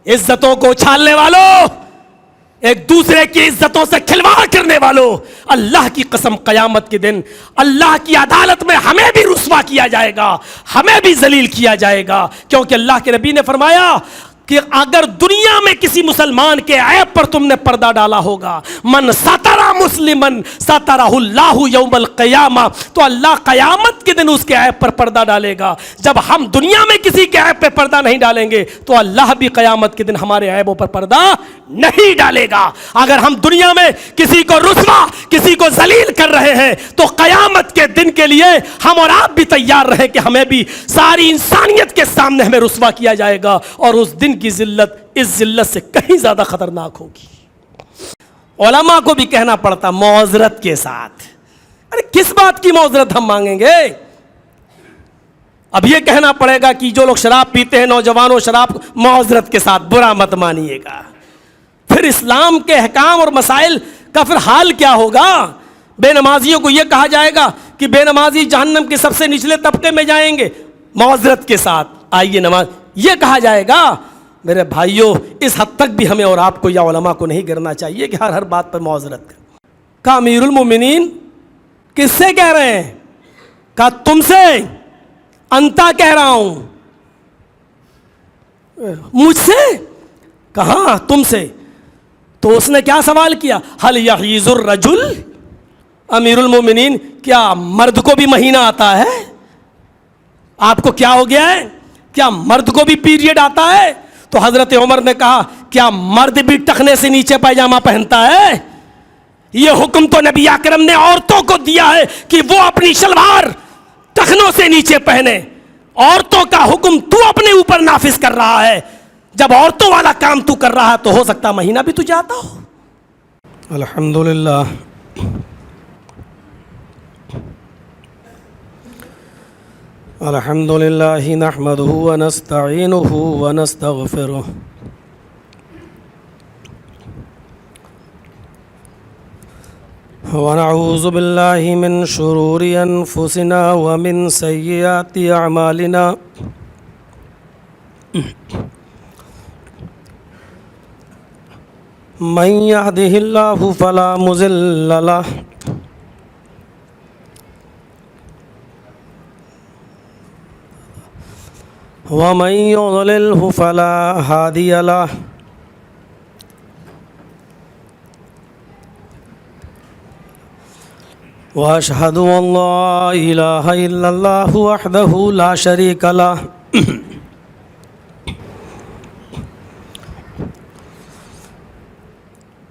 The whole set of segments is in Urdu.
عزتوں کو اچھالنے والوں، ایک دوسرے کی عزتوں سے کھلواڑ کرنے والوں، اللہ کی قسم قیامت کے دن اللہ کی عدالت میں ہمیں بھی رسوا کیا جائے گا، ہمیں بھی ذلیل کیا جائے گا، کیونکہ اللہ کے نبی نے فرمایا کہ اگر دنیا میں کسی مسلمان کے عیب پر تم نے پردہ ڈالا ہوگا، من ستر مسلمن سترہ اللہ یوم القیامہ، تو اللہ قیامت کے دن اس کے عیب پر پردہ ڈالے گا۔ جب ہم دنیا میں کسی کے عیب پر پردہ نہیں ڈالیں گے تو اللہ بھی قیامت کے دن ہمارے عیبوں پر پردہ نہیں ڈالے گا۔ اگر ہم دنیا میں کسی کو رسوا، کسی کو ذلیل کر رہے ہیں تو قیامت کے دن کے لیے ہم اور آپ بھی تیار رہیں کہ ہمیں بھی ساری انسانیت کے سامنے ہمیں رسوا کیا جائے گا، اور اس دن کی ذلت اس ذلت سے کہیں زیادہ خطرناک ہوگی۔ علماء کو بھی کہنا پڑتا معذرت کے ساتھ، ارے کس بات کی معذرت ہم مانگیں گے؟ اب یہ کہنا پڑے گا کہ جو لوگ شراب پیتے ہیں، نوجوانوں، شراب معذرت کے ساتھ برا مت مانیے گا۔ پھر اسلام کے احکام اور مسائل کا پھر حال کیا ہوگا؟ بے نمازیوں کو یہ کہا جائے گا کہ بے نمازی جہنم کے سب سے نچلے طبقے میں جائیں گے، معذرت کے ساتھ آئیے نماز، یہ کہا جائے گا۔ میرے بھائیوں، اس حد تک بھی ہمیں اور آپ کو یا علماء کو نہیں کرنا چاہیے کہ ہر بات پر معذرت کریں۔ کہا امیر المومنین کس سے کہہ رہے ہیں؟ کہا تم سے، انتا کہہ رہا ہوں۔ مجھ سے؟ کہاں تم سے۔ تو اس نے کیا سوال کیا؟ حل یحیض الرجل، امیر المومنین کیا مرد کو بھی مہینہ آتا ہے؟ آپ کو کیا ہو گیا ہے؟ کیا مرد کو بھی پیریڈ آتا ہے؟ تو حضرت عمر نے کہا کیا مرد بھی ٹخنے سے نیچے پائجامہ پہنتا ہے؟ یہ حکم تو نبی اکرم نے عورتوں کو دیا ہے کہ وہ اپنی شلوار ٹخنوں سے نیچے پہنے۔ عورتوں کا حکم تو اپنے اوپر نافذ کر رہا ہے، جب عورتوں والا کام تو کر رہا ہے تو ہو سکتا مہینہ بھی تجھے آتا ہو۔ الحمدللہ الحمد للہ نحمدہ ونستعینہ ونستغفرہ ونعوذ باللہ من شرور انفسنا ومن سیئات اعمالنا من یہدہ اللہ فلا مضل لہ ومن يضلله فلا هادي له وأشهد أن لا إله إلا الله وحده لا شريك له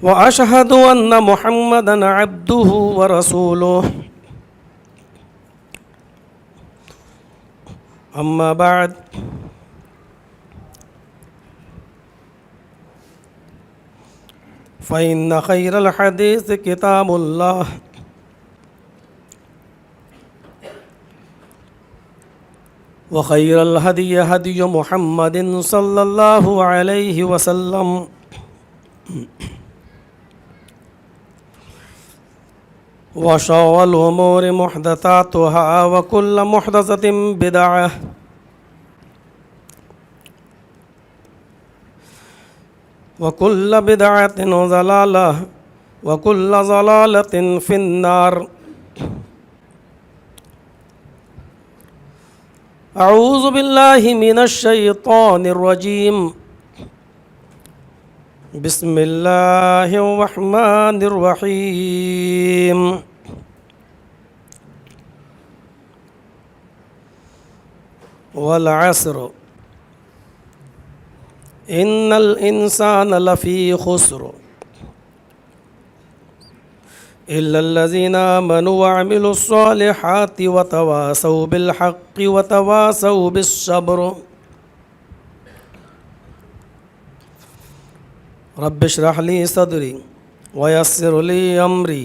وأشهد أن محمدا عبده ورسوله أما بعد فإن خير الحديث كتاب الله وخير الهدي هدي محمد صلى الله عليه وسلم وشر الأمور محدثاتها وكل محدثة بدعة وكل بدعة ضلالة وكل ضلالة في النار أعوذ بالله من الشيطان الرجيم بسم الله الرحمن الرحيم والعصر إن الإنسان لفي خسر إلا الذين آمنوا وعملوا الصالحات وتواصوا بالحق وتواصوا بالصبر رب اشرح لي صدري ويسر لي أمري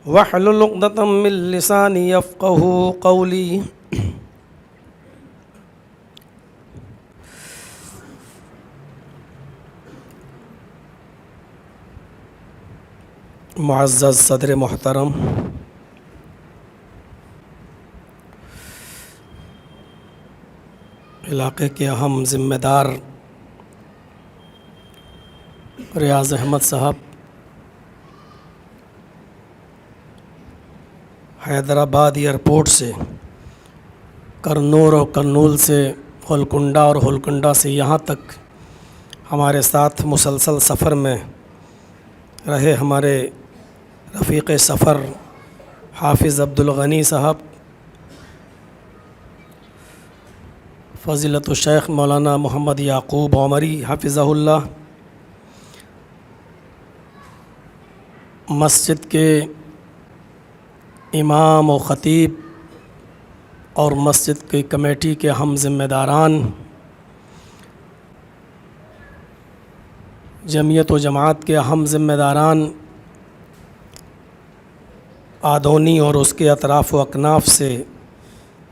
واحلل عقدة من لساني يفقهوا قولي معزز صدر محترم، علاقے کے اہم ذمہ دار ریاض احمد صاحب حیدرآباد ایئرپورٹ سے، کرنور اور کرنول سے ہولکنڈا اور ہولکنڈا سے یہاں تک ہمارے ساتھ مسلسل سفر میں رہے ہمارے رفیق سفر حافظ عبدالغنی صاحب، فضیلت الشیخ مولانا محمد یعقوب عمری حفظہ اللہ، مسجد کے امام و خطیب اور مسجد کی کمیٹی کے ہم ذمہ داران، جمعیت و جماعت کے اہم ذمہ داران، آدونی اور اس کے اطراف و اکناف سے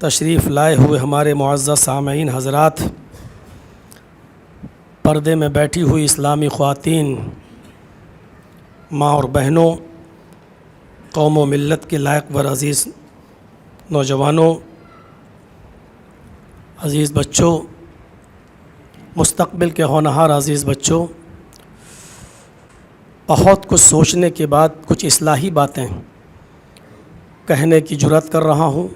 تشریف لائے ہوئے ہمارے معزز سامعین حضرات، پردے میں بیٹھی ہوئی اسلامی خواتین، ماں اور بہنوں، قوم و ملت کے لائق و عزیز نوجوانوں، عزیز بچوں، مستقبل کے ہونہار عزیز بچوں، بہت کچھ سوچنے کے بعد کچھ اصلاحی باتیں کہنے کی جرات کر رہا ہوں،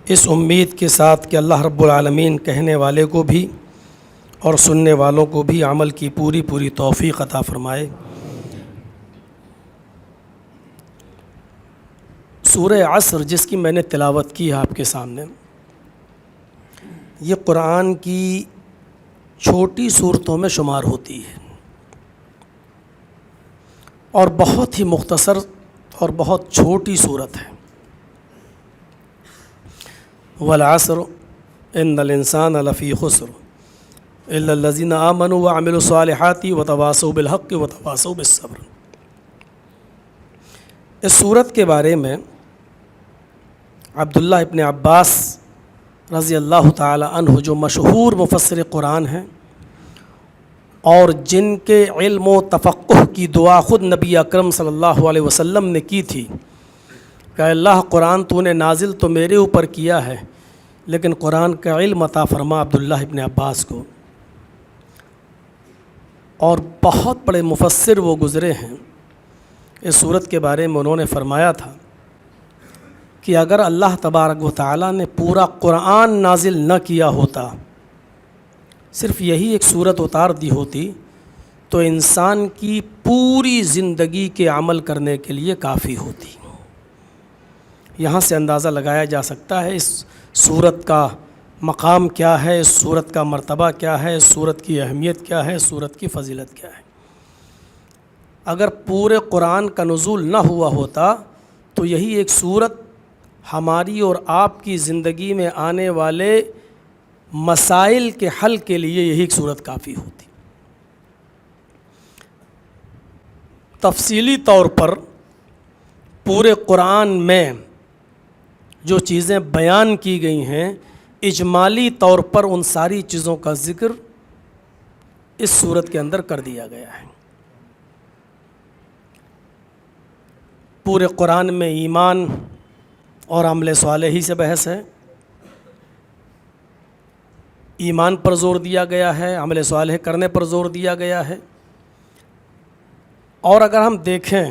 اس امید کے ساتھ کہ اللہ رب العالمین کہنے والے کو بھی اور سننے والوں کو بھی عمل کی پوری توفیق عطا فرمائے۔ سورہ عصر جس کی میں نے تلاوت کی ہے آپ کے سامنے، یہ قرآن کی چھوٹی صورتوں میں شمار ہوتی ہے اور بہت ہی مختصر اور بہت چھوٹی صورت ہے۔ والعصر ان الانسان لفی خسر الا الذین آمنوا وعملوا الصالحات وتواصوا بالحق وتواصوا بالصبر۔ اس صورت کے بارے میں عبداللہ ابن عباس رضی اللہ تعالی عنہ، جو مشہور مفسر قرآن ہیں اور جن کے علم و تفقہ کی دعا خود نبی اکرم صلی اللہ علیہ وسلم نے کی تھی کہ اللہ قرآن تو نے نازل تو میرے اوپر کیا ہے لیکن قرآن کا علم عطا فرما عبداللہ ابن عباس کو، اور بہت بڑے مفسر وہ گزرے ہیں۔ اس صورت کے بارے میں انہوں نے فرمایا تھا کہ اگر اللہ تبارک و تعالیٰ نے پورا قرآن نازل نہ کیا ہوتا، صرف یہی ایک صورت اتار دی ہوتی، تو انسان کی پوری زندگی کے عمل کرنے کے لیے کافی ہوتی۔ یہاں سے اندازہ لگایا جا سکتا ہے اس صورت کا مقام کیا ہے، اس صورت کا مرتبہ کیا ہے، اس صورت کی اہمیت کیا ہے، اس صورت کی فضیلت کیا ہے۔ اگر پورے قرآن کا نزول نہ ہوا ہوتا تو یہی ایک صورت ہماری اور آپ کی زندگی میں آنے والے مسائل کے حل کے لیے یہی ایک صورت کافی ہوتی۔ تفصیلی طور پر پورے قرآن میں جو چیزیں بیان کی گئی ہیں، اجمالی طور پر ان ساری چیزوں کا ذکر اس صورت کے اندر کر دیا گیا ہے۔ پورے قرآن میں ایمان اور عمل صالح ہی سے بحث ہے، ایمان پر زور دیا گیا ہے، عمل صالح کرنے پر زور دیا گیا ہے، اور اگر ہم دیکھیں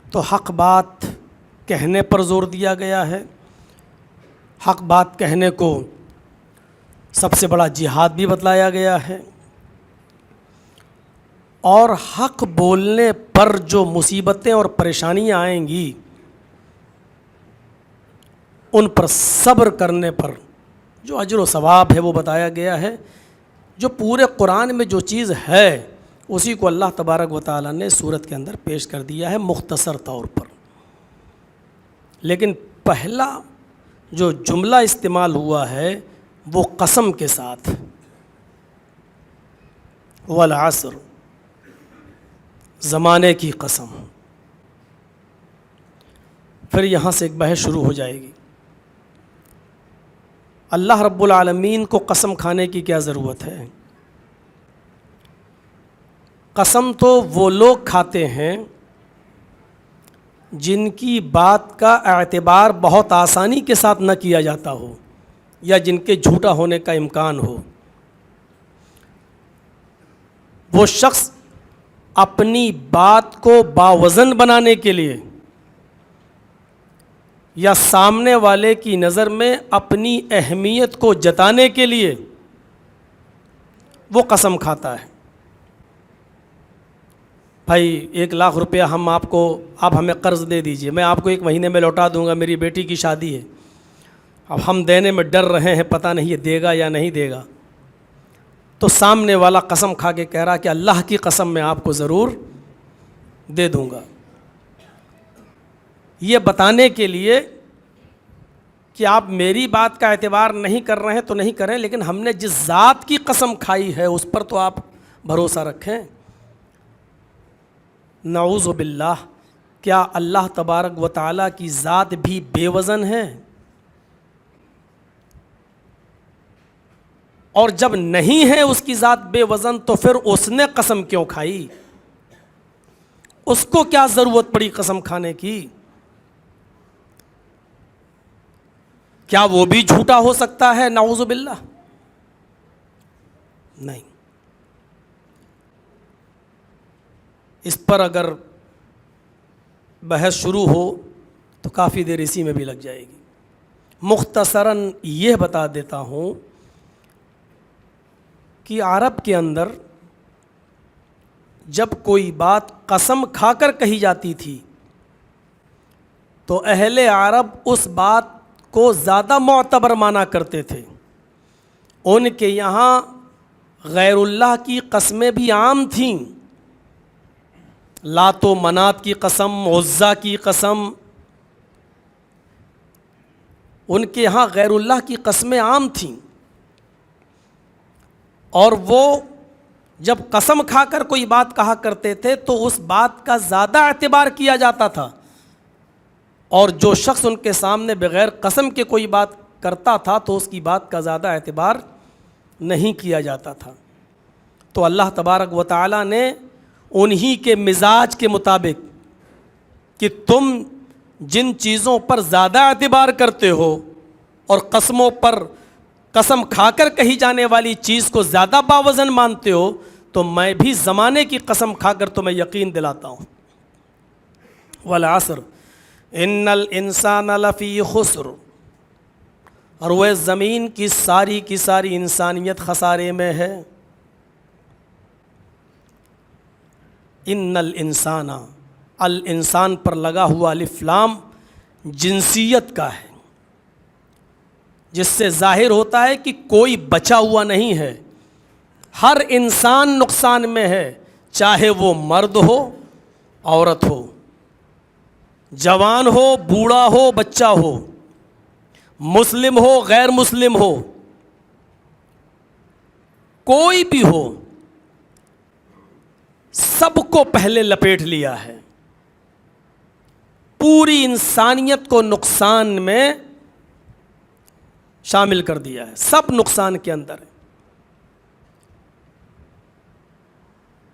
تو حق بات کہنے پر زور دیا گیا ہے۔ حق بات کہنے کو سب سے بڑا جہاد بھی بتلایا گیا ہے، اور حق بولنے پر جو مصیبتیں اور پریشانیاں آئیں گی ان پر صبر کرنے پر جو اجر و ثواب ہے وہ بتایا گیا ہے۔ جو پورے قرآن میں جو چیز ہے اسی کو اللہ تبارک و تعالیٰ نے سورت کے اندر پیش کر دیا ہے مختصر طور پر، لیکن پہلا جو جملہ استعمال ہوا ہے وہ قسم کے ساتھ، والعصر، زمانے کی قسم۔ پھر یہاں سے ایک بحث شروع ہو جائے گی، اللہ رب العالمین کو قسم کھانے کی کیا ضرورت ہے؟ قسم تو وہ لوگ کھاتے ہیں جن کی بات کا اعتبار بہت آسانی کے ساتھ نہ کیا جاتا ہو یا جن کے جھوٹا ہونے کا امکان ہو۔ وہ شخص اپنی بات کو باوزن بنانے کے لیے یا سامنے والے کی نظر میں اپنی اہمیت کو جتانے کے لیے وہ قسم کھاتا ہے. بھائی 1,00,000 روپیہ آپ ہمیں قرض دے دیجئے, میں آپ کو 1 مہینے میں لوٹا دوں گا, میری بیٹی کی شادی ہے. اب ہم دینے میں ڈر رہے ہیں, پتہ نہیں یہ دے گا یا نہیں دے گا. تو سامنے والا قسم کھا کے کہہ رہا کہ اللہ کی قسم میں آپ کو ضرور دے دوں گا. یہ بتانے کے لیے کہ آپ میری بات کا اعتبار نہیں کر رہے ہیں تو نہیں کریں, لیکن ہم نے جس ذات کی قسم کھائی ہے اس پر تو آپ بھروسہ رکھیں. نعوذ باللہ, کیا اللہ تبارک و تعالیٰ کی ذات بھی بے وزن ہے؟ اور جب نہیں ہے اس کی ذات بے وزن تو پھر اس نے قسم کیوں کھائی؟ اس کو کیا ضرورت پڑی قسم کھانے کی؟ کیا وہ بھی جھوٹا ہو سکتا ہے؟ نعوذ باللہ نہیں. اس پر اگر بحث شروع ہو تو کافی دیر اسی میں بھی لگ جائے گی. مختصراً یہ بتا دیتا ہوں کہ عرب کے اندر جب کوئی بات قسم کھا کر کہی جاتی تھی تو اہل عرب اس بات کو زیادہ معتبر مانا کرتے تھے. ان کے یہاں غیر اللہ کی قسمیں بھی عام تھیں. لات و منات کی قسم, عزا کی قسم, ان کے یہاں غیر اللہ کی قسمیں عام تھیں. اور وہ جب قسم کھا کر کوئی بات کہا کرتے تھے تو اس بات کا زیادہ اعتبار کیا جاتا تھا, اور جو شخص ان کے سامنے بغیر قسم کے کوئی بات کرتا تھا تو اس کی بات کا زیادہ اعتبار نہیں کیا جاتا تھا. تو اللہ تبارک و تعالیٰ نے انہی کے مزاج کے مطابق کہ تم جن چیزوں پر زیادہ اعتبار کرتے ہو اور قسموں پر قسم کھا کر کہی جانے والی چیز کو زیادہ باوزن مانتے ہو, تو میں بھی زمانے کی قسم کھا کر تمہیں یقین دلاتا ہوں. والعصر ان الانسان لفی خسر, اور وہ زمین کی ساری انسانیت خسارے میں ہے. ان الانسان, الانسان پر لگا ہوا الف لام جنسیت کا ہے, جس سے ظاہر ہوتا ہے کہ کوئی بچا ہوا نہیں ہے. ہر انسان نقصان میں ہے, چاہے وہ مرد ہو عورت ہو, جوان ہو بوڑھا ہو بچہ ہو, مسلم ہو غیر مسلم ہو, کوئی بھی ہو, سب کو پہلے لپیٹ لیا ہے. پوری انسانیت کو نقصان میں شامل کر دیا ہے, سب نقصان کے اندر ہے.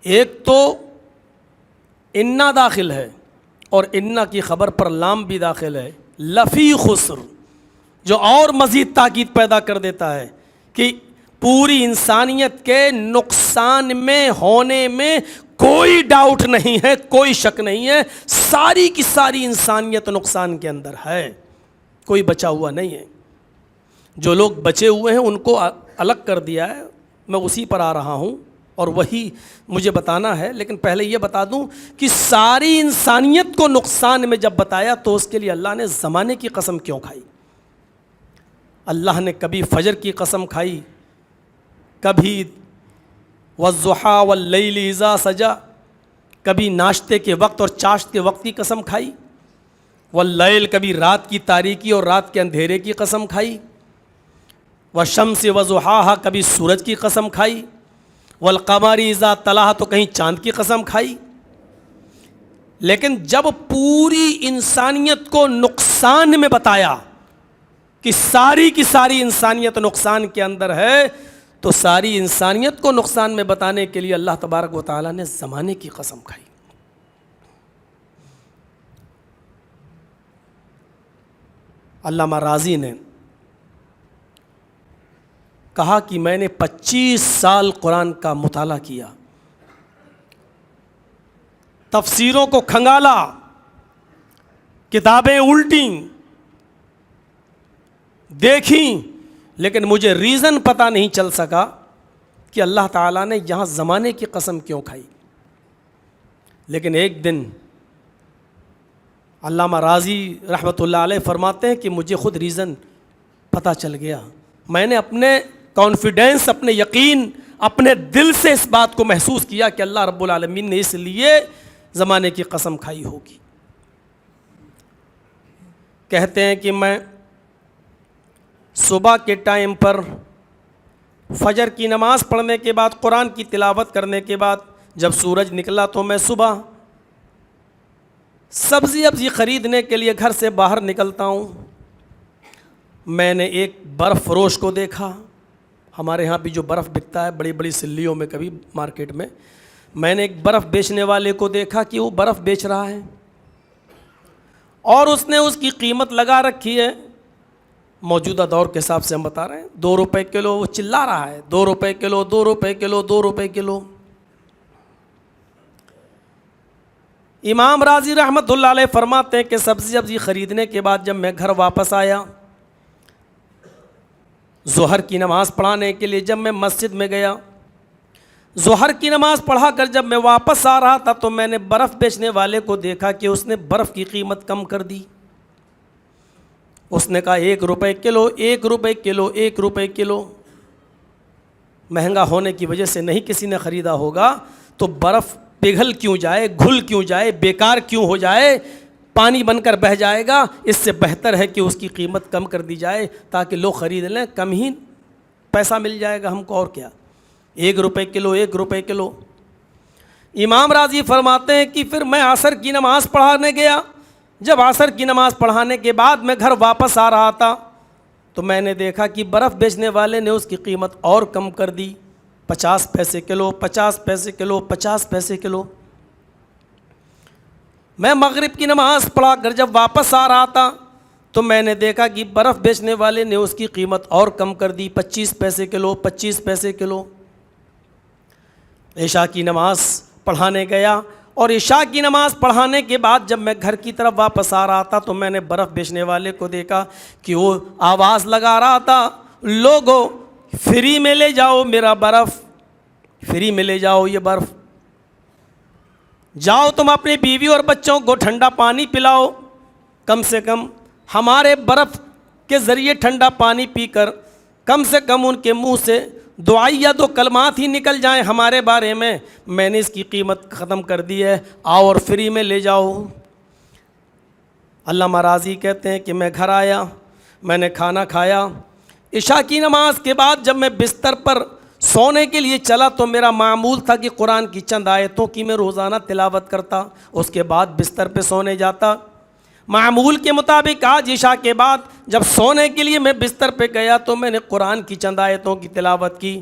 ایک تو انا داخل ہے, اور انا کی خبر پر لام بھی داخل ہے, لفی خسر, جو اور مزید تاکید پیدا کر دیتا ہے کہ پوری انسانیت کے نقصان میں ہونے میں کوئی ڈاؤٹ نہیں ہے, کوئی شک نہیں ہے. ساری کی ساری انسانیت نقصان کے اندر ہے, کوئی بچا ہوا نہیں ہے. جو لوگ بچے ہوئے ہیں ان کو الگ کر دیا ہے, میں اسی پر آ رہا ہوں اور وہی مجھے بتانا ہے. لیکن پہلے یہ بتا دوں کہ ساری انسانیت کو نقصان میں جب بتایا تو اس کے لیے اللہ نے زمانے کی قسم کیوں کھائی؟ اللہ نے کبھی فجر کی قسم کھائی, کبھی والضحیٰ واللیل اذا سجا, کبھی ناشتے کے وقت اور چاشت کے وقت کی قسم کھائی. واللیل, کبھی رات کی تاریکی اور رات کے اندھیرے کی قسم کھائی. والشمس وضحاہا, کبھی سورج کی قسم کھائی. والقمر اذا طلاہا, تو کہیں چاند کی قسم کھائی. لیکن جب پوری انسانیت کو نقصان میں بتایا کہ ساری کی ساری انسانیت نقصان کے اندر ہے, تو ساری انسانیت کو نقصان میں بتانے کے لیے اللہ تبارک و تعالیٰ نے زمانے کی قسم کھائی. علامہ رازی نے کہا کہ میں نے 25 سال قرآن کا مطالعہ کیا, تفسیروں کو کھنگالا, کتابیں الٹیں, دیکھیں, لیکن مجھے ریزن پتہ نہیں چل سکا کہ اللہ تعالیٰ نے یہاں زمانے کی قسم کیوں کھائی. لیکن ایک دن علامہ راضی رحمۃ اللہ علیہ فرماتے ہیں کہ مجھے خود ریزن پتہ چل گیا. میں نے اپنے کانفیڈینس, اپنے یقین, اپنے دل سے اس بات کو محسوس کیا کہ اللہ رب العالمین نے اس لیے زمانے کی قسم کھائی ہوگی. کہتے ہیں کہ میں صبح کے ٹائم پر فجر کی نماز پڑھنے کے بعد, قرآن کی تلاوت کرنے کے بعد جب سورج نکلا تو میں صبح سبزی خریدنے کے لیے گھر سے باہر نکلتا ہوں. میں نے ایک برف فروش کو دیکھا. ہمارے ہاں بھی جو برف بکتا ہے بڑی بڑی سلیوں میں, کبھی مارکیٹ میں نے ایک برف بیچنے والے کو دیکھا کہ وہ برف بیچ رہا ہے اور اس نے اس کی قیمت لگا رکھی ہے. موجودہ دور کے حساب سے ہم بتا رہے ہیں 2 روپے کلو. وہ چلا رہا ہے 2 روپے کلو, 2 روپے کلو, 2 روپے کلو. امام راضی رحمۃ اللہ علیہ فرماتے ہیں کہ سبزی خریدنے کے بعد جب میں گھر واپس آیا, ظہر کی نماز پڑھانے کے لیے جب میں مسجد میں گیا, ظہر کی نماز پڑھا کر جب میں واپس آ رہا تھا تو میں نے برف بیچنے والے کو دیکھا کہ اس نے برف کی قیمت کم کر دی. اس نے کہا 1 روپے کلو, 1 روپے کلو, 1 روپے کلو. مہنگا ہونے کی وجہ سے نہیں کسی نے خریدا ہوگا, تو برف پگھل کیوں جائے, گھل کیوں جائے, بیکار کیوں ہو جائے, پانی بن کر بہہ جائے گا. اس سے بہتر ہے کہ اس کی قیمت کم کر دی جائے تاکہ لوگ خرید لیں, کم ہی پیسہ مل جائے گا ہم کو, اور کیا. 1 روپے کلو, 1 روپے کلو. امام راضی فرماتے ہیں کہ پھر میں عصر کی نماز پڑھانے گیا. جب عصر کی نماز پڑھانے کے بعد میں گھر واپس آ رہا تھا تو میں نے دیکھا کہ برف بیچنے والے نے اس کی قیمت اور کم کر دی, 50 پیسے کلو, 50 پیسے کلو, 50 پیسے کلو. میں مغرب کی نماز پڑھا کر جب واپس آ رہا تھا تو میں نے دیکھا کہ برف بیچنے والے نے اس کی قیمت اور کم کر دی, 25 پیسے کلو, 25 پیسے کلو. عشاء کی نماز پڑھانے گیا اور عشاء کی نماز پڑھانے کے بعد جب میں گھر کی طرف واپس آ رہا تھا تو میں نے برف بیچنے والے کو دیکھا کہ وہ آواز لگا رہا تھا, لوگو فری میں لے جاؤ میرا برف, فری میں لے جاؤ یہ برف, جاؤ تم اپنی بیوی اور بچوں کو ٹھنڈا پانی پلاؤ, کم سے کم ہمارے برف کے ذریعے ٹھنڈا پانی پی کر کم سے کم ان کے منہ سے دعائیہ 2 کلمات ہی نکل جائیں ہمارے بارے میں. میں نے اس کی قیمت ختم کر دی ہے, آؤ اور فری میں لے جاؤ. علامہ راضی کہتے ہیں کہ میں گھر آیا, میں نے کھانا کھایا. عشاء کی نماز کے بعد جب میں بستر پر سونے کے لیے چلا تو میرا معمول تھا کہ قرآن کی چند آیتوں کی میں روزانہ تلاوت کرتا, اس کے بعد بستر پہ سونے جاتا. معمول کے مطابق آج عشاء کے بعد جب سونے کے لیے میں بستر پہ گیا تو میں نے قرآن کی چند آیتوں کی تلاوت کی.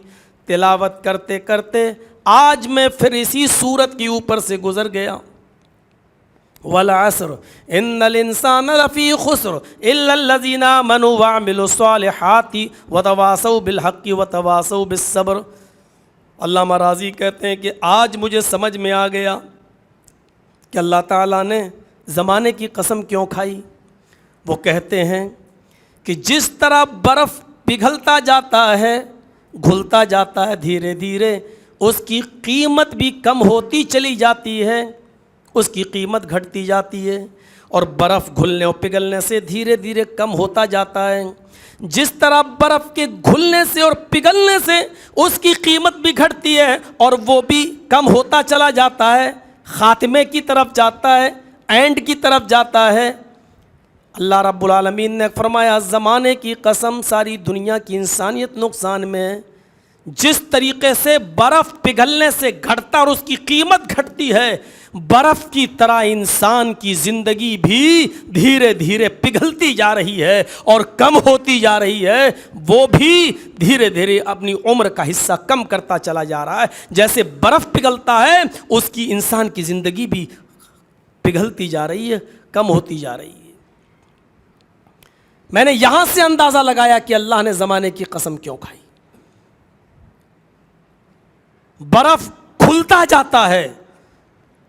تلاوت کرتے کرتے آج میں پھر اسی سورت کے اوپر سے گزر گیا. والعصر ان الانسان لفی خسر الا الذین آمنوا وعملوا الصالحات وتواصوا بالحق وتواصوا بالصبر. علامہ راضی کہتے ہیں کہ آج مجھے سمجھ میں آ گیا کہ اللہ تعالیٰ نے زمانے کی قسم کیوں کھائی. وہ کہتے ہیں کہ جس طرح برف پگھلتا جاتا ہے, گھلتا جاتا ہے, دھیرے دھیرے اس کی قیمت بھی کم ہوتی چلی جاتی ہے, اس کی قیمت گھٹتی جاتی ہے, اور برف گھلنے اور پگھلنے سے دھیرے دھیرے کم ہوتا جاتا ہے. جس طرح برف کے گھلنے سے اور پگھلنے سے اس کی قیمت بھی گھٹتی ہے اور وہ بھی کم ہوتا چلا جاتا ہے, خاتمے کی طرف جاتا ہے, اینڈ کی طرف جاتا ہے. اللہ رب العالمین نے فرمایا زمانے کی قسم ساری دنیا کی انسانیت نقصان میں ہے. جس طریقے سے برف پگھلنے سے گھٹتا اور اس کی قیمت گھٹتی ہے, برف کی طرح انسان کی زندگی بھی دھیرے دھیرے پگھلتی جا رہی ہے اور کم ہوتی جا رہی ہے. وہ بھی دھیرے دھیرے اپنی عمر کا حصہ کم کرتا چلا جا رہا ہے. جیسے برف پگھلتا ہے اس کی انسان کی زندگی بھی پگھلتی جا رہی ہے, کم ہوتی جا رہی ہے. میں نے یہاں سے اندازہ لگایا کہ اللہ نے زمانے کی قسم کیوں کھائی. برف کھلتا جاتا ہے,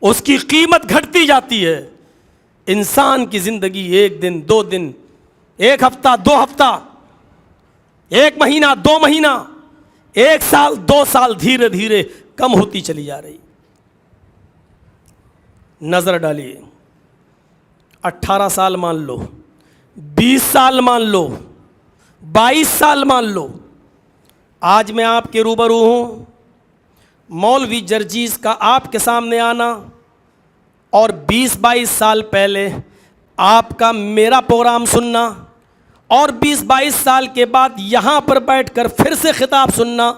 اس کی قیمت گھٹتی جاتی ہے. انسان کی زندگی ایک دن، 2 دن، 1 ہفتہ، 2 ہفتہ، 1 مہینہ، 2 مہینہ، 1 سال، 2 سال دھیرے دھیرے کم ہوتی چلی جا رہی. نظر ڈالیے، 18 سال مان لو، 20 سال مان لو، 22 سال مان لو. آج میں آپ کے روبرو ہوں، مولوی جرجیز کا آپ کے سامنے آنا اور 20-22 سال پہلے آپ کا میرا پروگرام سننا اور 20-22 سال کے بعد یہاں پر بیٹھ کر پھر سے خطاب سننا،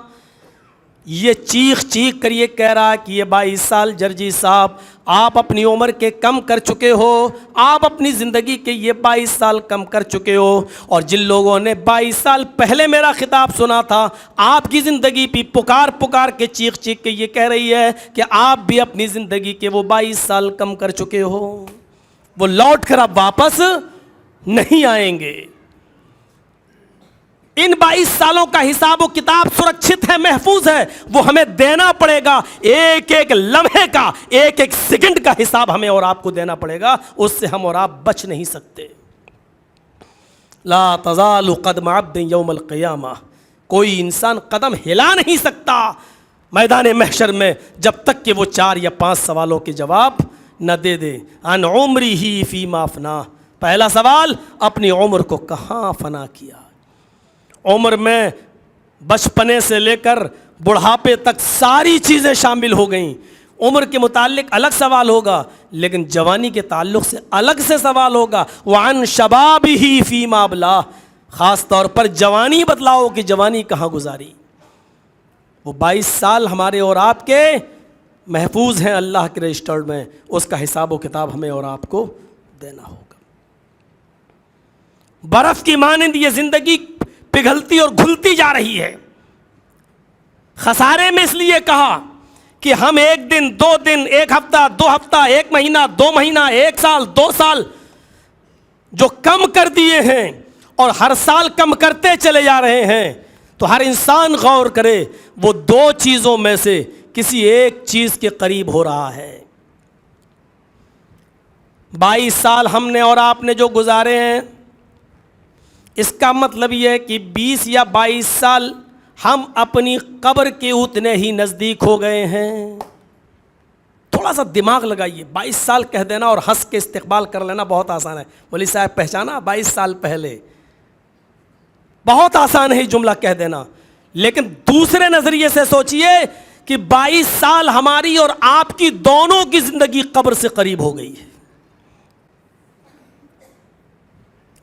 یہ چیخ چیخ کر یہ کہہ رہا ہے کہ یہ 22 سال جرجی صاحب آپ اپنی عمر کے کم کر چکے ہو، آپ اپنی زندگی کے یہ 22 سال کم کر چکے ہو. اور جن لوگوں نے 22 سال پہلے میرا خطاب سنا تھا، آپ کی زندگی بھی پکار پکار کے چیخ چیخ کے یہ کہہ رہی ہے کہ آپ بھی اپنی زندگی کے وہ 22 سال کم کر چکے ہو. وہ لوٹ کر اب واپس نہیں آئیں گے. ان 22 سالوں کا حساب و کتاب سرکشت ہے، محفوظ ہے، وہ ہمیں دینا پڑے گا. ایک ایک لمحے کا، ایک ایک سیکنڈ کا حساب ہمیں اور آپ کو دینا پڑے گا. اس سے ہم اور آپ بچ نہیں سکتے. لا تزال قدم عبد یوم القیامہ، کوئی انسان قدم ہلا نہیں سکتا میدان محشر میں جب تک کہ وہ 4 یا 5 سوالوں کے جواب نہ دے دے. ان عمری فیما افنا، پہلا سوال، اپنی عمر کو کہاں فنا کیا. عمر میں بچپنے سے لے کر بڑھاپے تک ساری چیزیں شامل ہو گئیں. عمر کے متعلق الگ سوال ہوگا، لیکن جوانی کے تعلق سے الگ سے سوال ہوگا. وعن شبابہ فیما ابلا، خاص طور پر جوانی بتلاؤ کہ جوانی کہاں گزاری. وہ 22 سال ہمارے اور آپ کے محفوظ ہیں اللہ کے رجسٹرڈ میں، اس کا حساب و کتاب ہمیں اور آپ کو دینا ہوگا. برف کی مانند یہ زندگی پگھلتی اور گھلتی جا رہی ہے. خسارے میں اس لیے کہا کہ ہم 1 دن، 2 دن، 1 ہفتہ، 2 ہفتہ، 1 مہینہ، 2 مہینہ، 1 سال، 2 سال جو کم کر دیے ہیں اور ہر سال کم کرتے چلے جا رہے ہیں. تو ہر انسان غور کرے، وہ 2 چیزوں میں سے کسی ایک چیز کے قریب ہو رہا ہے. 22 سال ہم نے اور آپ نے جو گزارے ہیں، اس کا مطلب یہ ہے کہ 20 یا 22 سال ہم اپنی قبر کے اتنے ہی نزدیک ہو گئے ہیں. تھوڑا سا دماغ لگائیے. 22 سال کہہ دینا اور ہنس کے استقبال کر لینا بہت آسان ہے. مولوی صاحب پہچانا 22 سال پہلے، بہت آسان ہے یہ جملہ کہہ دینا. لیکن دوسرے نظریے سے سوچئے کہ 22 سال ہماری اور آپ کی دونوں کی زندگی قبر سے قریب ہو گئی ہے.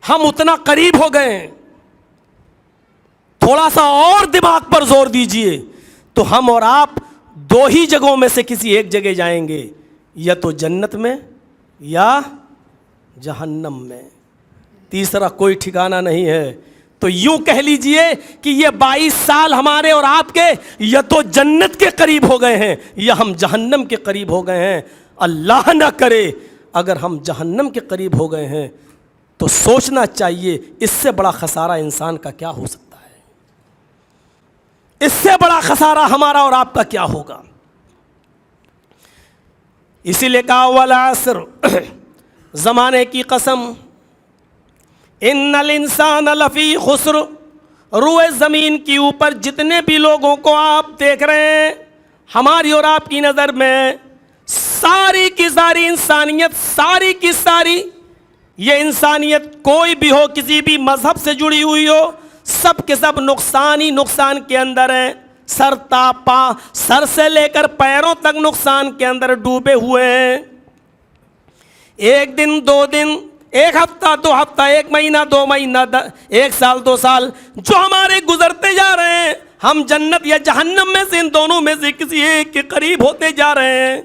ہم اتنا قریب ہو گئے ہیں. تھوڑا سا اور دماغ پر زور دیجئے تو ہم اور آپ 2 ہی جگہوں میں سے کسی ایک جگہ جائیں گے، یا تو جنت میں یا جہنم میں. تیسرا کوئی ٹھکانہ نہیں ہے. تو یوں کہہ لیجئے کہ یہ 22 سال ہمارے اور آپ کے یا تو جنت کے قریب ہو گئے ہیں یا ہم جہنم کے قریب ہو گئے ہیں. اللہ نہ کرے اگر ہم جہنم کے قریب ہو گئے ہیں تو سوچنا چاہیے اس سے بڑا خسارہ انسان کا کیا ہو سکتا ہے. اس سے بڑا خسارہ ہمارا اور آپ کا کیا ہوگا. اسی لیے کہا والعصر، زمانے کی قسم، ان الانسان لفی خسر، روئے زمین کے اوپر جتنے بھی لوگوں کو آپ دیکھ رہے ہیں، ہماری اور آپ کی نظر میں ساری کی ساری انسانیت، ساری کی ساری یہ انسانیت کوئی بھی ہو، کسی بھی مذہب سے جڑی ہوئی ہو، سب کے سب نقصان ہی نقصان کے اندر ہیں. سر تا پا، سر سے لے کر پیروں تک نقصان کے اندر ڈوبے ہوئے ہیں. 1 دن، 2 دن، 1 ہفتہ، 2 ہفتہ، 1 مہینہ، 2 مہینہ، 1 سال، 2 سال جو ہمارے گزرتے جا رہے ہیں، ہم جنت یا جہنم میں سے ان دونوں میں سے کسی ایک کے قریب ہوتے جا رہے ہیں.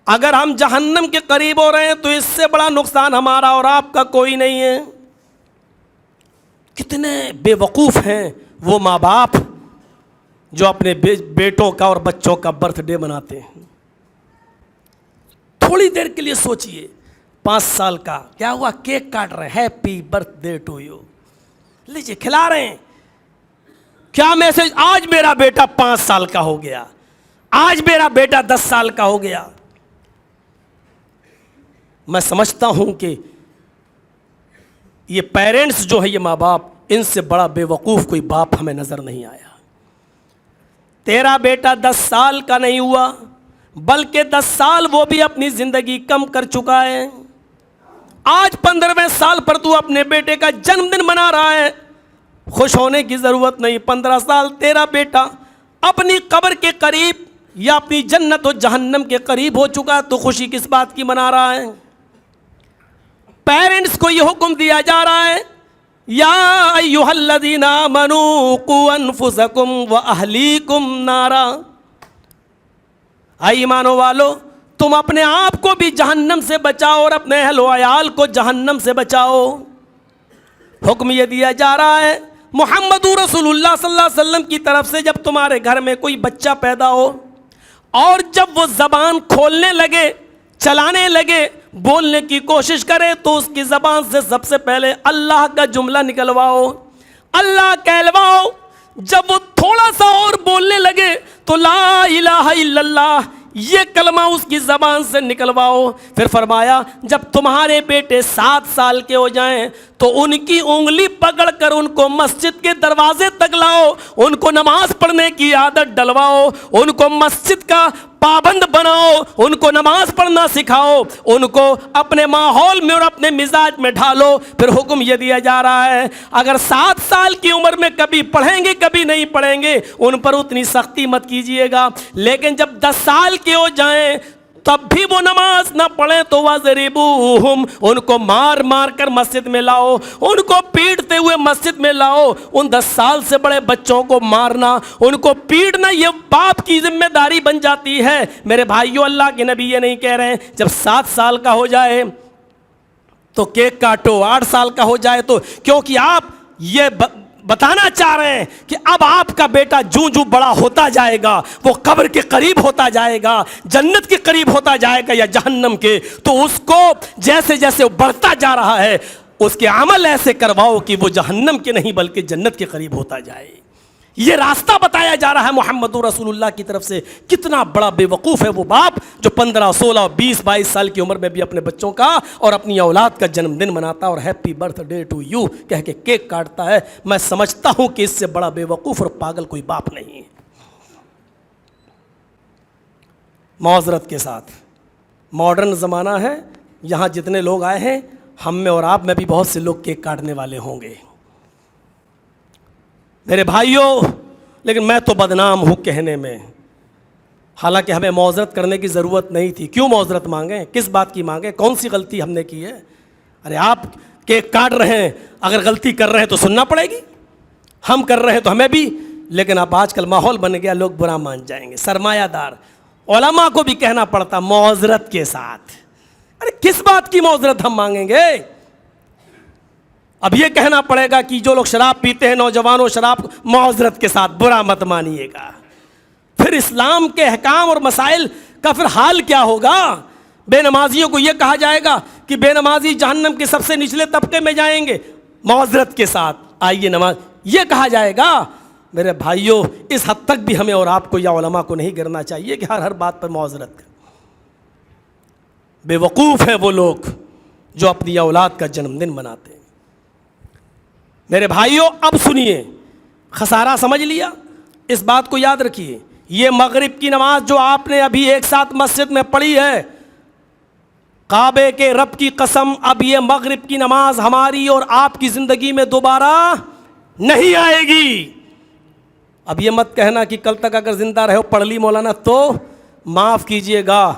اگر ہم جہنم کے قریب ہو رہے ہیں تو اس سے بڑا نقصان ہمارا اور آپ کا کوئی نہیں ہے. کتنے بے وقوف ہیں وہ ماں باپ جو اپنے بیٹوں کا اور بچوں کا برتھ ڈے مناتے ہیں. تھوڑی دیر کے لیے سوچئے، 5 سال کا کیا ہوا، کیک کاٹ رہے ہیں، ہیپی برتھ ڈے ٹو یو، لیجیے کھلا رہے ہیں. کیا میسج، آج میرا بیٹا 5 سال کا ہو گیا، آج میرا بیٹا 10 سال کا ہو گیا. میں سمجھتا ہوں کہ یہ پیرنٹس جو ہے، یہ ماں باپ، ان سے بڑا بے وقوف کوئی باپ ہمیں نظر نہیں آیا. تیرا بیٹا 10 سال کا نہیں ہوا، بلکہ 10 سال وہ بھی اپنی زندگی کم کر چکا ہے. آج 15ویں سال پر تو اپنے بیٹے کا جنم دن منا رہا ہے. خوش ہونے کی ضرورت نہیں. 15 سال تیرا بیٹا اپنی قبر کے قریب یا اپنی جنت و جہنم کے قریب ہو چکا، تو خوشی کس بات کی منا رہا ہے؟ پیرنٹس کو یہ حکم دیا جا رہا ہے، یا ایھا الذین آمنوا قوا انفسکم واہلیکم نارا. اے ایمانو والو، تم اپنے آپ کو بھی جہنم سے بچاؤ اور اپنے اہل و عیال کو جہنم سے بچاؤ. حکم یہ دیا جا رہا ہے محمد رسول اللہ صلی اللہ علیہ وسلم کی طرف سے، جب تمہارے گھر میں کوئی بچہ پیدا ہو اور جب وہ زبان کھولنے لگے، چلانے لگے، بولنے کی کوشش کرے، تو اس کی زبان سے سب سے پہلے اللہ کا جملہ نکلواؤ، اللہ کہلواؤ. جب وہ تھوڑا سا اور بولنے لگے تو لا الہ الا اللہ یہ کلمہ اس کی زبان سے نکلواؤ. پھر فرمایا جب تمہارے بیٹے 7 سال کے ہو جائیں تو ان کی انگلی پکڑ کر ان کو مسجد کے دروازے تک لاؤ، ان کو نماز پڑھنے کی عادت ڈلواؤ، ان کو مسجد کا پابند بناؤ، ان کو نماز پڑھنا سکھاؤ، ان کو اپنے ماحول میں اور اپنے مزاج میں ڈھالو. پھر حکم یہ دیا جا رہا ہے اگر 7 سال کی عمر میں کبھی پڑھیں گے کبھی نہیں پڑھیں گے، ان پر اتنی سختی مت کیجئے گا. لیکن جب 10 سال کے ہو جائیں تب بھی وہ نماز نہ پڑھیں تو وَضْرِبُوهُمْ، ان کو مار مار کر مسجد میں لاؤ، ان کو پیٹتے ہوئے مسجد میں لاؤ. ان 10 سال سے بڑے بچوں کو مارنا، ان کو پیٹنا، یہ باپ کی ذمہ داری بن جاتی ہے. میرے بھائیو، اللہ کے نبی یہ نہیں کہہ رہے ہیں جب 7 سال کا ہو جائے تو کیک کاٹو، 8 سال کا ہو جائے تو، کیونکہ آپ یہ بتانا چاہ رہے ہیں کہ اب آپ کا بیٹا جوں جوں بڑا ہوتا جائے گا، وہ قبر کے قریب ہوتا جائے گا، جنت کے قریب ہوتا جائے گا یا جہنم کے، تو اس کو جیسے جیسے وہ بڑھتا جا رہا ہے اس کے عمل ایسے کرواؤ کہ وہ جہنم کے نہیں بلکہ جنت کے قریب ہوتا جائے. یہ راستہ بتایا جا رہا ہے محمد رسول اللہ کی طرف سے. کتنا بڑا بے وقوف ہے وہ باپ جو 15 16 20 22 سال کی عمر میں بھی اپنے بچوں کا اور اپنی اولاد کا جنم دن مناتا اور ہیپی برتھ ڈے ٹو یو کہہ کے کیک کاٹتا ہے. میں سمجھتا ہوں کہ اس سے بڑا بے وقوف اور پاگل کوئی باپ نہیں ہے. معذرت کے ساتھ ماڈرن زمانہ ہے، یہاں جتنے لوگ آئے ہیں ہم میں اور آپ میں بھی بہت سے لوگ کیک کاٹنے والے ہوں گے میرے بھائیوں، لیکن میں تو بدنام ہوں کہنے میں. حالانکہ ہمیں معذرت کرنے کی ضرورت نہیں تھی. کیوں معذرت مانگیں؟ کس بات کی مانگیں؟ کون سی غلطی ہم نے کی ہے؟ ارے آپ کیک کاٹ رہے ہیں، اگر غلطی کر رہے ہیں تو سننا پڑے گی. ہم کر رہے ہیں تو ہمیں بھی، لیکن اب آج کل ماحول بن گیا، لوگ برا مان جائیں گے. سرمایہ دار علماء کو بھی کہنا پڑتا معذرت کے ساتھ. ارے کس بات کی معذرت ہم مانگیں گے؟ اب یہ کہنا پڑے گا کہ جو لوگ شراب پیتے ہیں، نوجوانوں، شراب معذرت کے ساتھ برا مت مانیے گا. پھر اسلام کے احکام اور مسائل کا پھر حال کیا ہوگا؟ بے نمازیوں کو یہ کہا جائے گا کہ بے نمازی جہنم کے سب سے نچلے طبقے میں جائیں گے، معذرت کے ساتھ آئیے نماز، یہ کہا جائے گا. میرے بھائیوں، اس حد تک بھی ہمیں اور آپ کو یا علماء کو نہیں گرنا چاہیے کہ ہر بات پر معذرت کریں. بے وقوف ہیں وہ لوگ جو اپنی اولاد کا جنم دن مناتے ہیں. میرے بھائیوں، اب سنیے، خسارہ سمجھ لیا؟ اس بات کو یاد رکھیے، یہ مغرب کی نماز جو آپ نے ابھی ایک ساتھ مسجد میں پڑھی ہے، کعبے کے رب کی قسم اب یہ مغرب کی نماز ہماری اور آپ کی زندگی میں دوبارہ نہیں آئے گی. اب یہ مت کہنا کہ کل تک اگر زندہ رہے ہو پڑھ لی مولانا تو معاف کیجئے گا.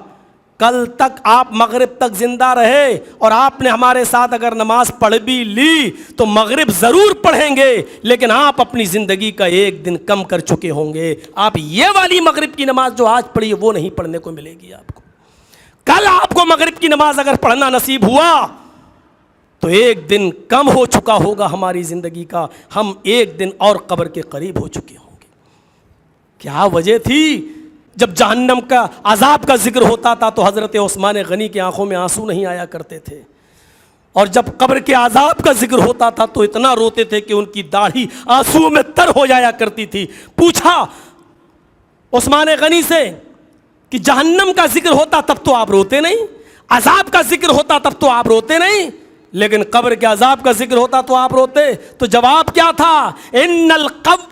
کل تک آپ مغرب تک زندہ رہے اور آپ نے ہمارے ساتھ اگر نماز پڑھ بھی لی تو مغرب ضرور پڑھیں گے، لیکن آپ اپنی زندگی کا ایک دن کم کر چکے ہوں گے. آپ یہ والی مغرب کی نماز جو آج پڑھی ہے وہ نہیں پڑھنے کو ملے گی آپ کو. کل آپ کو مغرب کی نماز اگر پڑھنا نصیب ہوا تو ایک دن کم ہو چکا ہوگا ہماری زندگی کا، ہم ایک دن اور قبر کے قریب ہو چکے ہوں گے. کیا وجہ تھی؟ جب جہنم کا عذاب کا ذکر ہوتا تھا تو حضرت عثمان غنی کی آنکھوں میں آنسو نہیں آیا کرتے تھے، اور جب قبر کے عذاب کا ذکر ہوتا تھا تو اتنا روتے تھے کہ ان کی داڑھی آنسو میں تر ہو جایا کرتی تھی. پوچھا عثمان غنی سے کہ جہنم کا ذکر ہوتا تب تو آپ روتے نہیں، عذاب کا ذکر ہوتا تب تو آپ روتے نہیں، لیکن قبر کے عذاب کا ذکر ہوتا تو آپ روتے۔ تو جواب کیا تھا؟ ان القبر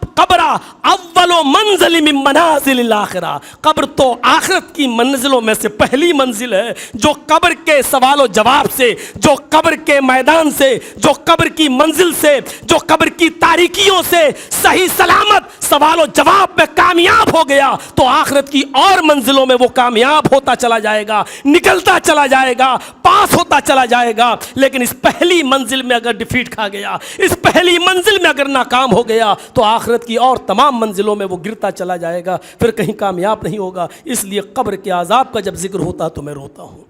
اول منزل من منازل الاخرہ، قبر تو آخرت کی منزلوں میں سے پہلی منزل ہے۔ جو قبر کے سوال و جواب سے، جو قبر کے میدان سے، جو قبر کی منزل سے، جو قبر کی تاریکیوں سے صحیح سلامت سوال و جواب میں کامیاب ہو گیا تو آخرت کی اور منزلوں میں وہ کامیاب ہوتا چلا جائے گا، نکلتا چلا جائے گا، پاس ہوتا چلا جائے گا۔ لیکن اس پہلی منزل میں اگر ڈیفیٹ کھا گیا، اس پہلی منزل میں اگر ناکام ہو گیا تو آخرت کی اور تمام منزلوں میں وہ گرتا چلا جائے گا، پھر کہیں کامیاب نہیں ہوگا۔ اس لیے قبر کے عذاب کا جب ذکر ہوتا تو میں روتا ہوں۔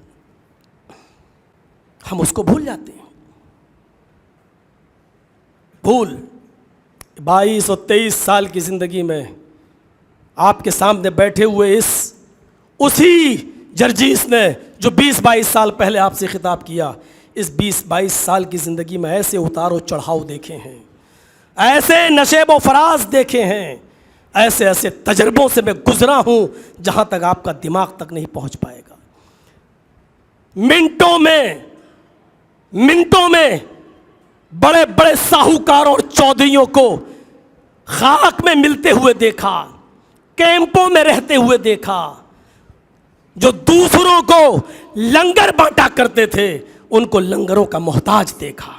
ہم اس کو بھول جاتے ہیں، بھول 22 اور 23 سال کی زندگی میں آپ کے سامنے بیٹھے ہوئے اسی جرجیس نے جو 20-22 سال پہلے آپ سے خطاب کیا، اس 20-22 سال کی زندگی میں ایسے اتار و چڑھاؤ دیکھے ہیں، ایسے نشیب و فراز دیکھے ہیں، ایسے ایسے تجربوں سے میں گزرا ہوں جہاں تک آپ کا دماغ تک نہیں پہنچ پائے گا۔ منٹوں میں بڑے بڑے ساہوکاروں اور چودھریوں کو خاک میں ملتے ہوئے دیکھا، کیمپوں میں رہتے ہوئے دیکھا، جو دوسروں کو لنگر بانٹا کرتے تھے ان کو لنگروں کا محتاج دیکھا۔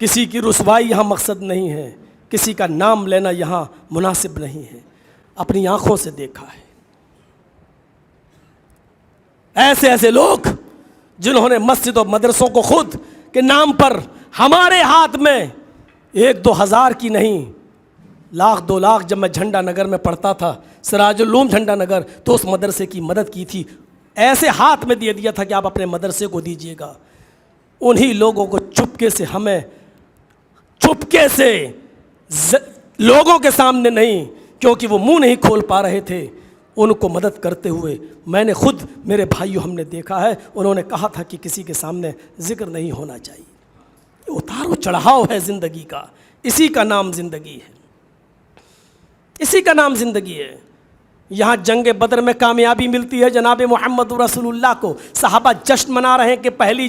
کسی کی رسوائی یہاں مقصد نہیں ہے، کسی کا نام لینا یہاں مناسب نہیں ہے، اپنی آنکھوں سے دیکھا ہے۔ ایسے ایسے لوگ جنہوں نے مسجد و مدرسوں کو خود کے نام پر ہمارے ہاتھ میں 1-2 ہزار کی نہیں، 1,00,000-2 لاکھ جب میں جھنڈا نگر میں پڑھتا تھا، سراج العلوم جھنڈا نگر، تو اس مدرسے کی مدد کی تھی، ایسے ہاتھ میں دے دیا تھا کہ آپ اپنے مدرسے کو دیجئے گا۔ انہی لوگوں کو چپکے سے لوگوں کے سامنے نہیں، کیونکہ وہ منہ نہیں کھول پا رہے تھے، ان کو مدد کرتے ہوئے میں نے خود، میرے بھائیوں ہم نے دیکھا ہے، انہوں نے کہا تھا کہ کسی کے سامنے ذکر نہیں ہونا چاہیے۔ اتار و چڑھاؤ ہے زندگی کا، اسی کا نام زندگی ہے، اسی کا نام زندگی ہے۔ یہاں جنگ بدر میں کامیابی ملتی ہے جناب محمد رسول اللہ کو، صحابہ جشن منا رہے ہیں کہ پہلی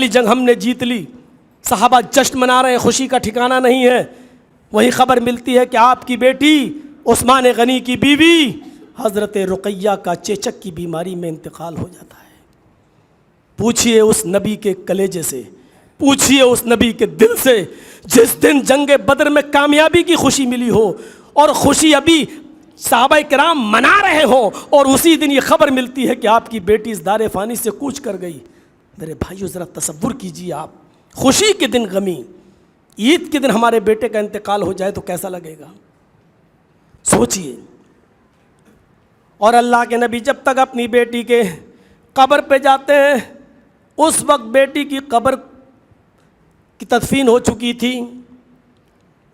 جنگ ہم نے جیت لی، صحابہ جشن منا رہے ہیں، خوشی کا ٹھکانہ نہیں ہے۔ وہی خبر ملتی ہے کہ آپ کی بیٹی عثمان غنی کی بیوی حضرت رقیہ کا چیچک کی بیماری میں انتقال ہو جاتا ہے۔ پوچھئے اس نبی کے کلیجے سے، پوچھئے اس نبی کے دل سے، جس دن جنگ بدر میں کامیابی کی خوشی ملی ہو اور خوشی ابھی صحابہ کرام منا رہے ہوں، اور اسی دن یہ خبر ملتی ہے کہ آپ کی بیٹی اس دار فانی سے کوچ کر گئی۔ میرے بھائیو ذرا تصور کیجیے، آپ خوشی کے دن غمی، عید کے دن ہمارے بیٹے کا انتقال ہو جائے تو کیسا لگے گا؟ سوچئے۔ اور اللہ کے نبی جب تک اپنی بیٹی کے قبر پہ جاتے ہیں، اس وقت بیٹی کی قبر کی تدفین ہو چکی تھی،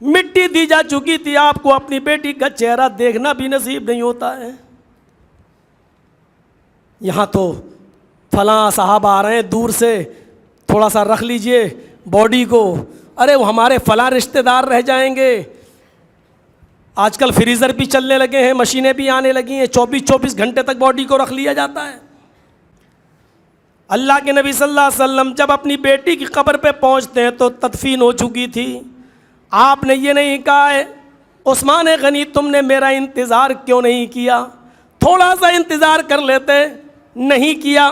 مٹی دی جا چکی تھی، آپ کو اپنی بیٹی کا چہرہ دیکھنا بھی نصیب نہیں ہوتا ہے۔ یہاں تو فلاں صحابہ آ رہے ہیں دور سے، تھوڑا سا رکھ لیجئے باڈی کو، ارے وہ ہمارے فلاں رشتہ دار رہ جائیں گے۔ آج کل فریزر بھی چلنے لگے ہیں، مشینیں بھی آنے لگی ہیں، 24 گھنٹے تک باڈی کو رکھ لیا جاتا ہے۔ اللہ کے نبی صلی اللہ علیہ وسلم جب اپنی بیٹی کی قبر پہ پہنچتے ہیں تو تدفین ہو چکی تھی۔ آپ نے یہ نہیں کہا ہے عثمان غنی تم نے میرا انتظار کیوں نہیں کیا، تھوڑا سا انتظار کر لیتے، نہیں کیا۔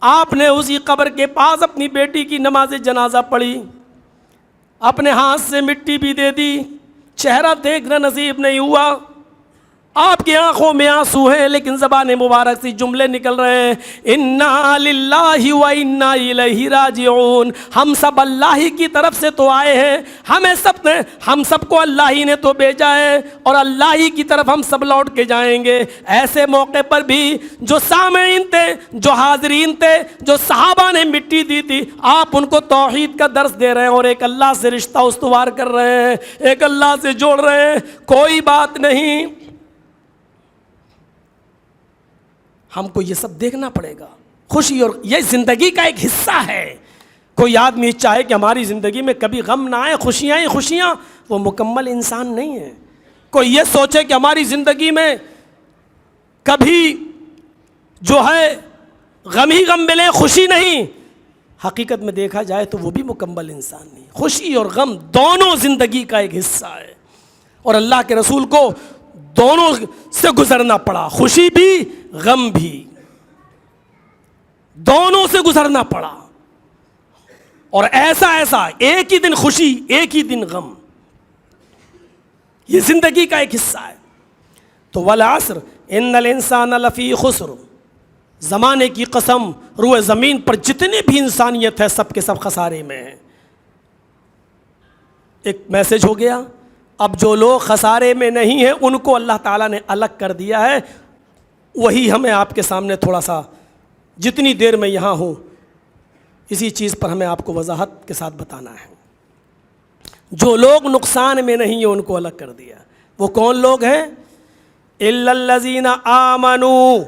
آپ نے اسی قبر کے پاس اپنی بیٹی کی نماز جنازہ پڑھی، اپنے ہاتھ سے مٹی بھی دے دی، چہرہ دیکھنا نصیب نہیں ہوا۔ آپ کی آنکھوں میں آنسو ہیں لیکن زبان مبارک سے جملے نکل رہے ہیں، انا للہ و انا الیہ راجعون، ہم سب اللہ ہی کی طرف سے تو آئے ہیں، ہم سب کو اللہ ہی نے تو بھیجا ہے اور اللہ ہی کی طرف ہم سب لوٹ کے جائیں گے۔ ایسے موقع پر بھی جو سامعین تھے، جو حاضرین تھے، جو صحابہ نے مٹی دی تھی، آپ ان کو توحید کا درس دے رہے ہیں اور ایک اللہ سے رشتہ استوار کر رہے ہیں، ایک اللہ سے جوڑ رہے ہیں۔ کوئی بات نہیں، ہم کو یہ سب دیکھنا پڑے گا۔ خوشی اور یہ زندگی کا ایک حصہ ہے، کوئی آدمی چاہے کہ ہماری زندگی میں کبھی غم نہ آئے، خوشیاں ہی خوشیاں، وہ مکمل انسان نہیں ہے۔ کوئی یہ سوچے کہ ہماری زندگی میں کبھی جو ہے غم ہی غم ملے، خوشی نہیں، حقیقت میں دیکھا جائے تو وہ بھی مکمل انسان نہیں۔ خوشی اور غم دونوں زندگی کا ایک حصہ ہے، اور اللہ کے رسول کو دونوں سے گزرنا پڑا، خوشی بھی غم بھی، دونوں سے گزرنا پڑا، اور ایسا ایک ہی دن خوشی ایک ہی دن غم، یہ زندگی کا ایک حصہ ہے۔ تو والعصر ان الانسان لفی خسر، زمانے کی قسم، روئے زمین پر جتنی بھی انسانیت ہے سب کے سب خسارے میں ہیں۔ ایک میسج ہو گیا۔ اب جو لوگ خسارے میں نہیں ہیں ان کو اللہ تعالیٰ نے الگ کر دیا ہے، وہی ہمیں آپ کے سامنے تھوڑا سا، جتنی دیر میں یہاں ہوں اسی چیز پر ہمیں آپ کو وضاحت کے ساتھ بتانا ہے۔ جو لوگ نقصان میں نہیں ہیں ان کو الگ کر دیا۔ وہ کون لوگ ہیں؟ الا الذین آمنوا،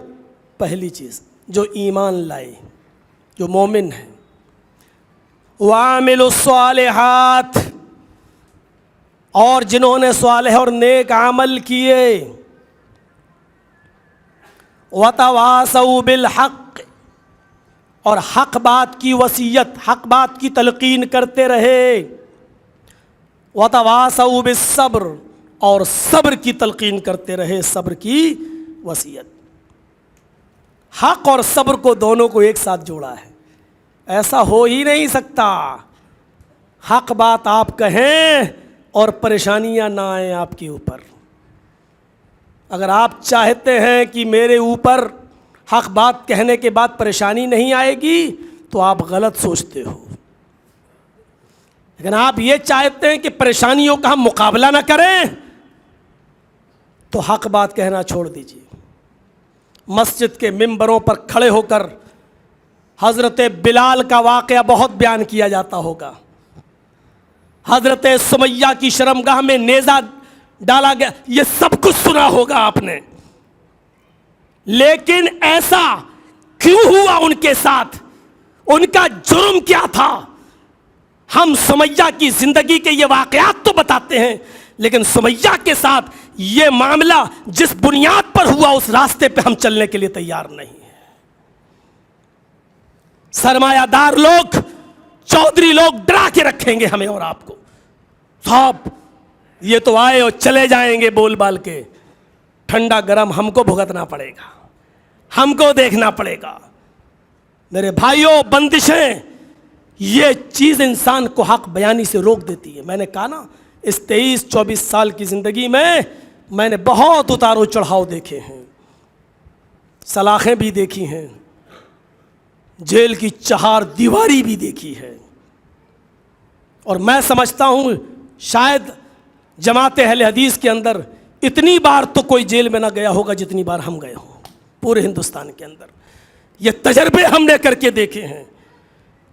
پہلی چیز جو ایمان لائے، جو مومن ہیں، وعملوا الصالحات، اور جنہوں نے صالح اور نیک عمل کیے، وتواصوا بالحق، اور حق بات کی وصیت، حق بات کی تلقین کرتے رہے، وتواصوا بالصبر، اور صبر کی تلقین کرتے رہے، صبر کی وصیت۔ حق اور صبر کو دونوں کو ایک ساتھ جوڑا ہے، ایسا ہو ہی نہیں سکتا حق بات آپ کہیں اور پریشانیاں نہ آئیں آپ کے اوپر۔ اگر آپ چاہتے ہیں کہ میرے اوپر حق بات کہنے کے بعد پریشانی نہیں آئے گی تو آپ غلط سوچتے ہو، لیکن آپ یہ چاہتے ہیں کہ پریشانیوں کا ہم مقابلہ نہ کریں تو حق بات کہنا چھوڑ دیجیے۔ مسجد کے ممبروں پر کھڑے ہو کر حضرت بلال کا واقعہ بہت بیان کیا جاتا ہوگا، حضرت سمیہ کی شرمگاہ میں نیزہ ڈالا گیا، یہ سب کچھ سنا ہوگا آپ نے، لیکن ایسا کیوں ہوا ان کے ساتھ؟ ان کا جرم کیا تھا؟ ہم سمیہ کی زندگی کے یہ واقعات تو بتاتے ہیں، لیکن سمیہ کے ساتھ یہ معاملہ جس بنیاد پر ہوا اس راستے پہ ہم چلنے کے لیے تیار نہیں ہیں۔ سرمایہ دار لوگ، چودھری لوگ ڈرا کے رکھیں گے ہمیں اور آپ کو، صاحب یہ تو آئے اور چلے جائیں گے بول بال کے، ٹھنڈا گرم ہم کو بھگتنا پڑے گا، ہم کو دیکھنا پڑے گا۔ میرے بھائیوں، بندشیں، یہ چیز انسان کو حق بیانی سے روک دیتی ہے۔ میں نے کہا نا، اس 23-24 سال کی زندگی میں نے بہت اتار و چڑھاؤ دیکھے ہیں، سلاخیں بھی دیکھی ہیں، جیل کی چہار دیواری بھی دیکھی ہے، اور میں سمجھتا ہوں شاید جماعت اہل حدیث کے اندر اتنی بار تو کوئی جیل میں نہ گیا ہوگا جتنی بار ہم گئے ہوں پورے ہندوستان کے اندر۔ یہ تجربے ہم نے کر کے دیکھے ہیں،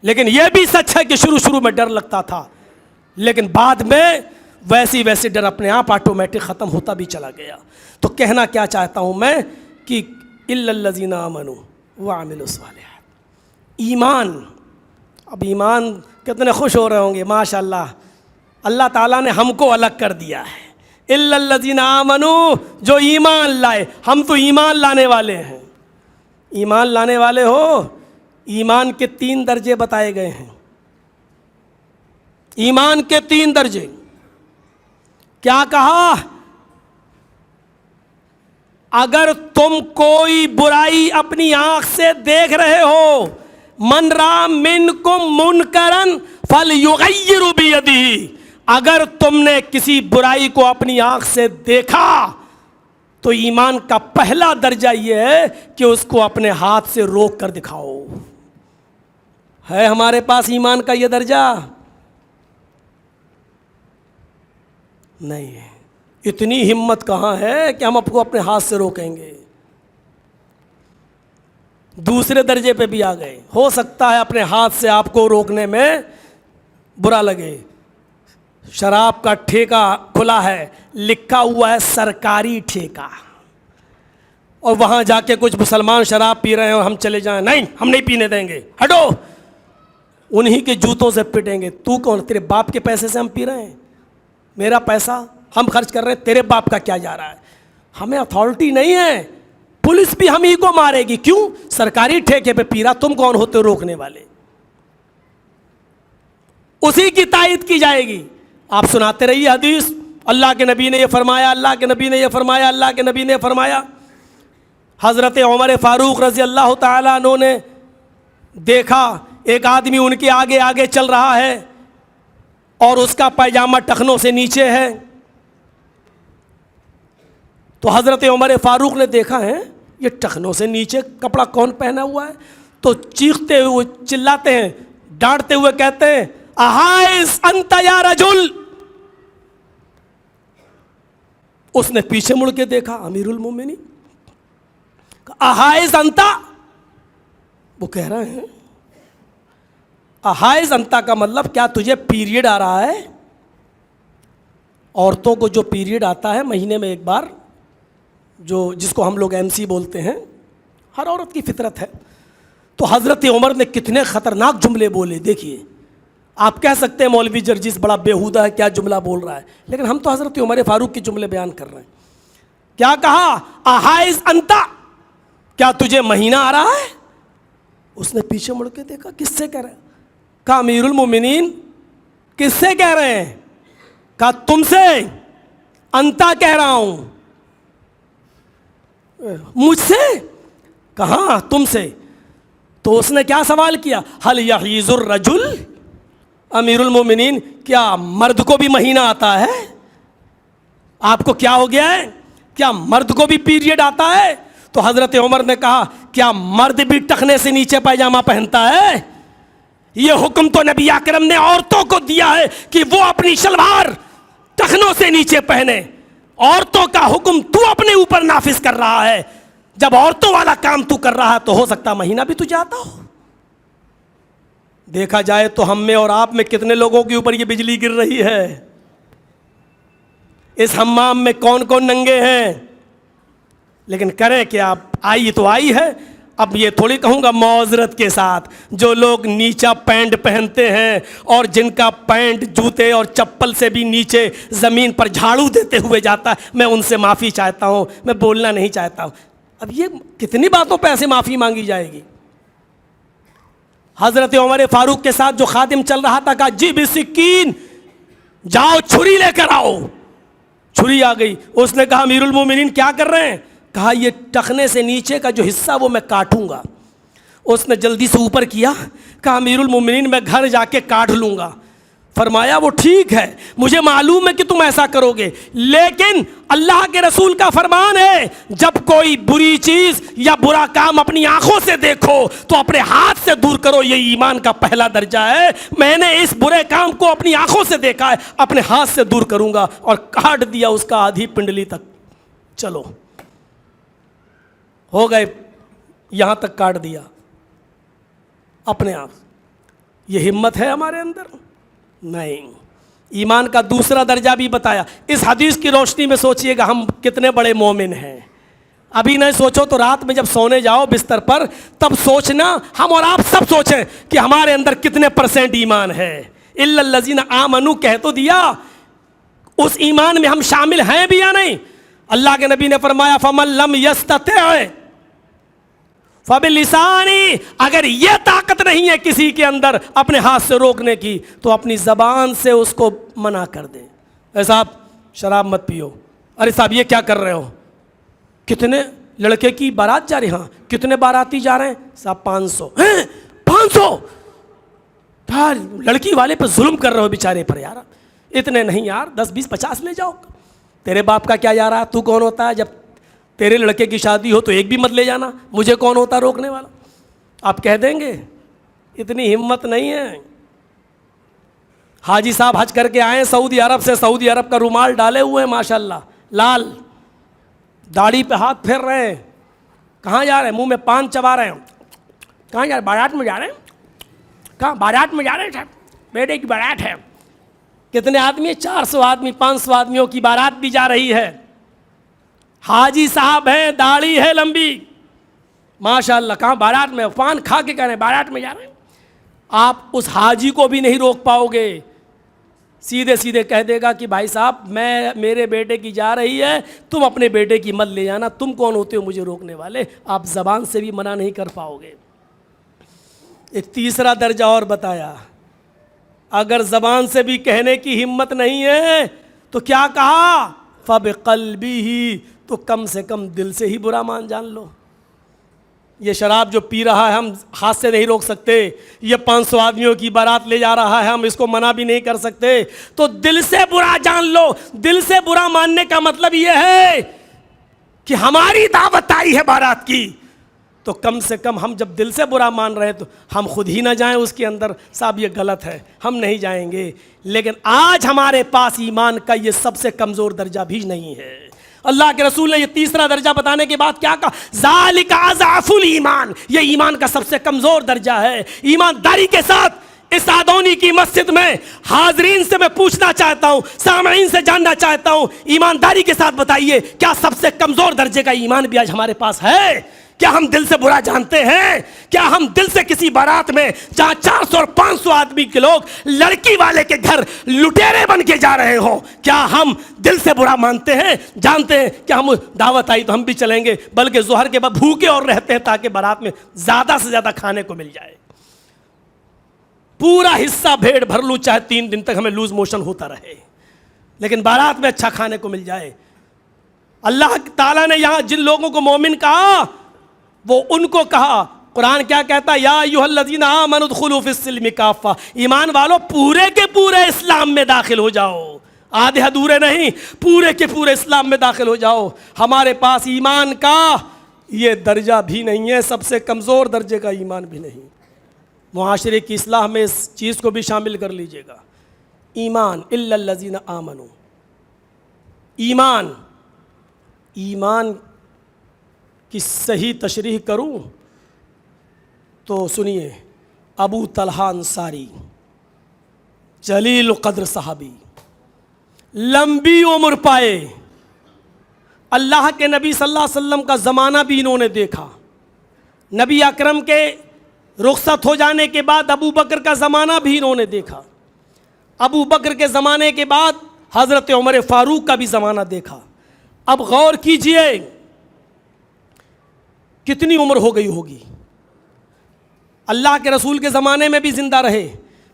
لیکن یہ بھی سچ ہے کہ شروع میں ڈر لگتا تھا، لیکن بعد میں ویسی ڈر اپنے آپ آٹومیٹک ختم ہوتا بھی چلا گیا۔ تو کہنا کیا چاہتا ہوں میں کہ الا الذین آمنوا وعملوا الصالحات، ایمان۔ اب ایمان کتنے خوش ہو رہے ہوں گے، ماشاءاللہ، اللہ تعالیٰ نے ہم کو الگ کر دیا ہے۔ الا الذین آمنوا، جو ایمان لائے، ہم تو ایمان لانے والے ہیں۔ ایمان لانے والے ہو، ایمان کے 3 درجے بتائے گئے ہیں، ایمان کے 3 درجے۔ کیا کہا؟ اگر تم کوئی برائی اپنی آنکھ سے دیکھ رہے ہو، من را منکم منکرن فلیغیر بیدہ، اگر تم نے کسی برائی کو اپنی آنکھ سے دیکھا تو ایمان کا پہلا درجہ یہ ہے کہ اس کو اپنے ہاتھ سے روک کر دکھاؤ۔ ہے ہمارے پاس ایمان کا یہ درجہ؟ نہیں ہے۔ اتنی ہمت کہاں ہے کہ ہم آپ کو اپنے ہاتھ سے روکیں گے؟ دوسرے درجے پہ بھی آ گئے۔ ہو سکتا ہے اپنے ہاتھ سے آپ کو روکنے میں برا لگے، شراب کا ٹھیکہ کھلا ہے، لکھا ہوا ہے سرکاری ٹھیکہ، اور وہاں جا کے کچھ مسلمان شراب پی رہے ہیں اور ہم چلے جائیں، نہیں ہم نہیں پینے دیں گے، ہٹو، انہی کے جوتوں سے پٹیں گے. تو کون؟ تیرے باپ کے پیسے سے ہم پی رہے ہیں؟ میرا پیسہ ہم خرچ کر رہے ہیں, تیرے باپ کا کیا جا رہا ہے؟ ہمیں اتھارٹی نہیں ہے. پولیس بھی ہم ہی کو مارے گی. کیوں؟ سرکاری ٹھیکے پہ پی رہا. تم کون ہوتے ہو روکنے والے؟ اسی کی تائید کی جائے گی. آپ سناتے رہیے حدیث, اللہ کے نبی نے یہ فرمایا, اللہ کے نبی نے یہ فرمایا, اللہ کے نبی نے فرمایا. حضرت عمر فاروق رضی اللہ تعالیٰ عنہ نے دیکھا ایک آدمی ان کے آگے آگے چل رہا ہے اور اس کا پائجامہ ٹخنوں سے نیچے ہے. تو حضرت عمر فاروق نے دیکھا ہے یہ ٹخنوں سے نیچے کپڑا کون پہنا ہوا ہے؟ تو چیختے ہوئے چلاتے ہیں, ڈانٹتے ہوئے کہتے ہیں احائز انت یا رجل. اس نے پیچھے مڑ کے دیکھا, امیر المومنین احائز انتا. وہ کہہ رہے ہیں احائز انتا کا مطلب کیا تجھے پیریڈ آ رہا ہے؟ عورتوں کو جو پیریڈ آتا ہے مہینے میں ایک بار, جو جس کو ہم لوگ MC بولتے ہیں, ہر عورت کی فطرت ہے. تو حضرت عمر نے کتنے خطرناک جملے بولے. دیکھیے, آپ کہہ سکتے ہیں مولوی جرجیس بڑا بیہودہ ہے, کیا جملہ بول رہا ہے, لیکن ہم تو حضرت عمر فاروق کے جملے بیان کر رہے ہیں. کیا کہا؟ احائز انتا, کیا تجھے مہینہ آ رہا ہے؟ اس نے پیچھے مڑ کے دیکھا, کس سے کہہ رہے ہیں؟ کہا امیر المومنین کس سے کہہ رہے ہیں؟ کہا تم سے. انتا کہہ رہا ہوں. مجھ سے؟ کہاں تم سے. تو اس نے کیا سوال کیا؟ حل یحیز الرجل, امیر المومنین کیا مرد کو بھی مہینہ آتا ہے؟ آپ کو کیا ہو گیا ہے؟ کیا مرد کو بھی پیریڈ آتا ہے؟ تو حضرت عمر نے کہا کیا مرد بھی ٹخنے سے نیچے پائجامہ پہنتا ہے؟ یہ حکم تو نبی اکرم نے عورتوں کو دیا ہے کہ وہ اپنی شلوار ٹخنوں سے نیچے پہنے. عورتوں کا حکم تو اپنے اوپر نافذ کر رہا ہے. جب عورتوں والا کام تو کر رہا ہے تو ہو سکتا مہینہ بھی تجھے آتا ہو. دیکھا جائے تو ہم میں اور آپ میں کتنے لوگوں کے اوپر یہ بجلی گر رہی ہے. اس حمام میں کون کون ننگے ہیں؟ لیکن کریں کہ آپ آئی تو آئی ہے. اب یہ تھوڑی کہوں گا معذرت کے ساتھ, جو لوگ نیچا پینٹ پہنتے ہیں اور جن کا پینٹ جوتے اور چپل سے بھی نیچے زمین پر جھاڑو دیتے ہوئے جاتا ہے, میں ان سے معافی چاہتا ہوں. میں بولنا نہیں چاہتا ہوں. اب یہ کتنی باتوں پہ ایسے معافی مانگی جائے گی؟ حضرت عمر فاروق کے ساتھ جو خادم چل رہا تھا کہا جی بسکین, جاؤ چھری لے کر آؤ. چھری آ گئی. اس نے کہا امیر المومنین کیا کر رہے ہیں؟ کہا یہ ٹخنے سے نیچے کا جو حصہ وہ میں کاٹوں گا. اس نے جلدی سے اوپر کیا, کہا امیر المومنین میں گھر جا کے کاٹ لوں گا. فرمایا وہ ٹھیک ہے, مجھے معلوم ہے کہ تم ایسا کرو گے, لیکن اللہ کے رسول کا فرمان ہے جب کوئی بری چیز یا برا کام اپنی آنکھوں سے دیکھو تو اپنے ہاتھ سے دور کرو. یہ ایمان کا پہلا درجہ ہے. میں نے اس برے کام کو اپنی آنکھوں سے دیکھا ہے, اپنے ہاتھ سے دور کروں گا. اور کاٹ دیا اس کا آدھی پنڈلی تک. چلو ہو گئے, یہاں تک کاٹ دیا اپنے آپ. یہ ہمت ہے ہمارے اندر؟ نہیں. ایمان کا دوسرا درجہ بھی بتایا. اس حدیث کی روشنی میں سوچئے گا ہم کتنے بڑے مومن ہیں. ابھی نہیں سوچو تو رات میں جب سونے جاؤ بستر پر تب سوچنا, ہم اور آپ سب سوچیں کہ ہمارے اندر کتنے % ایمان ہے. الا الذین آمنوا کہہ تو دیا, اس ایمان میں ہم شامل ہیں بھی یا نہیں؟ اللہ کے نبی نے فرمایا فمن لم یستطع فبلسانی, اگر یہ طاقت نہیں ہے کسی کے اندر اپنے ہاتھ سے روکنے کی تو اپنی زبان سے اس کو منع کر دے. اے صاحب شراب مت پیو. ارے صاحب یہ کیا کر رہے ہو؟ کتنے لڑکے کی بارات جا رہی؟ ہاں. کتنے باراتی جا رہے ہیں؟ صاحب 500. 500 لڑکی والے پہ ظلم کر رہے ہو بیچارے پر. یار اتنے نہیں یار, 10 20 50 لے جاؤ. تیرے باپ کا کیا جا رہا ہے؟ تو کون ہوتا ہے؟ جب تیرے لڑکے کی شادی ہو تو ایک بھی مت لے جانا. مجھے کون ہوتا روکنے والا؟ آپ کہہ دیں گے. اتنی ہمت نہیں ہے. حاجی صاحب حج کر کے آئے سعودی عرب سے, سعودی عرب کا رومال ڈالے ہوئے ہیں ماشاءاللہ لال, داڑھی پہ ہاتھ پھیر رہے ہیں. کہاں جا رہے ہیں؟ منہ میں پان چبا رہے ہیں. کہاں جا رہے ہیں؟ بارات میں جا رہے ہیں. کہاں بارات میں جا رہے ہیں صاحب؟ بیٹے کی بارات ہے. کتنے آدمی؟ 400 آدمی 500 آدمیوں کی بارات بھی جا رہی ہے. حاجی صاحب ہیں, داڑھی ہے لمبی ماشاءاللہ. کہاں؟ بارات میں. پان کھا کے کہہ رہے ہیں بارات میں جا رہے ہیں. آپ اس حاجی کو بھی نہیں روک پاؤ گے، سیدھے سیدھے کہہ دے گا کہ بھائی صاحب میرے بیٹے کی جا رہی ہے، تم اپنے بیٹے کی مت لے جانا، تم کون ہوتے ہو مجھے روکنے والے؟ آپ زبان سے بھی منع نہیں کر پاؤ گے۔ ایک تیسرا درجہ اور بتایا، اگر زبان سے بھی کہنے کی ہمت نہیں ہے تو کیا کہا؟ فَبِقَلْبِهِ، تو کم سے کم دل سے ہی برا مان جان لو۔ یہ شراب جو پی رہا ہے ہم ہاتھ سے نہیں روک سکتے، یہ 500 آدمیوں کی بارات لے جا رہا ہے ہم اس کو منع بھی نہیں کر سکتے، تو دل سے برا جان لو۔ دل سے برا ماننے کا مطلب یہ ہے کہ ہماری دعوت آئی ہے بارات کی، تو کم سے کم ہم جب دل سے برا مان رہے ہیں تو ہم خود ہی نہ جائیں اس کے اندر، صاحب یہ غلط ہے، ہم نہیں جائیں گے۔ لیکن آج ہمارے پاس ایمان کا یہ سب سے کمزور درجہ بھی نہیں ہے۔ اللہ کے رسول نے یہ تیسرا درجہ بتانے کے بعد کیا کہا؟ ذالک اضعف الایمان، یہ ایمان کا سب سے کمزور درجہ ہے۔ ایمانداری کے ساتھ اس آدونی کی مسجد میں حاضرین سے میں پوچھنا چاہتا ہوں، سامعین سے جاننا چاہتا ہوں، ایمانداری کے ساتھ بتائیے کیا سب سے کمزور درجے کا ایمان بھی آج ہمارے پاس ہے؟ کیا ہم دل سے برا جانتے ہیں؟ کیا ہم دل سے کسی بارات میں جہاں 400 اور 500 آدمی کے لوگ لڑکی والے کے گھر لٹیرے بن کے جا رہے ہوں، کیا ہم دل سے برا مانتے ہیں؟ جانتے ہیں کہ ہم دعوت آئی تو ہم بھی چلیں گے، بلکہ ظہر کے بعد بھوکے اور رہتے ہیں تاکہ بارات میں زیادہ سے زیادہ کھانے کو مل جائے، پورا حصہ بھیڑ بھر لوں چاہے 3 دن تک ہمیں لوز موشن ہوتا رہے، لیکن بارات میں اچھا کھانے کو مل جائے۔ اللہ تعالیٰ نے یہاں جن لوگوں کو مومن کہا وہ ان کو کہا، قرآن کیا کہتا ہے؟ یا ایھا الذین آمنوا ادخلوا فی السلم کافہ، ایمان والو پورے کے پورے اسلام میں داخل ہو جاؤ، آدھے ادھورے نہیں، پورے کے پورے اسلام میں داخل ہو جاؤ۔ ہمارے پاس ایمان کا یہ درجہ بھی نہیں ہے، سب سے کمزور درجے کا ایمان بھی نہیں۔ معاشرے کی اصلاح میں اس چیز کو بھی شامل کر لیجئے گا، ایمان الا الذین آمنوا، ایمان کی صحیح تشریح کروں تو سنیے، ابو طلحہ انصاری جلیل قدر صحابی، لمبی عمر پائے، اللہ کے نبی صلی اللہ علیہ وسلم کا زمانہ بھی انہوں نے دیکھا، نبی اکرم کے رخصت ہو جانے کے بعد ابو بکر کا زمانہ بھی انہوں نے دیکھا، ابو بکر کے زمانے کے بعد حضرت عمر فاروق کا بھی زمانہ دیکھا۔ اب غور کیجئے کتنی عمر ہو گئی ہوگی۔ اللہ کے رسول کے زمانے میں بھی زندہ رہے،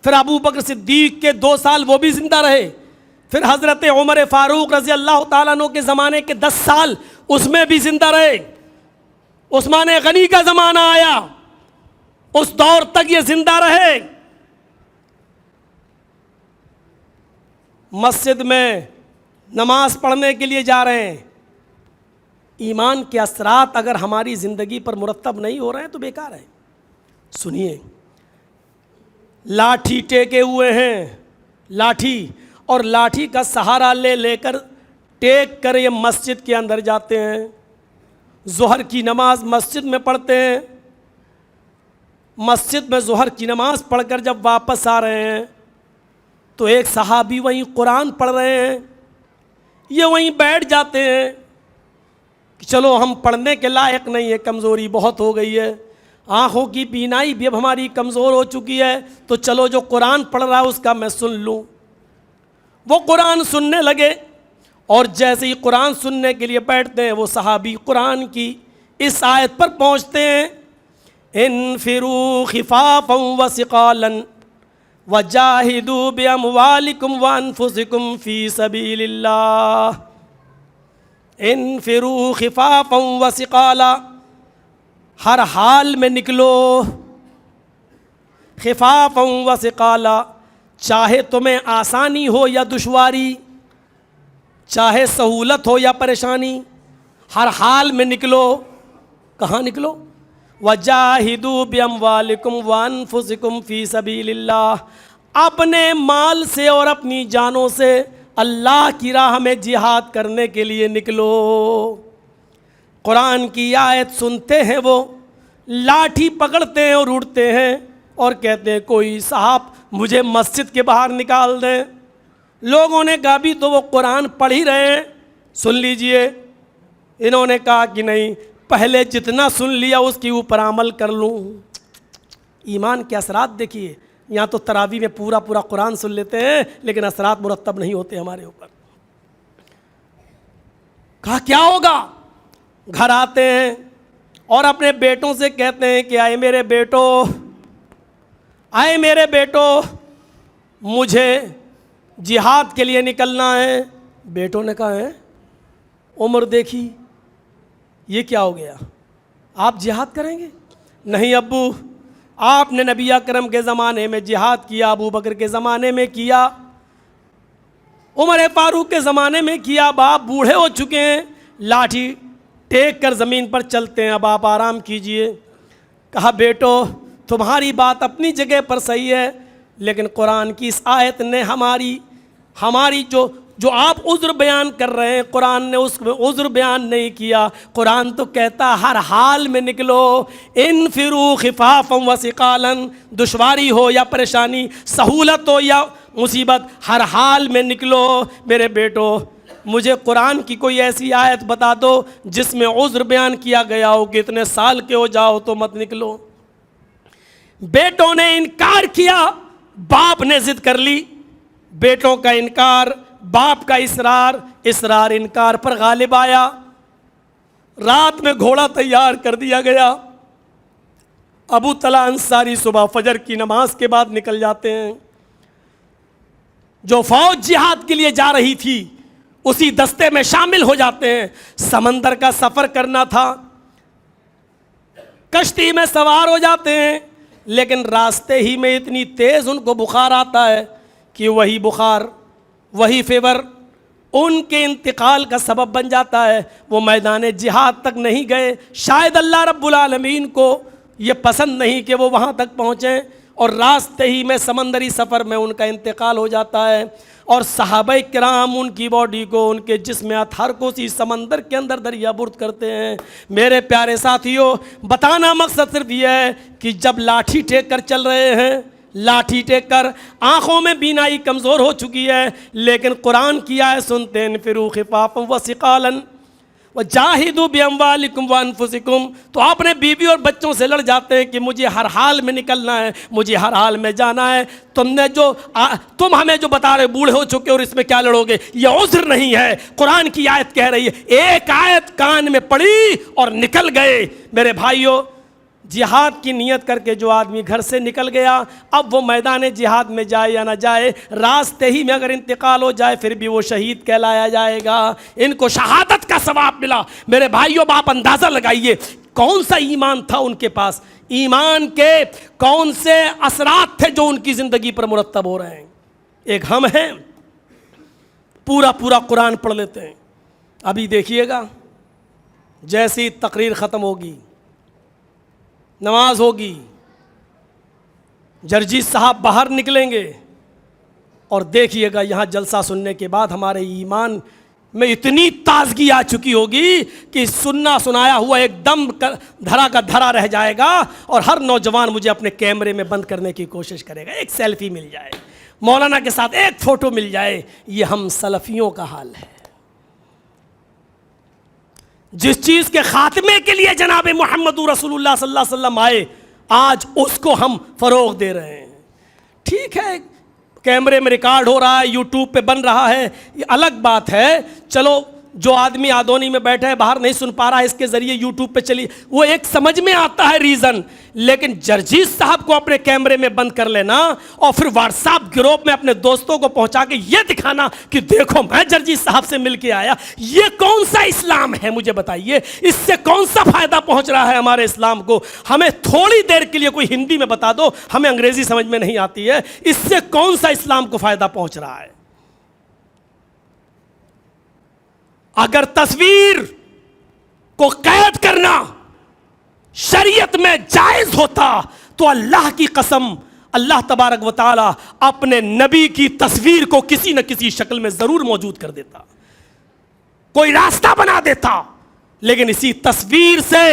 پھر ابو بکر صدیق کے 2 سال وہ بھی زندہ رہے، پھر حضرت عمر فاروق رضی اللہ تعالیٰ عنہ کے زمانے کے 10 سال اس میں بھی زندہ رہے، عثمان غنی کا زمانہ آیا، اس دور تک یہ زندہ رہے۔ مسجد میں نماز پڑھنے کے لیے جا رہے ہیں، ایمان کے اثرات اگر ہماری زندگی پر مرتب نہیں ہو رہے ہیں تو بیکار ہے۔ سنیے، لاٹھی ٹیکے ہوئے ہیں، لاٹھی، اور لاٹھی کا سہارا لے کر ٹیک کر یہ مسجد کے اندر جاتے ہیں، ظہر کی نماز مسجد میں پڑھتے ہیں، مسجد میں ظہر کی نماز پڑھ کر جب واپس آ رہے ہیں تو ایک صحابی وہیں قرآن پڑھ رہے ہیں، یہ وہیں بیٹھ جاتے ہیں کہ چلو ہم پڑھنے کے لائق نہیں ہے، کمزوری بہت ہو گئی ہے، آنکھوں کی بینائی بھی اب ہماری کمزور ہو چکی ہے، تو چلو جو قرآن پڑھ رہا ہے اس کا میں سن لوں۔ وہ قرآن سننے لگے، اور جیسے ہی قرآن سننے کے لیے بیٹھتے ہیں وہ صحابی قرآن کی اس آیت پر پہنچتے ہیں، انفروا خفافا وثقالا وجاہدوا باموالکم وانفسکم فی سبیل اللہ، انفروا خفافا وثقالا، ہر حال میں نکلو، خفافا وثقالا، چاہے تمہیں آسانی ہو یا دشواری، چاہے سہولت ہو یا پریشانی، ہر حال میں نکلو۔ کہاں نکلو؟ وَجَاهِدُوا بِأَمْوَالِكُمْ وَأَنفُسِكُمْ فِي سَبِيلِ اللَّهِ، اپنے مال سے اور اپنی جانوں سے اللہ کی راہ میں جہاد کرنے کے لیے نکلو۔ قرآن کی آیت سنتے ہیں وہ لاٹھی پکڑتے ہیں اور اڑتے ہیں اور کہتے ہیں کوئی صاحب مجھے مسجد کے باہر نکال دیں۔ لوگوں نے کہا بھی تو وہ قرآن پڑھ ہی رہے ہیں، سن لیجئے۔ انہوں نے کہا کہ نہیں، پہلے جتنا سن لیا اس کے اوپر عمل کر لوں۔ ایمان کے اثرات دیکھیے. یہاں تو تراویح میں پورا پورا قرآن سن لیتے ہیں لیکن اثرات مرتب نہیں ہوتے ہمارے اوپر. کہا کیا ہوگا؟ گھر آتے ہیں اور اپنے بیٹوں سے کہتے ہیں کہ آئے میرے بیٹو مجھے جہاد کے لیے نکلنا ہے. بیٹوں نے کہا ہے عمر دیکھی یہ کیا ہو گیا، آپ جہاد کریں گے؟ نہیں ابو، آپ نے نبی اکرم کے زمانے میں جہاد کیا، ابو بکر کے زمانے میں کیا، عمر فاروق کے زمانے میں کیا، اب آپ بوڑھے ہو چکے ہیں، لاٹھی ٹیک کر زمین پر چلتے ہیں، اب آپ آرام کیجئے. کہا بیٹو تمہاری بات اپنی جگہ پر صحیح ہے لیکن قرآن کی اس آیت نے ہماری جو آپ عذر بیان کر رہے ہیں قرآن نے اس میں عذر بیان نہیں کیا. قرآن تو کہتا ہر حال میں نکلو، انفروا خفافا وثقالا، دشواری ہو یا پریشانی، سہولت ہو یا مصیبت، ہر حال میں نکلو. میرے بیٹو مجھے قرآن کی کوئی ایسی آیت بتا دو جس میں عذر بیان کیا گیا ہو کہ اتنے سال کے ہو جاؤ تو مت نکلو. بیٹوں نے انکار کیا، باپ نے ضد کر لی. بیٹوں کا انکار، باپ کا اصرار انکار پر غالب آیا. رات میں گھوڑا تیار کر دیا گیا. ابو طلحہ انصاری صبح فجر کی نماز کے بعد نکل جاتے ہیں. جو فوج جہاد کے لیے جا رہی تھی اسی دستے میں شامل ہو جاتے ہیں. سمندر کا سفر کرنا تھا، کشتی میں سوار ہو جاتے ہیں لیکن راستے ہی میں اتنی تیز ان کو بخار آتا ہے کہ وہی بخار، وہی فیور ان کے انتقال کا سبب بن جاتا ہے. وہ میدان جہاد تک نہیں گئے. شاید اللہ رب العالمین کو یہ پسند نہیں کہ وہ وہاں تک پہنچیں اور راستے ہی میں سمندری سفر میں ان کا انتقال ہو جاتا ہے. اور صحابہ کرام ان کی باڈی کو، ان کے جسم اطہر کو اسی سمندر کے اندر دریا برد کرتے ہیں. میرے پیارے ساتھیوں، بتانا مقصد صرف یہ ہے کہ جب لاٹھی ٹیک کر چل رہے ہیں، لاٹھی ٹیک کر، آنکھوں میں بینائی کمزور ہو چکی ہے لیکن قرآن کی آیت سنتے ہیں انفروا خفافا وثقالا وجاہدوا باموالکم وانفسکم، تو اپنے بیوی اور بچوں سے لڑ جاتے ہیں کہ مجھے ہر حال میں نکلنا ہے، مجھے ہر حال میں جانا ہے. تم ہمیں جو بتا رہے بوڑھے ہو چکے اور اس میں کیا لڑو گے، یہ عذر نہیں ہے. قرآن کی آیت کہہ رہی ہے، ایک آیت کان میں پڑی اور نکل گئے. میرے بھائیوں، جہاد کی نیت کر کے جو آدمی گھر سے نکل گیا، اب وہ میدان جہاد میں جائے یا نہ جائے، راستے ہی میں اگر انتقال ہو جائے پھر بھی وہ شہید کہلایا جائے گا. ان کو شہادت کا ثواب ملا. میرے بھائیوں، آپ اندازہ لگائیے کون سا ایمان تھا ان کے پاس، ایمان کے کون سے اثرات تھے جو ان کی زندگی پر مرتب ہو رہے ہیں. ایک ہم ہیں پورا قرآن پڑھ لیتے ہیں. ابھی دیکھیے گا جیسی تقریر ختم ہوگی، نماز ہوگی، جرجی صاحب باہر نکلیں گے اور دیکھیے گا یہاں جلسہ سننے کے بعد ہمارے ایمان میں اتنی تازگی آ چکی ہوگی کہ سننا سنایا ہوا ایک دم دھرا کا دھرا رہ جائے گا اور ہر نوجوان مجھے اپنے کیمرے میں بند کرنے کی کوشش کرے گا. ایک سیلفی مل جائے، مولانا کے ساتھ ایک فوٹو مل جائے. یہ ہم سلفیوں کا حال ہے. جس چیز کے خاتمے کے لیے جناب محمد رسول اللہ صلی اللہ علیہ وسلم آئے، آج اس کو ہم فروغ دے رہے ہیں. ٹھیک ہے کیمرے میں ریکارڈ ہو رہا ہے، یوٹیوب پہ بن رہا ہے، یہ الگ بات ہے. چلو جو آدمی آدونی میں بیٹھا ہے باہر نہیں سن پا رہا ہے، اس کے ذریعے یوٹیوب پہ چلی، وہ ایک سمجھ میں آتا ہے ریزن. لیکن جرجیز صاحب کو اپنے کیمرے میں بند کر لینا اور پھر واٹس ایپ گروپ میں اپنے دوستوں کو پہنچا کے یہ دکھانا کہ دیکھو میں جرجیز صاحب سے مل کے آیا، یہ کون سا اسلام ہے؟ مجھے بتائیے اس سے کون سا فائدہ پہنچ رہا ہے ہمارے اسلام کو؟ ہمیں تھوڑی دیر کے لیے کوئی ہندی میں بتا دو، ہمیں انگریزی سمجھ میں نہیں آتی ہے، اس سے کون سا اسلام کو فائدہ پہنچ رہا ہے؟ اگر تصویر کو قید کرنا شریعت میں جائز ہوتا تو اللہ کی قسم اللہ تبارک و تعالی اپنے نبی کی تصویر کو کسی نہ کسی شکل میں ضرور موجود کر دیتا، کوئی راستہ بنا دیتا. لیکن اسی تصویر سے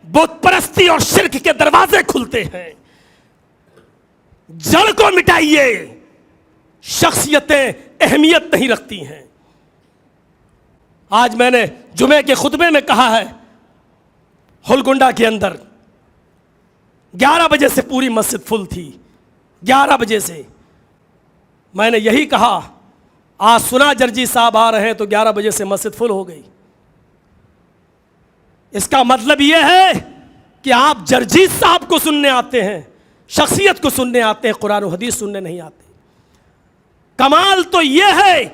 بت پرستی اور شرک کے دروازے کھلتے ہیں. جڑ کو مٹائیے، شخصیتیں اہمیت نہیں رکھتی ہیں. آج میں نے جمعے کے خطبے میں کہا ہے، ہلگنڈا کے اندر 11 بجے سے پوری مسجد فل تھی، 11 بجے سے۔ میں نے یہی کہا آج سنا جرجی صاحب آ رہے ہیں تو 11 بجے سے مسجد فل ہو گئی۔ اس کا مطلب یہ ہے کہ آپ جرجی صاحب کو سننے آتے ہیں، شخصیت کو سننے آتے ہیں، قرآن و حدیث سننے نہیں آتے۔ کمال تو یہ ہے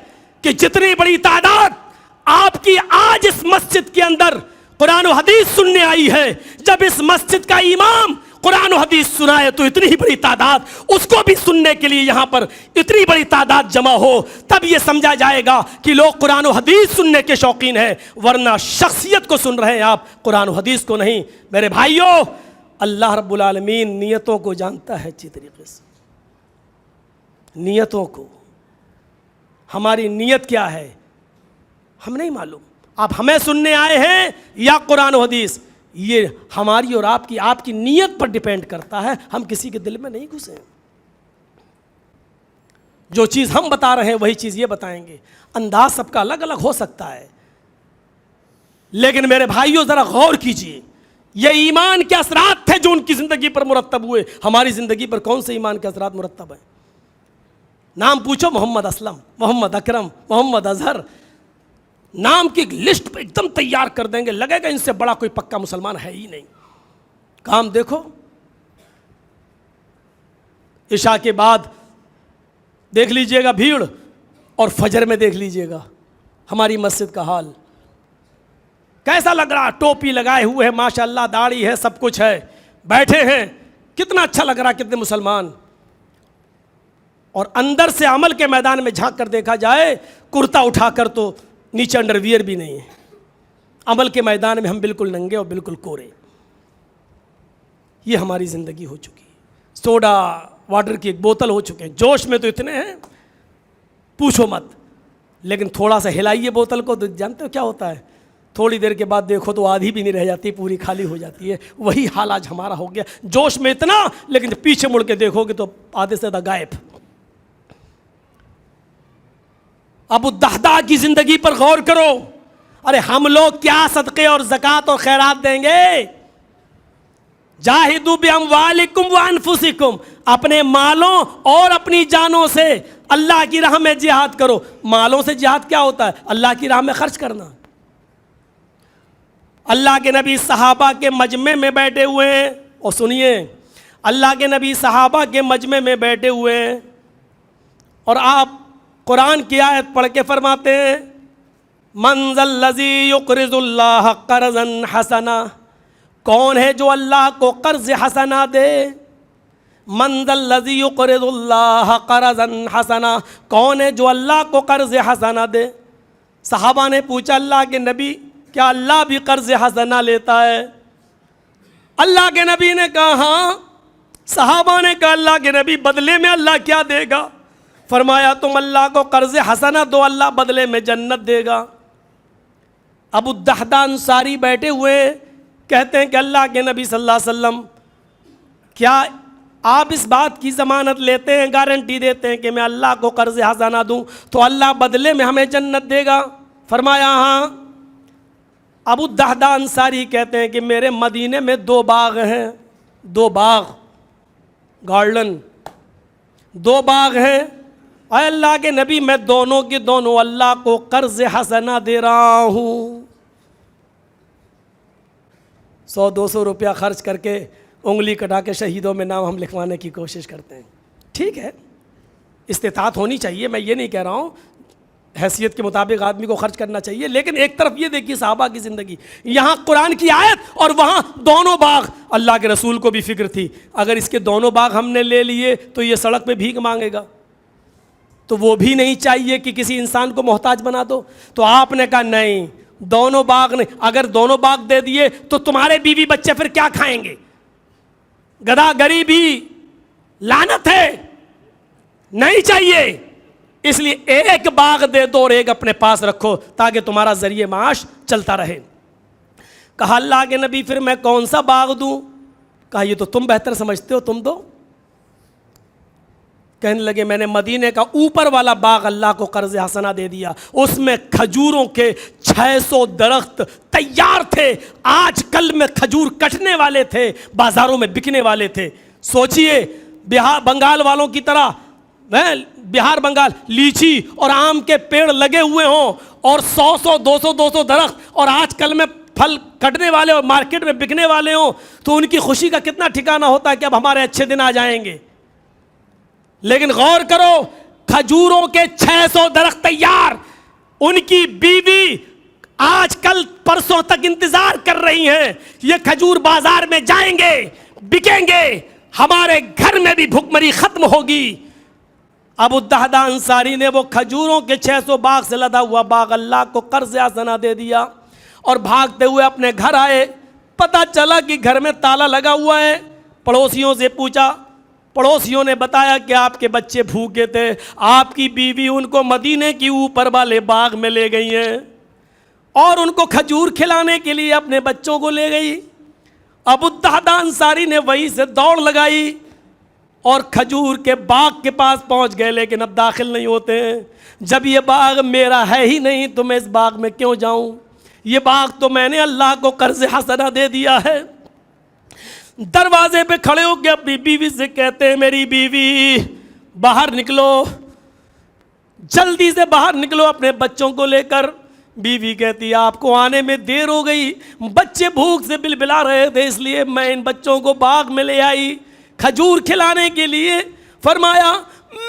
کہ جتنی بڑی تعداد آپ کی آج اس مسجد کے اندر قرآن و حدیث سننے آئی ہے، جب اس مسجد کا امام قرآن و حدیث سنائے تو اتنی ہی بڑی تعداد اس کو بھی سننے کے لیے یہاں پر اتنی بڑی تعداد جمع ہو، تب یہ سمجھا جائے گا کہ لوگ قرآن و حدیث سننے کے شوقین ہیں، ورنہ شخصیت کو سن رہے ہیں آپ، قرآن و حدیث کو نہیں۔ میرے بھائیوں، اللہ رب العالمین نیتوں کو جانتا ہے اچھی طریقے سے، نیتوں کو۔ ہماری نیت کیا ہے ہم نہیں معلوم۔ آپ ہمیں سننے آئے ہیں یا قرآن و حدیث، یہ ہماری اور آپ کی نیت پر ڈیپینڈ کرتا ہے، ہم کسی کے دل میں نہیں گھسے۔ جو چیز ہم بتا رہے ہیں وہی چیز یہ بتائیں گے، انداز سب کا الگ الگ ہو سکتا ہے، لیکن میرے بھائیوں ذرا غور کیجئے، یہ ایمان کے اثرات تھے جو ان کی زندگی پر مرتب ہوئے۔ ہماری زندگی پر کون سے ایمان کے اثرات مرتب ہیں؟ نام پوچھو، محمد اسلم، محمد اکرم، محمد اظہر، نام کی ایک لسٹ پہ ایک دم تیار کر دیں گے، لگے گا ان سے بڑا کوئی پکا مسلمان ہے ہی نہیں۔ کام دیکھو، عشاء کے بعد دیکھ لیجئے گا بھیڑ، اور فجر میں دیکھ لیجئے گا ہماری مسجد کا حال کیسا لگ رہا۔ ٹوپی لگائے ہوئے ہیں، ماشاءاللہ داڑھی ہے، سب کچھ ہے، بیٹھے ہیں، کتنا اچھا لگ رہا، کتنے مسلمان۔ اور اندر سے عمل کے میدان میں جھانک کر دیکھا جائے، کرتا اٹھا کر تو نیچے انڈر ویئر بھی نہیں ہے، عمل کے میدان میں ہم بالکل ننگے اور بالکل کورے۔ یہ ہماری زندگی ہو چکی ہے، سوڈا واٹر کی ایک بوتل ہو چکے ہیں، جوش میں تو اتنے ہیں پوچھو مت، لیکن تھوڑا سا ہلائیے بوتل کو تو جانتے ہو کیا ہوتا ہے، تھوڑی دیر کے بعد دیکھو تو آدھی بھی نہیں رہ جاتی، پوری خالی ہو جاتی ہے۔ وہی حال آج ہمارا ہو گیا، جوش میں اتنا، لیکن جب پیچھے مڑ کے دیکھو گے تو آدھے سے زیادہ غائب۔ ابو الدحداء کی زندگی پر غور کرو، ارے ہم لوگ کیا صدقے اور زکوٰۃ اور خیرات دیں گے؟ جاہدوا باموالکم وانفسکم، اپنے مالوں اور اپنی جانوں سے اللہ کی راہ میں جہاد کرو۔ مالوں سے جہاد کیا ہوتا ہے؟ اللہ کی راہ میں خرچ کرنا۔ اللہ کے نبی صحابہ کے مجمع میں بیٹھے ہوئے ہیں، اور سنیے، اللہ کے نبی صحابہ کے مجمع میں بیٹھے ہوئے ہیں، اور آپ قرآن کی آیت پڑھ کے فرماتے ہیں، من ذا الذی یقرض اللہ قرضا حسنا، کون ہے جو اللہ کو قرض حسنا دے؟ من ذا الذی یقرض اللہ قرضا حسنا، کون ہے جو اللہ کو قرض حسنا دے؟ صحابہ نے پوچھا، اللہ کے نبی کیا اللہ بھی قرض حسنا لیتا ہے؟ اللہ کے نبی نے کہا ہاں۔ صحابہ نے کہا اللہ کے نبی بدلے میں اللہ کیا دے گا؟ فرمایا تم اللہ کو قرض حسنا دو، اللہ بدلے میں جنت دے گا۔ ابو الدحداء انصاری بیٹھے ہوئے کہتے ہیں کہ اللہ کے نبی صلی اللہ علیہ وسلم کیا آپ اس بات کی ضمانت لیتے ہیں، گارنٹی دیتے ہیں کہ میں اللہ کو قرض حسنا دوں تو اللہ بدلے میں ہمیں جنت دے گا؟ فرمایا ہاں۔ ابو الدحداء انصاری کہتے ہیں کہ میرے مدینے میں 2 باغ ہیں، 2 باغ، گارڈن، 2 باغ ہیں، اے اللہ کے نبی میں دونوں کے دونوں اللہ کو قرض حسنا دے رہا ہوں۔ 100-200 روپیہ خرچ کر کے انگلی کٹا کے شہیدوں میں نام ہم لکھوانے کی کوشش کرتے ہیں۔ ٹھیک ہے، استطاعت ہونی چاہیے، میں یہ نہیں کہہ رہا ہوں، حیثیت کے مطابق آدمی کو خرچ کرنا چاہیے، لیکن ایک طرف یہ دیکھیے صحابہ کی زندگی، یہاں قرآن کی آیت اور وہاں دونوں باغ۔ اللہ کے رسول کو بھی فکر تھی اگر اس کے دونوں باغ ہم نے لے لیے تو یہ سڑک پہ بھیک مانگے گا، تو وہ بھی نہیں چاہیے کہ کسی انسان کو محتاج بنا دو، تو آپ نے کہا نہیں، دونوں باغ نہیں، اگر دونوں باغ دے دیے تو تمہارے بیوی بچے پھر کیا کھائیں گے؟ گدھا غریبی لعنت ہے، نہیں چاہیے، اس لیے ایک باغ دے دو اور ایک اپنے پاس رکھو تاکہ تمہارا ذریعہ معاش چلتا رہے۔ کہا اللہ کے نبی پھر میں کون سا باغ دوں؟ کہا یہ تو تم بہتر سمجھتے ہو، تم دو۔ کہنے لگے میں نے مدینے کا اوپر والا باغ اللہ کو قرض حسنہ دے دیا، اس میں کھجوروں کے 600 درخت تیار تھے، آج کل میں کھجور کٹنے والے تھے، بازاروں میں بکنے والے تھے۔ سوچئے بہار بنگال والوں کی طرح بہار بنگال لیچی اور آم کے پیڑ لگے ہوئے ہوں اور 100 200 درخت، اور آج کل میں پھل کٹنے والے اور مارکیٹ میں بکنے والے ہوں، تو ان کی خوشی کا کتنا ٹھکانہ ہوتا ہے کہ اب ہمارے اچھے دن آ جائیں گے۔ لیکن غور کرو، کھجوروں کے 600 درخت تیار، ان کی بیوی آج کل پرسوں تک انتظار کر رہی ہیں، یہ کھجور بازار میں جائیں گے، بکیں گے، ہمارے گھر میں بھی بھوک مری ختم ہوگی۔ ابو الدہداء انصاری نے وہ کھجوروں کے 600 باغ سے لدا ہوا باغ اللہ کو قرض حسنہ دے دیا اور بھاگتے ہوئے اپنے گھر آئے۔ پتہ چلا کہ گھر میں تالا لگا ہوا ہے، پڑوسیوں سے پوچھا، پڑوسیوں نے بتایا کہ آپ کے بچے بھوکے تھے، آپ کی بیوی ان کو مدینے کی اوپر والے باغ میں لے گئی ہیں اور ان کو کھجور کھلانے کے لیے اپنے بچوں کو لے گئی۔ ابو الدہداء انصاری نے وہیں سے دوڑ لگائی اور کھجور کے باغ کے پاس پہنچ گئے، لیکن اب داخل نہیں ہوتے ہیں۔ جب یہ باغ میرا ہے ہی نہیں تو میں اس باغ میں کیوں جاؤں؟ یہ باغ تو میں نے اللہ کو قرض حسنہ دے دیا ہے۔ دروازے پہ کھڑے ہو کے اپنی بیوی سے کہتے ہیں، میری بیوی باہر نکلو، جلدی سے باہر نکلو اپنے بچوں کو لے کر۔ بیوی کہتی ہے، آپ کو آنے میں دیر ہو گئی، بچے بھوک سے بلبلا رہے تھے، اس لیے میں ان بچوں کو باغ میں لے آئی کھجور کھلانے کے لیے۔ فرمایا،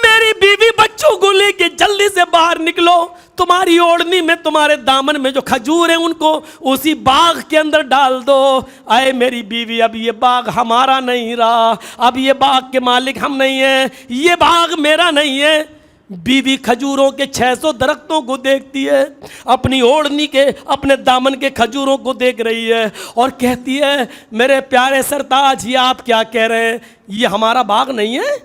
میری بیوی بچوں کو لے کے جلدی سے باہر نکلو، تمہاری اوڑھنی میں تمہارے دامن میں جو کھجور ہیں ان کو اسی باغ کے اندر ڈال دو۔ اے میری بیوی، اب یہ باغ ہمارا نہیں رہا، اب یہ باغ کے مالک ہم نہیں ہیں، یہ باغ میرا نہیں ہے۔ بیوی کھجوروں کے 600 درختوں کو دیکھتی ہے، اپنی اوڑھنی کے اپنے دامن کے کھجوروں کو دیکھ رہی ہے اور کہتی ہے، میرے پیارے سرتاج، یہ آپ کیا کہہ رہے ہیں؟ یہ ہمارا باغ نہیں ہے،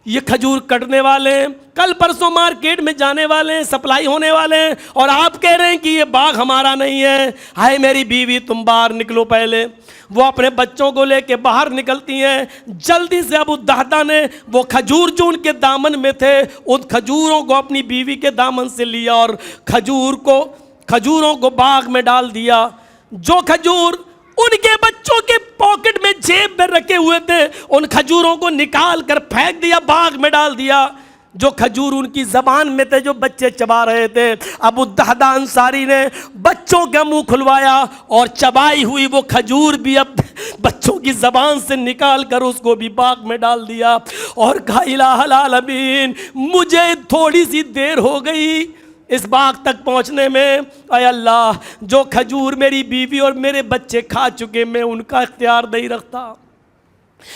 یہ کھجور کٹنے والے ہیں، کل پرسوں مارکیٹ میں جانے والے ہیں، سپلائی ہونے والے ہیں، اور آپ کہہ رہے ہیں کہ یہ باغ ہمارا نہیں ہے۔ ہائے میری بیوی، تم باہر نکلو پہلے۔ وہ اپنے بچوں کو لے کے باہر نکلتی ہیں۔ جلدی سے ابو الدہداء نے وہ کھجور جو ان کے دامن میں تھے، ان کھجوروں کو اپنی بیوی کے دامن سے لیا اور کھجوروں کو باغ میں ڈال دیا۔ جو کھجور ان کے بچوں کے پاکٹ میں جیب میں رکھے ہوئے تھے، ان کھجوروں کو نکال کر پھینک دیا، باغ میں ڈال دیا۔ جو کھجور ان کی زبان میں تھے، جو بچے چبا رہے تھے، ابو الدہداء انصاری نے بچوں کا منہ کھلوایا اور چبائی ہوئی وہ کھجور بھی اب بچوں کی زبان سے نکال کر اس کو بھی باغ میں ڈال دیا اور کہا، الہ العالمین، مجھے تھوڑی سی دیر ہو گئی اس باغ تک پہنچنے میں، اے اللہ، جو کھجور میری بیوی اور میرے بچے کھا چکے، میں ان کا اختیار نہیں رکھتا،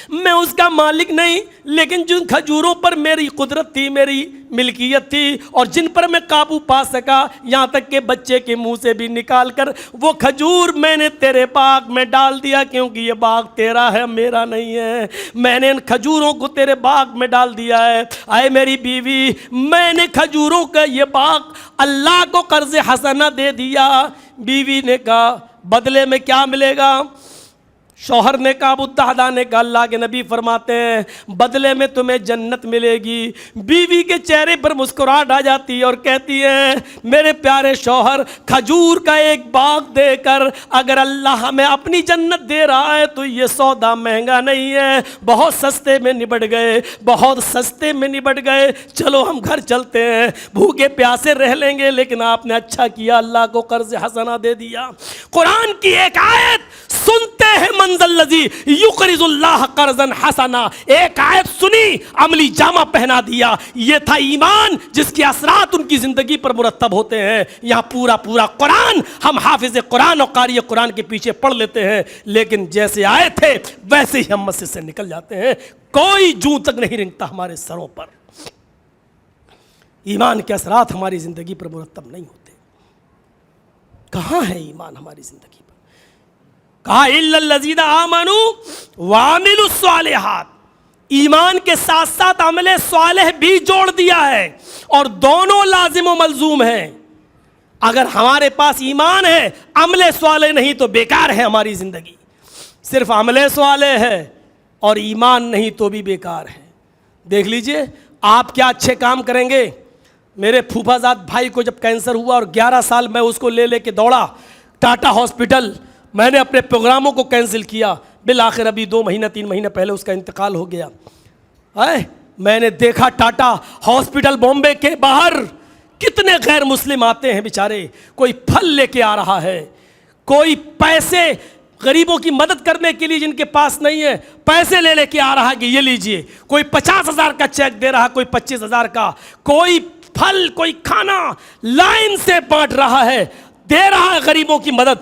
میں اس کا مالک نہیں، لیکن جن کھجوروں پر میری قدرت تھی، میری ملکیت تھی، اور جن پر میں قابو پا سکا، یہاں تک کہ بچے کے منہ سے بھی نکال کر وہ کھجور میں نے تیرے باغ میں ڈال دیا، کیونکہ یہ باغ تیرا ہے، میرا نہیں ہے۔ میں نے ان کھجوروں کو تیرے باغ میں ڈال دیا ہے۔ اے میری بیوی، میں نے کھجوروں کا یہ باغ اللہ کو قرض حسنہ دے دیا۔ بیوی نے کہا، بدلے میں کیا ملے گا؟ شوہر نے کہا، ابو الدہداء نے کہا، اللہ کے نبی فرماتے ہیں بدلے میں تمہیں جنت ملے گی۔ بیوی کے چہرے پر مسکراہٹ آ جاتی ہے اور کہتی ہے، میرے پیارے شوہر، کھجور کا ایک باغ دے کر اگر اللہ ہمیں اپنی جنت دے رہا ہے تو یہ سودا مہنگا نہیں ہے، بہت سستے میں نبٹ گئے، بہت سستے میں نبٹ گئے، چلو ہم گھر چلتے ہیں، بھوکے پیاسے رہ لیں گے، لیکن آپ نے اچھا کیا، اللہ کو قرض حسنہ دے دیا۔ قرآن کی ایک آیت سنتے ہیں، منزل الذی یقرض اللہ قرضا حسنا، ایک آیت سنی، عملی جامہ پہنا دیا۔ یہ تھا ایمان جس کے اثرات ان کی زندگی پر مرتب ہوتے ہیں۔ یہاں پورا قرآن ہم حافظ قرآن اور قاری قرآن کے پیچھے پڑھ لیتے ہیں، لیکن جیسے آئے تھے ویسے ہی ہم مسجد سے نکل جاتے ہیں، کوئی جوں تک نہیں رنگتا ہمارے سروں پر۔ ایمان کے اثرات ہماری زندگی پر مرتب نہیں ہوتے۔ کہاں ہے ایمان ہماری زندگی پر؟ کہا، الا الذین آمنوا وعملوا الصالحات، ایمان کے ساتھ ساتھ عمل صالح بھی جوڑ دیا ہے، اور دونوں لازم و ملزوم ہیں۔ اگر ہمارے پاس ایمان ہے، عمل صالح نہیں تو بیکار ہے ہماری زندگی۔ صرف عمل صالح ہے اور ایمان نہیں تو بھی بیکار ہے۔ دیکھ لیجئے، آپ کیا اچھے کام کریں گے. میرے پھوپھا زاد بھائی کو جب کینسر ہوا اور 11 سال میں اس کو لے کے دوڑا ٹاٹا ہاسپٹل, میں نے اپنے پروگراموں کو کینسل کیا, بالآخر ابھی 2 مہینہ 3 مہینہ پہلے اس کا انتقال ہو گیا. میں نے دیکھا ٹاٹا ہاسپٹل بامبے کے باہر کتنے غیر مسلم آتے ہیں بیچارے, کوئی پھل لے کے آ رہا ہے, کوئی پیسے غریبوں کی مدد کرنے کے لیے جن کے پاس نہیں ہے پیسے لے کے آ رہا ہے کہ یہ لیجئے, کوئی 50,000 کا چیک دے رہا, کوئی 25,000 کا, کوئی پھل کوئی کھانا لائن سے بانٹ رہا ہے, دے رہا ہے غریبوں کی مدد.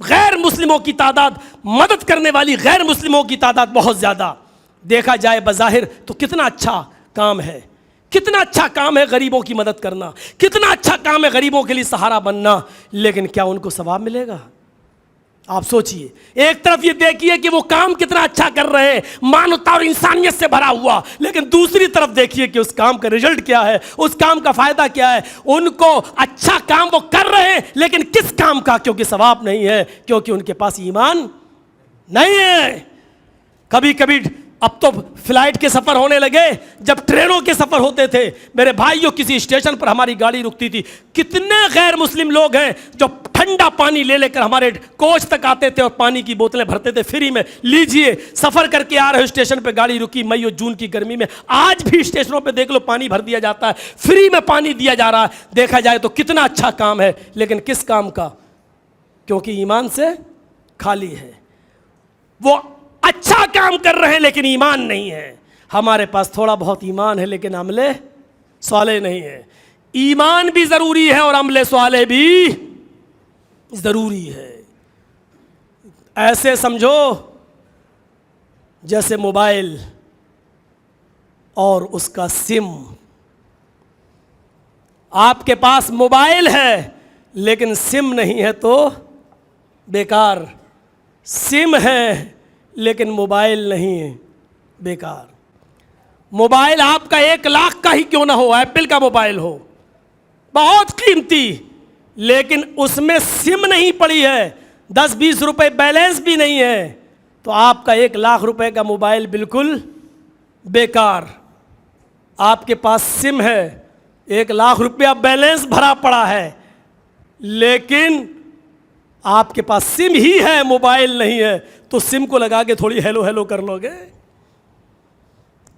غیر مسلموں کی تعداد, مدد کرنے والی غیر مسلموں کی تعداد بہت زیادہ. دیکھا جائے بظاہر تو کتنا اچھا کام ہے, کتنا اچھا کام ہے غریبوں کی مدد کرنا, کتنا اچھا کام ہے غریبوں کے لیے سہارا بننا, لیکن کیا ان کو ثواب ملے گا؟ آپ سوچئے. ایک طرف یہ دیکھیے کہ وہ کام کتنا اچھا کر رہے ہیں, مانوتا اور انسانیت سے بھرا ہوا, لیکن دوسری طرف دیکھیے کہ اس کام کا رزلٹ کیا ہے, اس کام کا فائدہ کیا ہے. ان کو اچھا کام وہ کر رہے ہیں, لیکن کس کام کا؟ کیونکہ ثواب نہیں ہے, کیونکہ ان کے پاس ایمان نہیں ہے. کبھی کبھی اب تو فلائٹ کے سفر ہونے لگے, جب ٹرینوں کے سفر ہوتے تھے میرے بھائیوں, کسی اسٹیشن پر ہماری گاڑی رکتی تھی, کتنے غیر مسلم لوگ ہیں جو ٹھنڈا پانی لے کر ہمارے کوچ تک آتے تھے اور پانی کی بوتلیں بھرتے تھے فری میں, لیجئے سفر کر کے آ رہے اسٹیشن پہ گاڑی رکی مئی اور جون کی گرمی میں, آج بھی اسٹیشنوں پہ دیکھ لو پانی بھر دیا جاتا ہے, فری میں پانی دیا جا رہا ہے. دیکھا جائے تو کتنا اچھا کام ہے, لیکن کس کام کا؟ کیونکہ ایمان سے خالی ہے. وہ اچھا کام کر رہے ہیں لیکن ایمان نہیں ہے. ہمارے پاس تھوڑا بہت ایمان ہے لیکن عمل صالح نہیں ہے. ایمان بھی ضروری ہے اور عمل صالح بھی ضروری ہے. ایسے سمجھو جیسے موبائل اور اس کا سم. آپ کے پاس موبائل ہے لیکن سم نہیں ہے تو بیکار, سم ہے لیکن موبائل نہیں ہے بیکار. موبائل آپ کا 1 لاکھ کا ہی کیوں نہ ہو, ایپل کا موبائل ہو بہت قیمتی, لیکن اس میں سم نہیں پڑی ہے, 10-20 روپے بیلنس بھی نہیں ہے, تو آپ کا 1 لاکھ روپے کا موبائل بالکل بیکار. آپ کے پاس سم ہے, 1 لاکھ روپیہ بیلنس بھرا پڑا ہے, لیکن آپ کے پاس سم ہی ہے موبائل نہیں ہے, تو سم کو لگا کے تھوڑی ہیلو ہیلو کر لو گے.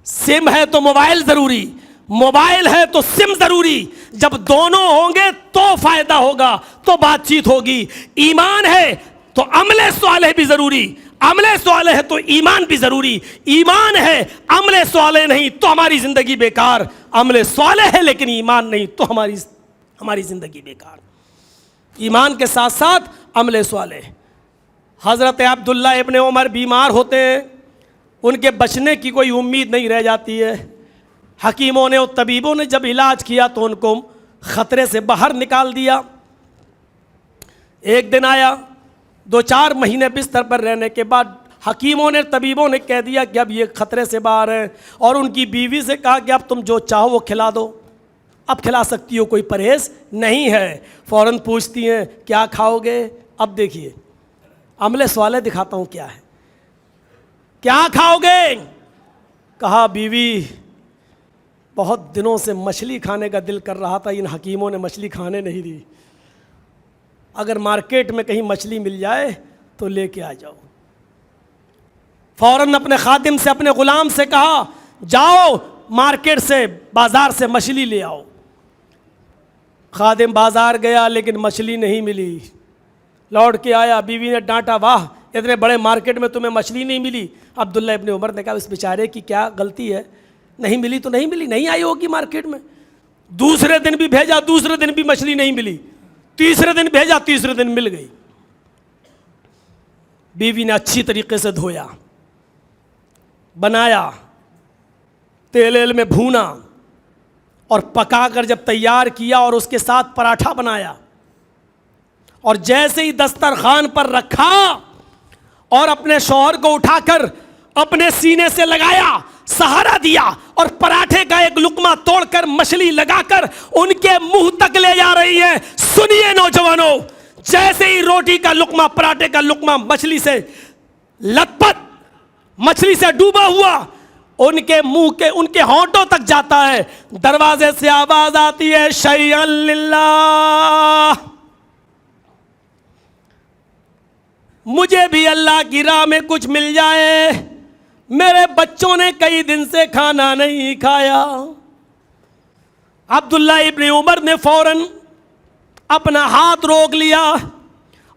سم ہے تو موبائل ضروری, موبائل ہے تو سم ضروری. جب دونوں ہوں گے تو فائدہ ہوگا, تو بات چیت ہوگی. ایمان ہے تو عمل صالح بھی ضروری, عمل صالح ہے تو ایمان بھی ضروری. ایمان ہے عمل صالح نہیں تو ہماری زندگی بیکار, عمل صالح ہے لیکن ایمان نہیں تو ہماری زندگی بیکار. ایمان کے ساتھ ساتھ عمل صالح. حضرت عبداللہ ابن عمر بیمار ہوتے ہیں, ان کے بچنے کی کوئی امید نہیں رہ جاتی ہے. حکیموں نے اور طبیبوں نے جب علاج کیا تو ان کو خطرے سے باہر نکال دیا. ایک دن آیا, 2-4 مہینے بستر پر رہنے کے بعد حکیموں نے طبیبوں نے کہہ دیا کہ اب یہ خطرے سے باہر ہیں, اور ان کی بیوی سے کہا کہ اب تم جو چاہو وہ کھلا دو, اب کھلا سکتی ہو, کوئی پرہیز نہیں ہے. فوراً پوچھتی ہیں کیا کھاؤ گے؟ اب دیکھیے عمل صالح دکھاتا ہوں کیا ہے. کیا کھاؤ گے؟ کہا بیوی بہت دنوں سے مچھلی کھانے کا دل کر رہا تھا, ان حکیموں نے مچھلی کھانے نہیں دی, اگر مارکیٹ میں کہیں مچھلی مل جائے تو لے کے آ جاؤ. فوراً اپنے خادم سے اپنے غلام سے کہا جاؤ مارکیٹ سے بازار سے مچھلی لے آؤ. خادم بازار گیا لیکن مچھلی نہیں ملی, لوٹ کے آیا. بیوی نے ڈانٹا, واہ اتنے بڑے مارکیٹ میں تمہیں مچھلی نہیں ملی. عبداللہ ابن عمر نے کہا اس بیچارے کی کیا غلطی ہے, نہیں ملی تو نہیں ملی, نہیں آئی ہوگی مارکیٹ میں. دوسرے دن بھی بھیجا, دوسرے دن بھی مچھلی نہیں ملی, تیسرے دن بھیجا, تیسرے دن مل گئی. بیوی نے اچھی طریقے سے دھویا, بنایا, تیل میں بھونا اور پکا کر جب تیار کیا اور اس کے ساتھ پراٹھا بنایا, اور جیسے ہی دسترخوان پر رکھا اور اپنے شوہر کو اٹھا کر اپنے سینے سے لگایا, سہارا دیا, اور پراٹھے کا ایک لقمہ توڑ کر مچھلی لگا کر ان کے منہ تک لے جا رہی ہے. سنیے نوجوانوں, جیسے ہی روٹی کا لقمہ پراٹھے کا لقمہ مچھلی سے لت پت, مچھلی سے ڈوبا ہوا, ان کے منہ کے ان کے ہونٹوں تک جاتا ہے. دروازے سے آواز آتی ہے شیئا للہ، مجھے بھی اللہ کی راہ میں کچھ مل جائے، میرے بچوں نے کئی دن سے کھانا نہیں کھایا. عبداللہ ابن عمر نے فوراً اپنا ہاتھ روک لیا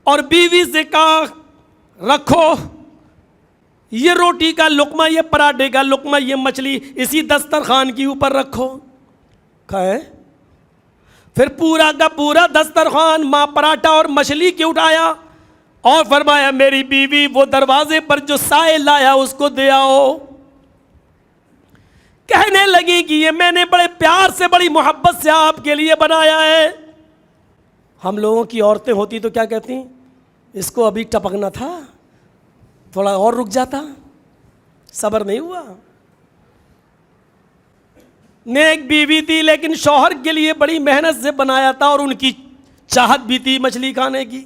اور بیوی سے کہا رکھو یہ روٹی کا لقمہ، یہ پراٹھے کا لقمہ، یہ مچھلی اسی دسترخوان کے اوپر رکھو. کھائے. پھر پورا کا پورا دسترخوان ماں پراٹھا اور مچھلی کے اٹھایا اور فرمایا میری بیوی وہ دروازے پر جو سائل لایا اس کو دے آؤ. کہنے لگی کہ یہ میں نے بڑے پیار سے بڑی محبت سے آپ کے لیے بنایا ہے. ہم لوگوں کی عورتیں ہوتی تو کیا کہتی، اس کو ابھی ٹپکنا تھا، تھوڑا اور رک جاتا، صبر نہیں ہوا. نیک بیوی تھی لیکن شوہر کے لیے بڑی محنت سے بنایا تھا اور ان کی چاہت بھی تھی مچھلی کھانے کی.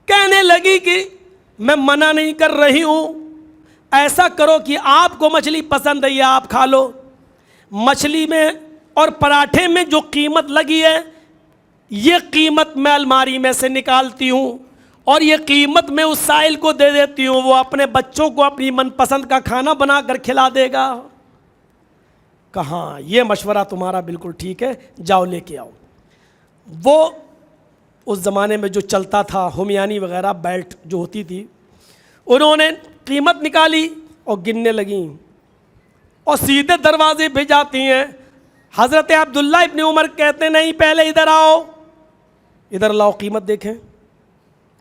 کہنے لگی کہ میں منع نہیں کر رہی ہوں، ایسا کرو کہ آپ کو مچھلی پسند ہے یہ آپ کھا لو. مچھلی میں اور پراٹھے میں جو قیمت لگی ہے یہ قیمت میں الماری میں سے نکالتی ہوں اور یہ قیمت میں اس سائل کو دے دیتی ہوں، وہ اپنے بچوں کو اپنی من پسند کا کھانا بنا کر کھلا دے گا. کہاں یہ مشورہ تمہارا بالکل ٹھیک ہے، جاؤ لے کے آؤ. وہ اس زمانے میں جو چلتا تھا ہمیانی وغیرہ بیلٹ جو ہوتی تھی، انہوں نے قیمت نکالی اور گننے لگیں اور سیدھے دروازے پہ جاتی ہیں. حضرت عبداللہ ابن عمر کہتے نہیں پہلے ادھر آؤ، ادھر لاؤ قیمت دیکھیں.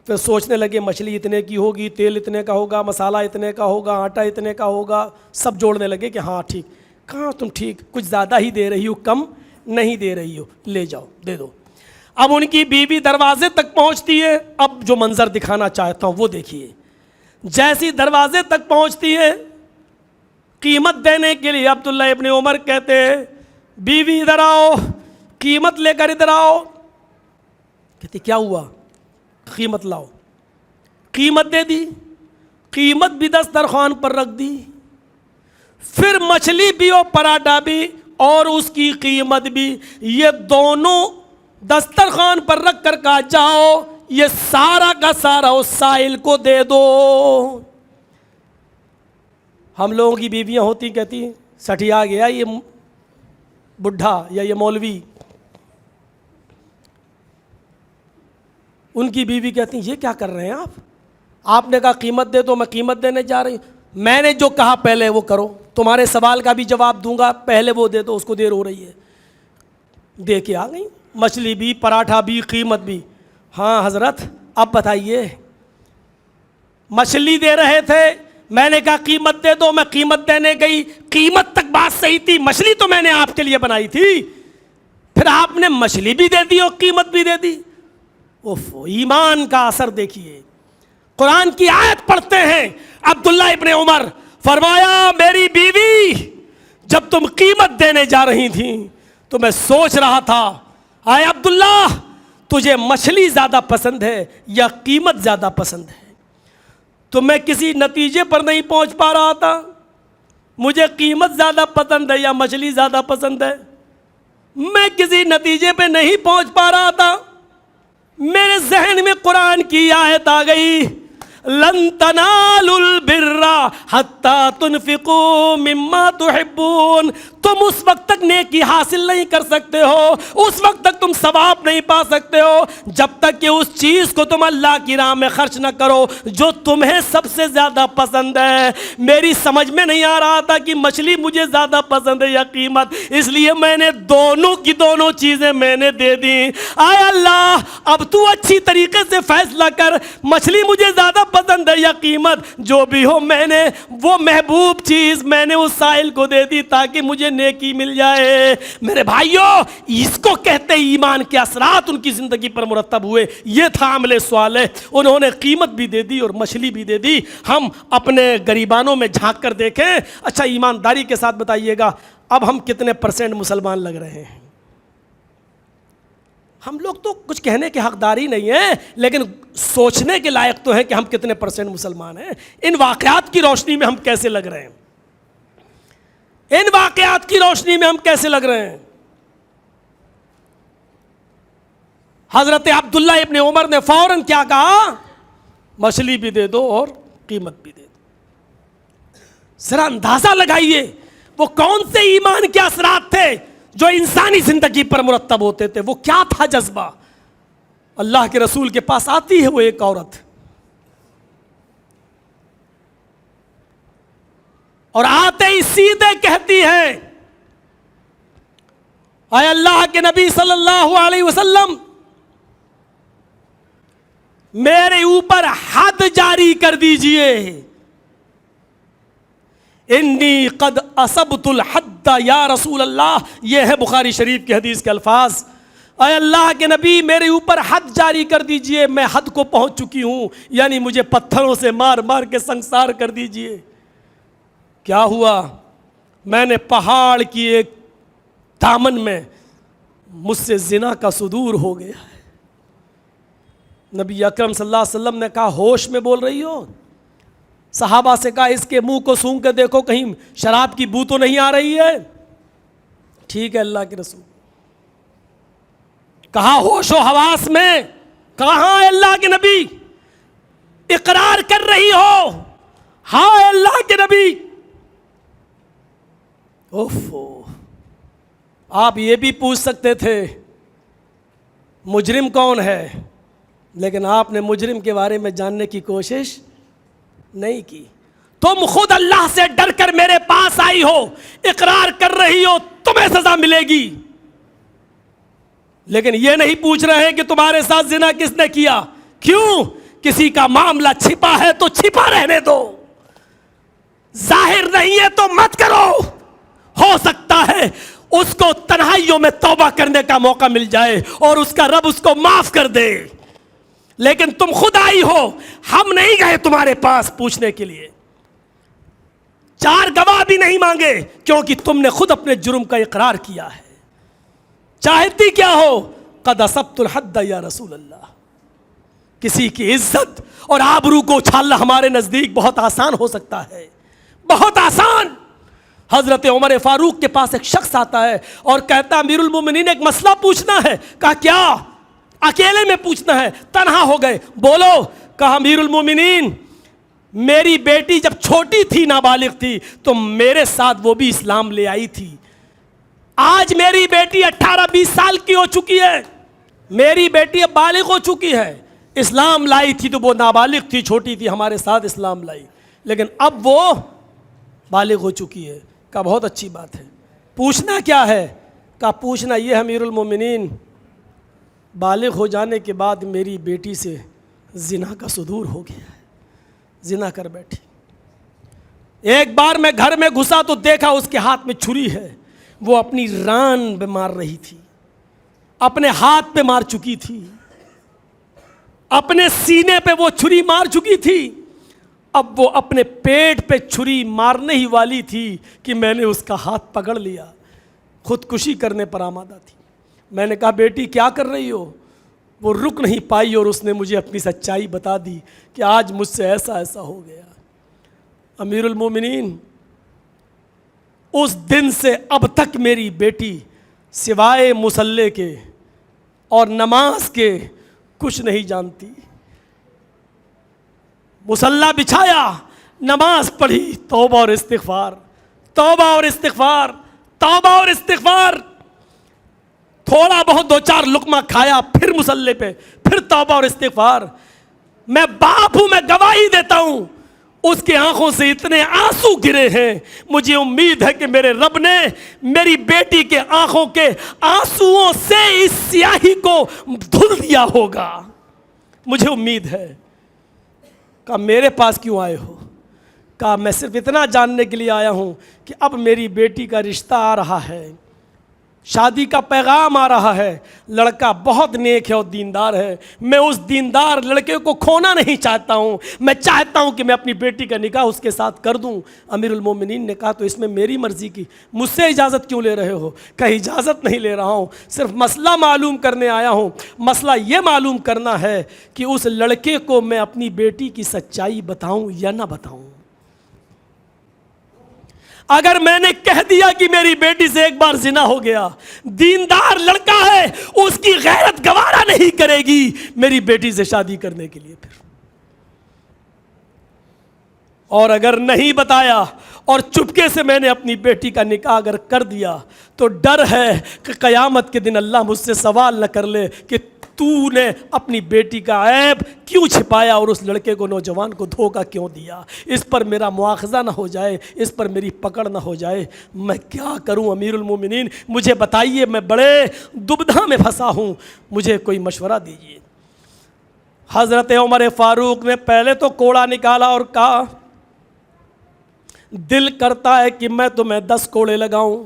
پھر سوچنے لگے مچھلی اتنے کی ہوگی، تیل اتنے کا ہوگا، مسالہ اتنے کا ہوگا، آٹا اتنے کا ہوگا. سب جوڑنے لگے کہ ہاں ٹھیک. کہاں تم ٹھیک، کچھ زیادہ ہی دے رہی ہو، کم نہیں دے رہی ہو، لے جاؤ دے دو. اب ان کی بیوی دروازے تک پہنچتی ہے. اب جو منظر دکھانا چاہتا ہوں وہ دیکھیے. جیسی دروازے تک پہنچتی ہے قیمت دینے کے لیے، عبداللہ ابن عمر کہتے ہیں بیوی ادھر آؤ، قیمت لے کر ادھر آؤ. کہتی کیا ہوا؟ قیمت لاؤ. قیمت دے دی، قیمت بھی دسترخوان پر رکھ دی. پھر مچھلی بھی اور پراٹھا بھی اور اس کی قیمت بھی، یہ دونوں دسترخوان پر رکھ کر کہا جاؤ یہ سارا کا سارا اس سائل کو دے دو. ہم لوگوں کی بیویاں ہوتی کہتی سٹھیا گیا یہ بڈھا یا یہ مولوی. ان کی بیوی کہتی یہ کیا کر رہے ہیں آپ نے کہا قیمت دے دو، میں قیمت دینے جا رہی ہوں. میں نے جو کہا پہلے وہ کرو، تمہارے سوال کا بھی جواب دوں گا، پہلے وہ دے دو. اس کو دیر ہو رہی ہے. دے کے آ گئی مچھلی بھی، پراٹھا بھی، قیمت بھی. ہاں حضرت اب بتائیے. مچھلی دے رہے تھے، میں نے کہا قیمت دے دو، میں قیمت دینے گئی. قیمت تک بات صحیح تھی، مچھلی تو میں نے آپ کے لیے بنائی تھی. پھر آپ نے مچھلی بھی دے دی اور قیمت بھی دے دی. ایمان کا اثر دیکھیے. قرآن کی آیت پڑھتے ہیں عبداللہ ابن عمر، فرمایا میری بیوی جب تم قیمت دینے جا رہی تھیں تو میں سوچ رہا تھا آئے عبداللہ تجھے مچھلی زیادہ پسند ہے یا قیمت زیادہ پسند ہے. تو میں کسی نتیجے پر نہیں پہنچ پا رہا تھا، مجھے قیمت زیادہ پسند ہے یا مچھلی زیادہ پسند ہے. میں کسی نتیجے پہ نہیں پہنچ پا رہا تھا. میرے ذہن میں قرآن کی آیت آ گئی، لن تنالوا البر حتی تنفقوا مما تحبون. تم اس وقت تک نیکی حاصل نہیں کر سکتے ہو، اس وقت تک تم ثواب نہیں پا سکتے ہو جب تک کہ اس چیز کو تم اللہ کی راہ میں خرچ نہ کرو جو تمہیں سب سے زیادہ پسند ہے. میری سمجھ میں نہیں آ رہا تھا کہ مچھلی مجھے زیادہ پسند ہے یا قیمت، اس لیے میں نے دونوں کی دونوں چیزیں میں نے دے دی. آئے اللہ اب تو اچھی طریقے سے فیصلہ کر، مچھلی مجھے زیادہ پسند ہے یا قیمت، جو بھی ہو میں نے وہ محبوب چیز میں نے اس سائل کو دے دی تاکہ مجھے نیکی مل جائے. میرے بھائیوں اس کو کہتے ایمان کے اثرات ان کی زندگی پر مرتب ہوئے. یہ تھا عمل صالح. انہوں نے قیمت بھی دے دی اور مچھلی بھی دے دی. ہم اپنے گریبانوں میں جھانک کر دیکھیں. اچھا ایمانداری کے ساتھ بتائیے گا اب ہم کتنے % مسلمان لگ رہے ہیں؟ ہم لوگ تو کچھ کہنے کے حقدار ہی نہیں ہیں، لیکن سوچنے کے لائق تو ہیں کہ ہم کتنے % مسلمان ہیں. ان واقعات کی روشنی میں ہم کیسے لگ رہے ہیں؟ ان واقعات کی روشنی میں ہم کیسے لگ رہے ہیں؟ حضرت عبداللہ ابن عمر نے فوراً کیا کہا؟ مچھلی بھی دے دو اور قیمت بھی دے دو۔ ذرا اندازہ لگائیے وہ کون سے ایمان کے اثرات تھے جو انسانی زندگی پر مرتب ہوتے تھے۔ وہ کیا تھا جذبہ؟ اللہ کے رسول کے پاس آتی ہے وہ ایک عورت، اور آتے ہی سیدھے کہتی ہے، اے اللہ کے نبی صلی اللہ علیہ وسلم، میرے اوپر حد جاری کر دیجئے، انی قد اصبت الحد یا رسول اللہ۔ یہ ہے بخاری شریف کی حدیث کے الفاظ۔ اے اللہ کے نبی، میرے اوپر حد جاری کر دیجئے، میں حد کو پہنچ چکی ہوں، یعنی مجھے پتھروں سے مار مار کے سنسار کر دیجئے۔ کیا ہوا؟ میں نے پہاڑ کی ایک دامن میں مجھ سے زنا کا صدور ہو گیا ہے۔ نبی اکرم صلی اللہ علیہ وسلم نے کہا، ہوش میں بول رہی ہو؟ صحابہ سے کہا، اس کے منہ کو سونگھ کے دیکھو کہیں شراب کی بو تو نہیں آ رہی ہے؟ ٹھیک ہے اللہ کے رسول۔ کہا ہوش و حواس میں؟ کہاں ہے اللہ کے نبی؟ اقرار کر رہی ہو؟ ہاں اے اللہ کے نبی۔ اوفو، آپ یہ بھی پوچھ سکتے تھے مجرم کون ہے، لیکن آپ نے مجرم کے بارے میں جاننے کی کوشش نہیں کی۔ تم خود اللہ سے ڈر کر میرے پاس آئی ہو، اقرار کر رہی ہو، تمہیں سزا ملے گی، لیکن یہ نہیں پوچھ رہے ہیں کہ تمہارے ساتھ زنا کس نے کیا۔ کیوں؟ کسی کا معاملہ چھپا ہے تو چھپا رہنے دو، ظاہر نہیں ہے تو مت کرو۔ ہو سکتا ہے اس کو تنہائیوں میں توبہ کرنے کا موقع مل جائے اور اس کا رب اس کو معاف کر دے، لیکن تم خود آئی ہو، ہم نہیں گئے تمہارے پاس پوچھنے کے لیے، چار گواہ بھی نہیں مانگے، کیونکہ تم نے خود اپنے جرم کا اقرار کیا ہے۔ چاہتی کیا ہو؟ قد اصبت الحد یا رسول اللہ۔ کسی کی عزت اور آبرو کو اچھالنا ہمارے نزدیک بہت آسان ہو سکتا ہے، بہت آسان۔ حضرت عمر فاروق کے پاس ایک شخص آتا ہے اور کہتا، امیر المومنین ایک مسئلہ پوچھنا ہے۔ کہا کیا؟ اکیلے میں پوچھنا ہے، تنہا ہو گئے، بولو۔ کہا امیر المومنین، میری بیٹی جب چھوٹی تھی، نابالغ تھی، تو میرے ساتھ وہ بھی اسلام لے آئی تھی۔ آج میری بیٹی 18-20 سال کی ہو چکی ہے، میری بیٹی اب بالغ ہو چکی ہے۔ اسلام لائی تھی تو وہ نابالغ تھی، چھوٹی تھی، ہمارے ساتھ اسلام لائی، لیکن اب وہ بالغ ہو چکی ہے۔ کہا بہت اچھی بات ہے، پوچھنا کیا ہے؟ کہا پوچھنا یہ امیر المومنین، بالغ ہو جانے کے بعد میری بیٹی سے زنا کا صدور ہو گیا ہے، زنا کر بیٹھی۔ ایک بار میں گھر میں گھسا تو دیکھا اس کے ہاتھ میں چھری ہے، وہ اپنی ران پہ مار رہی تھی، اپنے ہاتھ پہ مار چکی تھی، اپنے سینے پہ وہ چھری مار چکی تھی، اب وہ اپنے پیٹ پہ چھری مارنے ہی والی تھی کہ میں نے اس کا ہاتھ پکڑ لیا، خودکشی کرنے پر آمادہ تھی۔ میں نے کہا بیٹی کیا کر رہی ہو؟ وہ رک نہیں پائی اور اس نے مجھے اپنی سچائی بتا دی کہ آج مجھ سے ایسا ایسا ہو گیا۔ امیر المومنین، اس دن سے اب تک میری بیٹی سوائے مصلی کے اور نماز کے کچھ نہیں جانتی۔ مصلی بچھایا، نماز پڑھی، توبہ اور استغفار، توبہ اور استغفار، توبہ اور استغفار۔ تھوڑا بہت 2-4 لقمہ کھایا، پھر مصلی پہ، پھر توبہ اور استغفار۔ میں باپ ہوں، میں گواہی دیتا ہوں، اس کی آنکھوں سے اتنے آنسو گرے ہیں، مجھے امید ہے کہ میرے رب نے میری بیٹی کے آنکھوں کے آنسوؤں سے اس سیاہی کو دھل دیا ہوگا، مجھے امید ہے۔ کہا میرے پاس کیوں آئے ہو؟ کہا میں صرف اتنا جاننے کے لیے آیا ہوں کہ اب میری بیٹی کا رشتہ آ رہا ہے، شادی کا پیغام آ رہا ہے، لڑکا بہت نیک ہے اور دیندار ہے، میں اس دیندار لڑکے کو کھونا نہیں چاہتا ہوں، میں چاہتا ہوں کہ میں اپنی بیٹی کا نکاح اس کے ساتھ کر دوں۔ امیر المومنین نے کہا تو اس میں میری مرضی کی، مجھ سے اجازت کیوں لے رہے ہو؟ کہا اجازت نہیں لے رہا ہوں، صرف مسئلہ معلوم کرنے آیا ہوں۔ مسئلہ یہ معلوم کرنا ہے کہ اس لڑکے کو میں اپنی بیٹی کی سچائی بتاؤں یا نہ بتاؤں۔ اگر میں نے کہہ دیا کہ میری بیٹی سے ایک بار زنا ہو گیا، دیندار لڑکا ہے، اس کی غیرت گوارا نہیں کرے گی میری بیٹی سے شادی کرنے کے لیے پھر۔ اور اگر نہیں بتایا اور چپکے سے میں نے اپنی بیٹی کا نکاح اگر کر دیا تو ڈر ہے کہ قیامت کے دن اللہ مجھ سے سوال نہ کر لے کہ تو نے اپنی بیٹی کا عیب کیوں چھپایا اور اس لڑکے کو، نوجوان کو دھوکہ کیوں دیا، اس پر میرا مواخذہ نہ ہو جائے، اس پر میری پکڑ نہ ہو جائے، میں کیا کروں امیر المومنین، مجھے بتائیے، میں بڑے دبدھا میں پھنسا ہوں، مجھے کوئی مشورہ دیجیے۔ حضرت عمر فاروق نے پہلے تو کوڑا نکالا اور کہا دل کرتا ہے کہ میں تمہیں 10 کوڑے لگاؤں۔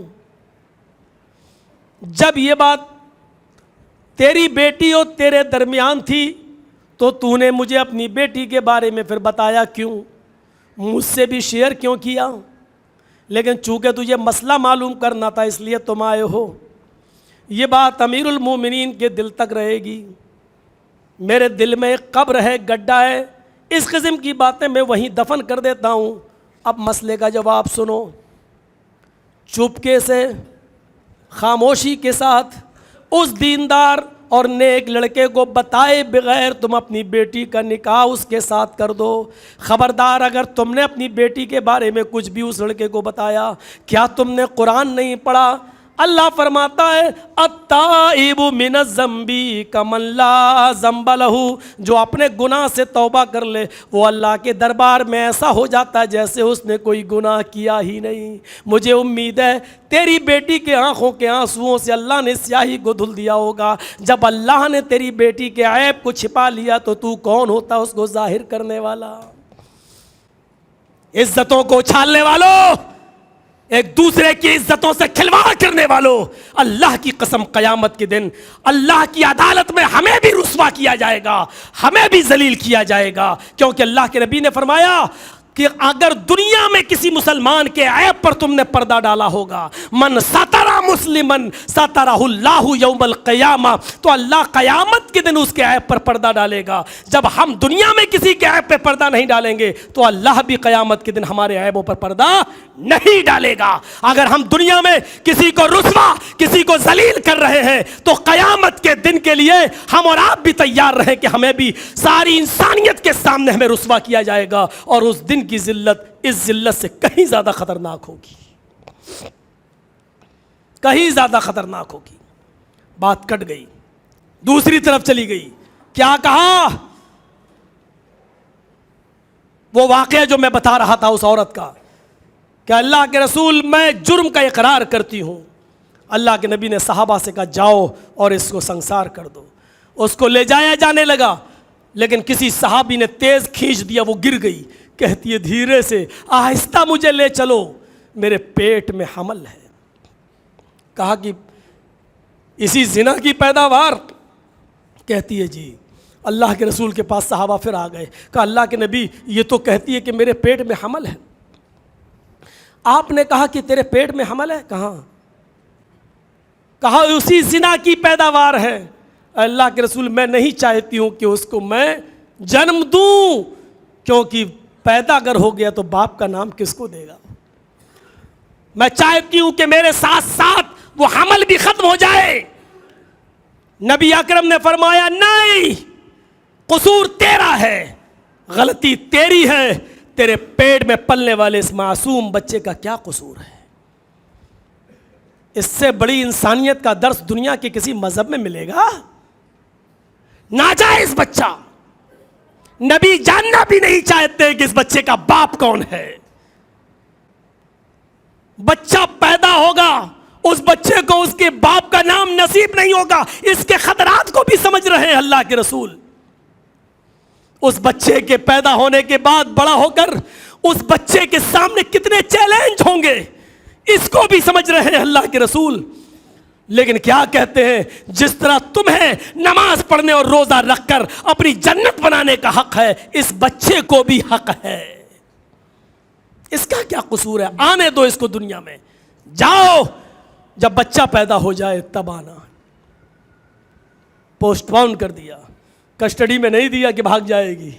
جب یہ بات تیری بیٹی اور تیرے درمیان تھی تو نے مجھے اپنی بیٹی کے بارے میں پھر بتایا کیوں، مجھ سے بھی شیئر کیوں کیا؟ لیکن چونکہ تجھے مسئلہ معلوم کرنا تھا اس لیے تم آئے ہو۔ یہ بات امیر المومنین کے دل تک رہے گی۔ میرے دل میں ایک قبر ہے، گڈھا ہے، اس قسم کی باتیں میں وہیں دفن کر دیتا ہوں۔ اب مسئلے کا جواب سنو۔ چپکے سے، خاموشی کے ساتھ اس دیندار اور نیک لڑکے کو بتائے بغیر تم اپنی بیٹی کا نکاح اس کے ساتھ کر دو۔ خبردار اگر تم نے اپنی بیٹی کے بارے میں کچھ بھی اس لڑکے کو بتایا، کیا تم نے قرآن نہیں پڑھا؟ اللہ فرماتا ہے التائب من الذنب کمن لا ذنب لہ، جو اپنے گناہ سے توبہ کر لے وہ اللہ کے دربار میں ایسا ہو جاتا ہے جیسے اس نے کوئی گناہ کیا ہی نہیں۔ مجھے امید ہے تیری بیٹی کے آنکھوں کے آنسوؤں سے اللہ نے سیاہی کو دھل دیا ہوگا۔ جب اللہ نے تیری بیٹی کے عیب کو چھپا لیا تو کون ہوتا اس کو ظاہر کرنے والا؟ عزتوں کو اچھالنے والوں، ایک دوسرے کی عزتوں سے کھلواڑ کرنے والوں، اللہ کی قسم قیامت کے دن اللہ کی عدالت میں ہمیں بھی رسوا کیا جائے گا، ہمیں بھی ذلیل کیا جائے گا، کیونکہ اللہ کے نبی نے فرمایا کہ اگر دنیا میں کسی مسلمان کے عیب پر تم نے پردہ ڈالا ہوگا، من ستر مسلمن سترہ اللہ یوم القیامہ، تو اللہ قیامت کے دن اس کے عیب پر پردہ ڈالے گا۔ جب ہم دنیا میں کسی کے عیب پہ پردہ نہیں ڈالیں گے تو اللہ بھی قیامت کے دن ہمارے عیبوں پر پردہ نہیں ڈالے گا۔ اگر ہم دنیا میں کسی کو رسوا، کسی کو ذلیل کر رہے ہیں تو قیامت کے دن کے لیے ہم اور آپ بھی تیار رہیں کہ ہمیں بھی ساری انسانیت کے سامنے ہمیں رسوا کیا جائے گا، اور اس دن کی ذلت اس ذلت سے کہیں زیادہ خطرناک ہوگی، کہیں زیادہ خطرناک ہوگی۔ بات کٹ گئی، دوسری طرف چلی گئی۔ کیا کہا؟ وہ واقعہ جو میں بتا رہا تھا اس عورت کا کہ اللہ کے رسول میں جرم کا اقرار کرتی ہوں۔ اللہ کے نبی نے صحابہ سے کہا جاؤ اور اس کو سنسار کر دو۔ اس کو لے جایا جانے لگا، لیکن کسی صحابی نے تیز کھینچ دیا، وہ گر گئی۔ کہتی ہے دھیرے سے، آہستہ مجھے لے چلو، میرے پیٹ میں حمل ہے۔ کہا کہ اسی زنا کی پیداوار؟ کہتی ہے جی۔ اللہ کے رسول کے پاس صحابہ پھر آ گئے، کہا اللہ کے نبی یہ تو کہتی ہے کہ میرے پیٹ میں حمل ہے۔ آپ نے کہا کہ تیرے پیٹ میں حمل ہے؟ کہاں؟ کہا اسی زنا کی پیداوار ہے۔ اللہ کے رسول میں نہیں چاہتی ہوں کہ اس کو میں جنم دوں، کیونکہ پیدا اگر ہو گیا تو باپ کا نام کس کو دے گا؟ میں چاہتی ہوں کہ میرے ساتھ ساتھ وہ حمل بھی ختم ہو جائے۔ نبی اکرم نے فرمایا نہیں، قصور تیرا ہے، غلطی تیری ہے، تیرے پیٹ میں پلنے والے اس معصوم بچے کا کیا قصور ہے؟ اس سے بڑی انسانیت کا درس دنیا کے کسی مذہب میں ملے گا؟ ناجائز بچہ، نبی جاننا بھی نہیں چاہتے کہ اس بچے کا باپ کون ہے۔ بچہ پیدا ہوگا، اس بچے کو اس کے باپ کا نام نصیب نہیں ہوگا، اس کے خطرات کو بھی سمجھ رہے ہیں اللہ کے رسول۔ اس بچے کے پیدا ہونے کے بعد بڑا ہو کر اس بچے کے سامنے کتنے چیلنج ہوں گے، اس کو بھی سمجھ رہے ہیں اللہ کے رسول۔ لیکن کیا کہتے ہیں؟ جس طرح تمہیں نماز پڑھنے اور روزہ رکھ کر اپنی جنت بنانے کا حق ہے، اس بچے کو بھی حق ہے۔ اس کا کیا قصور ہے؟ آنے دو اس کو دنیا میں، جاؤ جب بچہ پیدا ہو جائے تب آنا۔ پوسٹ پون کر دیا، کسٹڈی میں نہیں دیا کہ بھاگ جائے گی،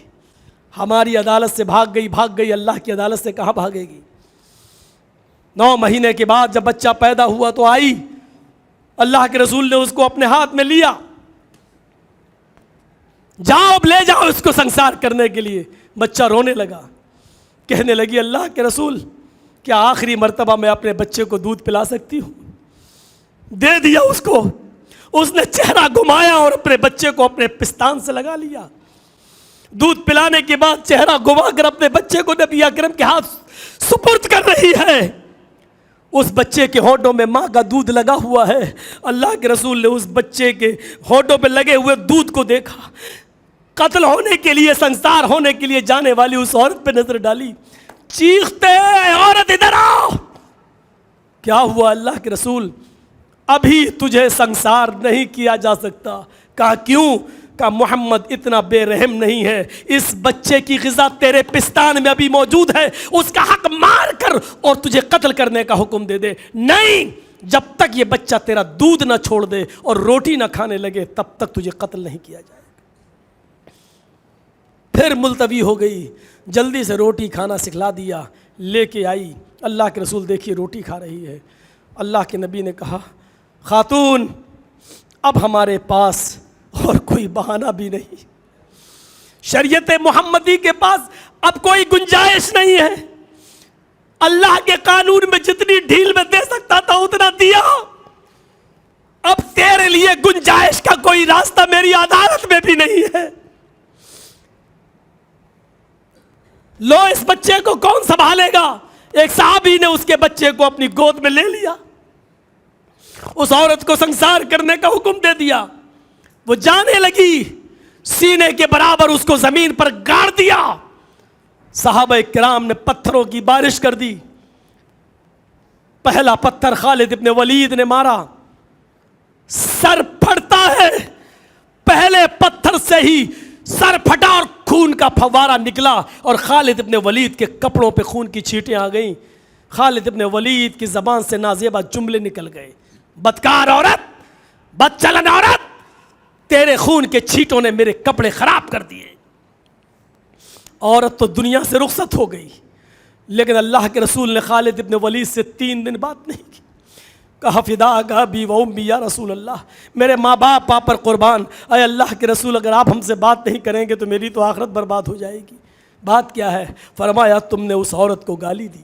ہماری عدالت سے بھاگ گئی، اللہ کی عدالت سے کہاں بھاگے گی؟ 9 مہینے کے بعد جب بچہ پیدا ہوا تو آئی، اللہ کے رسول نے اس کو اپنے ہاتھ میں لیا، جاؤ اب لے جاؤ اس کو سنسار کرنے کے لیے۔ بچہ رونے لگا، کہنے لگی اللہ کے رسول کیا آخری مرتبہ میں اپنے بچے کو دودھ پلا سکتی ہوں؟ دے دیا اس کو، اس نے چہرہ گھمایا اور اپنے بچے کو اپنے پستان سے لگا لیا۔ دودھ پلانے کے بعد چہرہ گھما کر اپنے بچے کو نبی اکرم کے ہاتھ سپرد کر رہی ہے۔ اس بچے کے ہونٹوں میں ماں کا دودھ لگا ہوا ہے۔ اللہ کے رسول نے اس بچے کے ہونٹوں پہ لگے ہوئے دودھ کو دیکھا، قتل ہونے کے لیے، سنسار ہونے کے لیے جانے والی اس عورت پہ نظر ڈالی، چیختے عورت ادھر آؤ۔ کیا ہوا اللہ کے رسول؟ ابھی تجھے سنسار نہیں کیا جا سکتا۔ کہا کیوں؟ کہا محمد اتنا بے رحم نہیں ہے، اس بچے کی غذا تیرے پستان میں ابھی موجود ہے، اس کا حق مار کر اور تجھے قتل کرنے کا حکم دے دے۔ نہیں، جب تک یہ بچہ تیرا دودھ نہ چھوڑ دے اور روٹی نہ کھانے لگے تب تک تجھے قتل نہیں کیا جائے۔ پھر ملتوی ہو گئی، جلدی سے روٹی کھانا سکھلا دیا، لے کے آئی۔ اللہ کے رسول دیکھیے روٹی کھا رہی ہے۔ اللہ کے نبی نے کہا خاتون اب ہمارے پاس اور کوئی بہانہ بھی نہیں، شریعت محمدی کے پاس اب کوئی گنجائش نہیں ہے۔ اللہ کے قانون میں جتنی ڈھیل میں دے سکتا تھا اتنا دیا، اب تیرے لیے گنجائش کا کوئی راستہ میری عدالت میں بھی نہیں ہے۔ لو اس بچے کو کون سنبھالے گا؟ ایک صحابی نے اس کے بچے کو اپنی گود میں لے لیا، اس عورت کو سنسار کرنے کا حکم دے دیا۔ وہ جانے لگی، سینے کے برابر اس کو زمین پر گاڑ دیا۔ صحابہ کرام نے پتھروں کی بارش کر دی۔ پہلا پتھر خالد ابن ولید نے مارا، سر پھٹتا ہے، پہلے پتھر سے ہی سر پھٹا اور خون کا فوارہ نکلا اور خالد ابن ولید کے کپڑوں پہ خون کی چھینٹیں آ گئیں۔ خالد ابن ولید کی زبان سے نازیبہ جملے نکل گئے، بدکار عورت، بد چلن عورت، تیرے خون کے چھینٹوں نے میرے کپڑے خراب کر دیے۔ عورت تو دنیا سے رخصت ہو گئی، لیکن اللہ کے رسول نے خالد ابن ولید سے 3 دن بات نہیں کی۔ کہا فداک ابی و امی یا رسول اللہ، میرے ماں باپ آپ پر قربان، اے اللہ کے رسول اگر آپ ہم سے بات نہیں کریں گے تو میری تو آخرت برباد ہو جائے گی۔ بات کیا ہے؟ فرمایا تم نے اس عورت کو گالی دی۔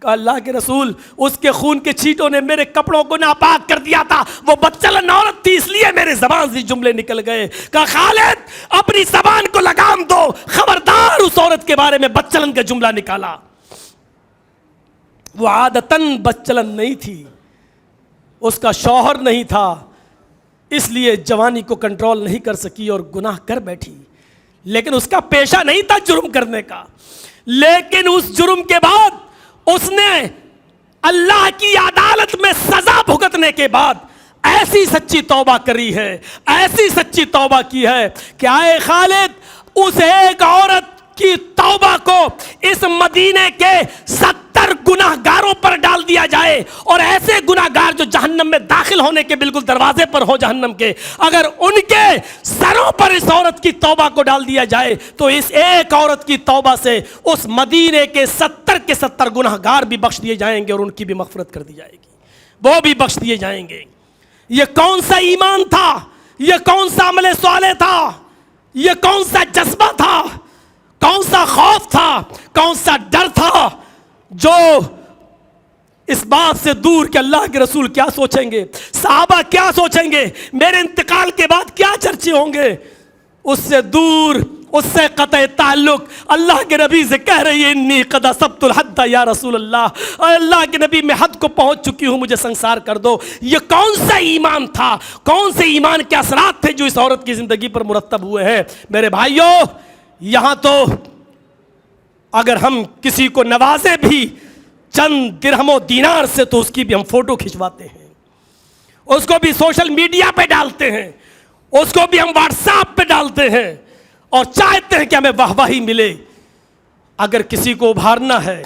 کہا اللہ کے رسول اس کے خون کے چھینٹوں نے میرے کپڑوں کو ناپاک کر دیا تھا، وہ بدچلن عورت تھی اس لیے میرے زبان سے جملے نکل گئے۔ کہا خالد اپنی زبان کو لگام دو، خبردار اس عورت کے بارے میں بدچلن کا جملہ نکالا۔ وہ عادتاً بدچلن نہیں تھی، اس کا شوہر نہیں تھا، اس لیے جوانی کو کنٹرول نہیں کر سکی اور گناہ کر بیٹھی، لیکن اس کا پیشہ نہیں تھا جرم کرنے کا۔ لیکن اس جرم کے بعد اس نے اللہ کی عدالت میں سزا بھگتنے کے بعد ایسی سچی توبہ کری ہے، ایسی سچی توبہ کی ہے کہ آئے خالد اس ایک عورت کی توبہ کو اس مدینے کے 70 گناہ گاروں پر ڈال دیا جائے، اور ایسے گناہ گار جو جہنم میں داخل ہونے کے بالکل دروازے پر ہو جہنم کے، اگر ان کے سروں پر اس عورت کی توبہ کو ڈال دیا جائے تو اس ایک عورت کی توبہ سے اس مدینے کے 70 گناہ گار بھی بخش دیے جائیں گے اور ان کی بھی مغفرت کر دی جائے گی، وہ بھی بخش دیے جائیں گے۔ یہ کون سا ایمان تھا؟ یہ کون سا عمل صالح تھا؟ یہ کون سا جذبہ تھا؟ کون سا خوف تھا؟ کون سا ڈر تھا جو اس بات سے دور کہ اللہ کے رسول کیا سوچیں گے، صحابہ کیا سوچیں گے، میرے انتقال کے بعد کیا چرچے ہوں گے، اس سے دور، اس سے قطع تعلق اللہ کے نبی سے کہہ رہی ہے انی قد اصبت الحد یا رسول اللہ، اے اللہ کے نبی میں حد کو پہنچ چکی ہوں، مجھے سنسار کر دو۔ یہ کون سا ایمان تھا؟ کون سے ایمان کے اثرات تھے جو اس عورت کی زندگی پر مرتب ہوئے ہیں؟ میرے بھائیوں، یہاں تو اگر ہم کسی کو نوازے بھی چند درہم و دینار سے تو اس کی بھی ہم فوٹو کھنچواتے ہیں، اس کو بھی سوشل میڈیا پہ ڈالتے ہیں، اس کو بھی ہم واٹس ایپ پہ ڈالتے ہیں اور چاہتے ہیں کہ ہمیں واہ واہی ملے۔ اگر کسی کو ابھارنا ہے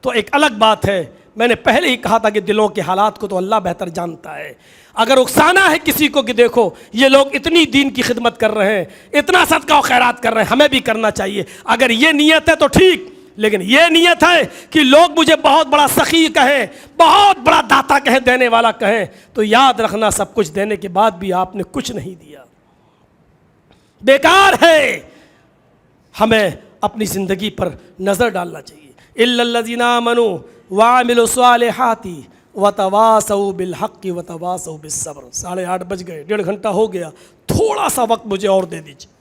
تو ایک الگ بات ہے، میں نے پہلے ہی کہا تھا کہ دلوں کے حالات کو تو اللہ بہتر جانتا ہے۔ اگر اکسانا ہے کسی کو کہ دیکھو یہ لوگ اتنی دین کی خدمت کر رہے ہیں، اتنا صدقہ و خیرات کر رہے ہیں، ہمیں بھی کرنا چاہیے، اگر یہ نیت ہے تو ٹھیک، لیکن یہ نیت ہے کہ لوگ مجھے بہت بڑا سخی کہیں، بہت بڑا داتا کہیں، دینے والا کہیں، تو یاد رکھنا سب کچھ دینے کے بعد بھی آپ نے کچھ نہیں دیا، بیکار ہے۔ ہمیں اپنی زندگی پر نظر ڈالنا چاہیے۔ الا الذین آمنوا وعملوا الصالحات وتواصوا بالحق وتواصوا بالصبر۔ 8:30 بج گئے، 1.5 گھنٹہ ہو گیا، تھوڑا سا وقت مجھے اور دے دیجیے۔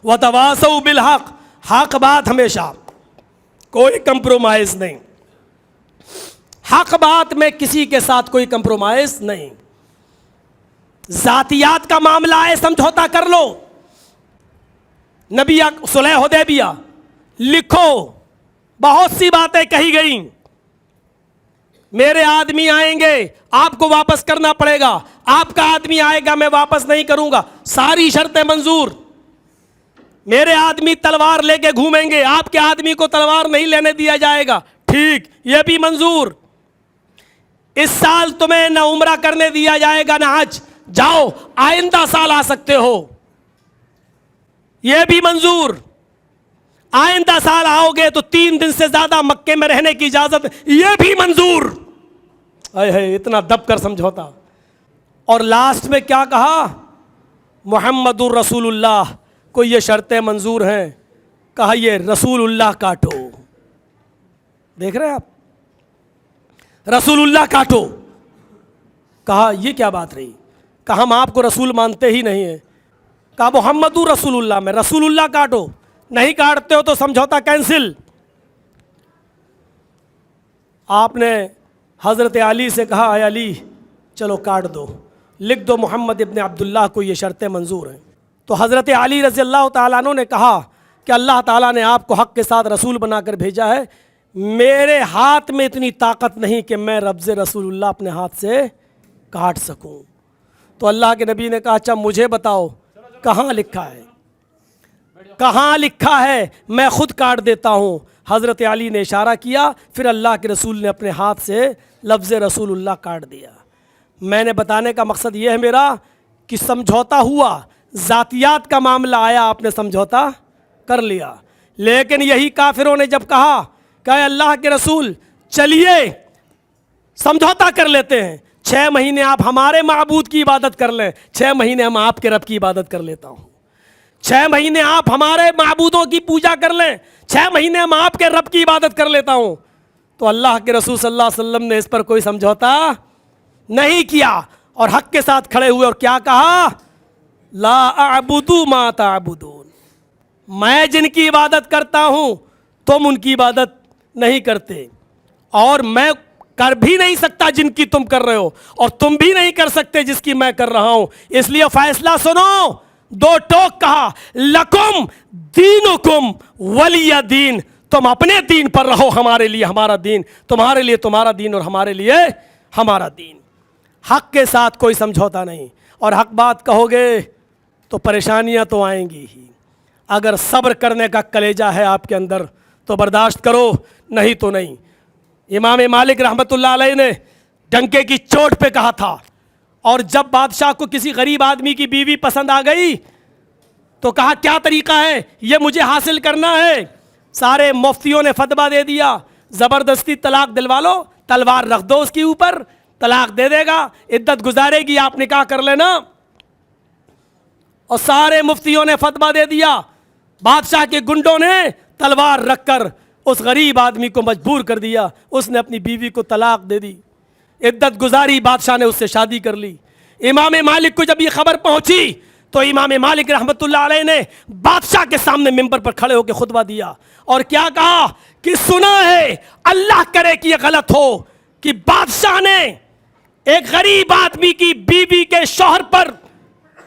وتواصوا بالحق، حق بات ہمیشہ، کوئی کمپرومائز نہیں، حق بات میں کسی کے ساتھ کوئی کمپرومائز نہیں۔ ذاتیات کا معاملہ ہے، سمجھوتا کر لو۔ نبی صلح حدیبیہ لکھو، بہت سی باتیں کہی گئیں، میرے آدمی آئیں گے آپ کو واپس کرنا پڑے گا، آپ کا آدمی آئے گا میں واپس نہیں کروں گا، ساری شرطیں منظور۔ میرے آدمی تلوار لے کے گھومیں گے، آپ کے آدمی کو تلوار نہیں لینے دیا جائے گا، ٹھیک، یہ بھی منظور۔ اس سال تمہیں نہ عمرہ کرنے دیا جائے گا نہ حج، جاؤ آئندہ سال آ سکتے ہو، یہ بھی منظور۔ آئندہ سال آؤ گے تو 3 دن سے زیادہ مکے میں رہنے کی اجازت، یہ بھی منظور۔ اتنا دب کر سمجھوتا۔ اور لاسٹ میں کیا کہا؟ محمد الرسول اللہ کو یہ شرطیں منظور ہیں، کہا یہ رسول اللہ کاٹو۔ دیکھ رہے ہیں آپ، رسول اللہ کاٹو، کہا یہ کیا بات رہی؟ کہا ہم آپ کو رسول مانتے ہی نہیں ہیں۔ کہا محمد رسول اللہ میں رسول اللہ کاٹو، نہیں کاٹتے ہو تو سمجھوتا کینسل۔ آپ نے حضرت علی سے کہا اے علی چلو کاٹ دو، لکھ دو محمد ابن عبداللہ کو یہ شرطیں منظور ہیں۔ تو حضرت علی رضی اللہ تعالیٰ عنہ نے کہا کہ اللہ تعالیٰ نے آپ کو حق کے ساتھ رسول بنا کر بھیجا ہے، میرے ہاتھ میں اتنی طاقت نہیں کہ میں لفظ رسول اللہ اپنے ہاتھ سے کاٹ سکوں۔ تو اللہ کے نبی نے کہا اچھا مجھے بتاؤ کہاں لکھا ہے، کہاں لکھا ہے، میں خود کاٹ دیتا ہوں۔ حضرت علی نے اشارہ کیا، پھر اللہ کے رسول نے اپنے ہاتھ سے لفظ رسول اللہ کاٹ دیا۔ میں نے بتانے کا مقصد یہ ہے میرا کہ سمجھوتا ہوا، ذاتیات کا معاملہ آیا آپ نے سمجھوتا کر لیا، لیکن یہی کافروں نے جب کہا کہ اے اللہ کے رسول چلیے سمجھوتا کر لیتے ہیں، 6 مہینے آپ ہمارے معبود کی عبادت کر لیں، 6 مہینے ہم آپ کے رب کی عبادت کر لیتا ہوں، 6 مہینے آپ ہمارے معبودوں کی پوجا کر لیں، 6 مہینے ہم آپ کے رب کی عبادت کر لیتا ہوں۔ تو اللہ کے رسول صلی اللہ علیہ وسلم نے اس پر کوئی سمجھوتا نہیں کیا اور حق کے ساتھ کھڑے ہوئے اور کیا کہا؟ لا اعبد ما تعبدون، میں جن کی عبادت کرتا ہوں تم ان کی عبادت نہیں کرتے، اور میں کر بھی نہیں سکتا جن کی تم کر رہے ہو، اور تم بھی نہیں کر سکتے جس کی میں کر رہا ہوں، اس لیے فیصلہ سنو۔ 2 ٹوک کہا، لکم دینکم ولی دین، تم اپنے دین پر رہو، ہمارے لیے ہمارا دین، تمہارے لیے تمہارا دین اور ہمارے لیے ہمارا دین۔ حق کے ساتھ کوئی سمجھوتا نہیں، اور حق بات کہو گے تو پریشانیاں تو آئیں گی ہی۔ اگر صبر کرنے کا کلیجہ ہے آپ کے اندر تو برداشت کرو، نہیں تو نہیں۔ امام مالک رحمۃ اللہ علیہ نے ڈنکے کی چوٹ پہ کہا تھا، اور جب بادشاہ کو کسی غریب آدمی کی بیوی پسند آ گئی تو کہا کیا طریقہ ہے یہ مجھے حاصل کرنا ہے؟ سارے مفتیوں نے فتویٰ دے دیا، زبردستی طلاق دلوا لو، تلوار رکھ دو اس کے اوپر، طلاق دے دے گا، عدت گزارے گی، آپ نکاح کر لینا۔ اور سارے مفتیوں نے فتویٰ دے دیا، بادشاہ کے گنڈوں نے تلوار رکھ کر اس غریب آدمی کو مجبور کر دیا، اس نے اپنی بیوی کو طلاق دے دی، عدت گزاری، بادشاہ نے اس سے شادی کر لی۔ امام مالک کو جب یہ خبر پہنچی تو امام مالک رحمۃ اللہ علیہ نے بادشاہ کے سامنے ممبر پر کھڑے ہو کے خطبہ دیا اور کیا کہا کہ سنا ہے، اللہ کرے کہ یہ غلط ہو کہ بادشاہ نے ایک غریب آدمی کی بیوی کے شوہر پر،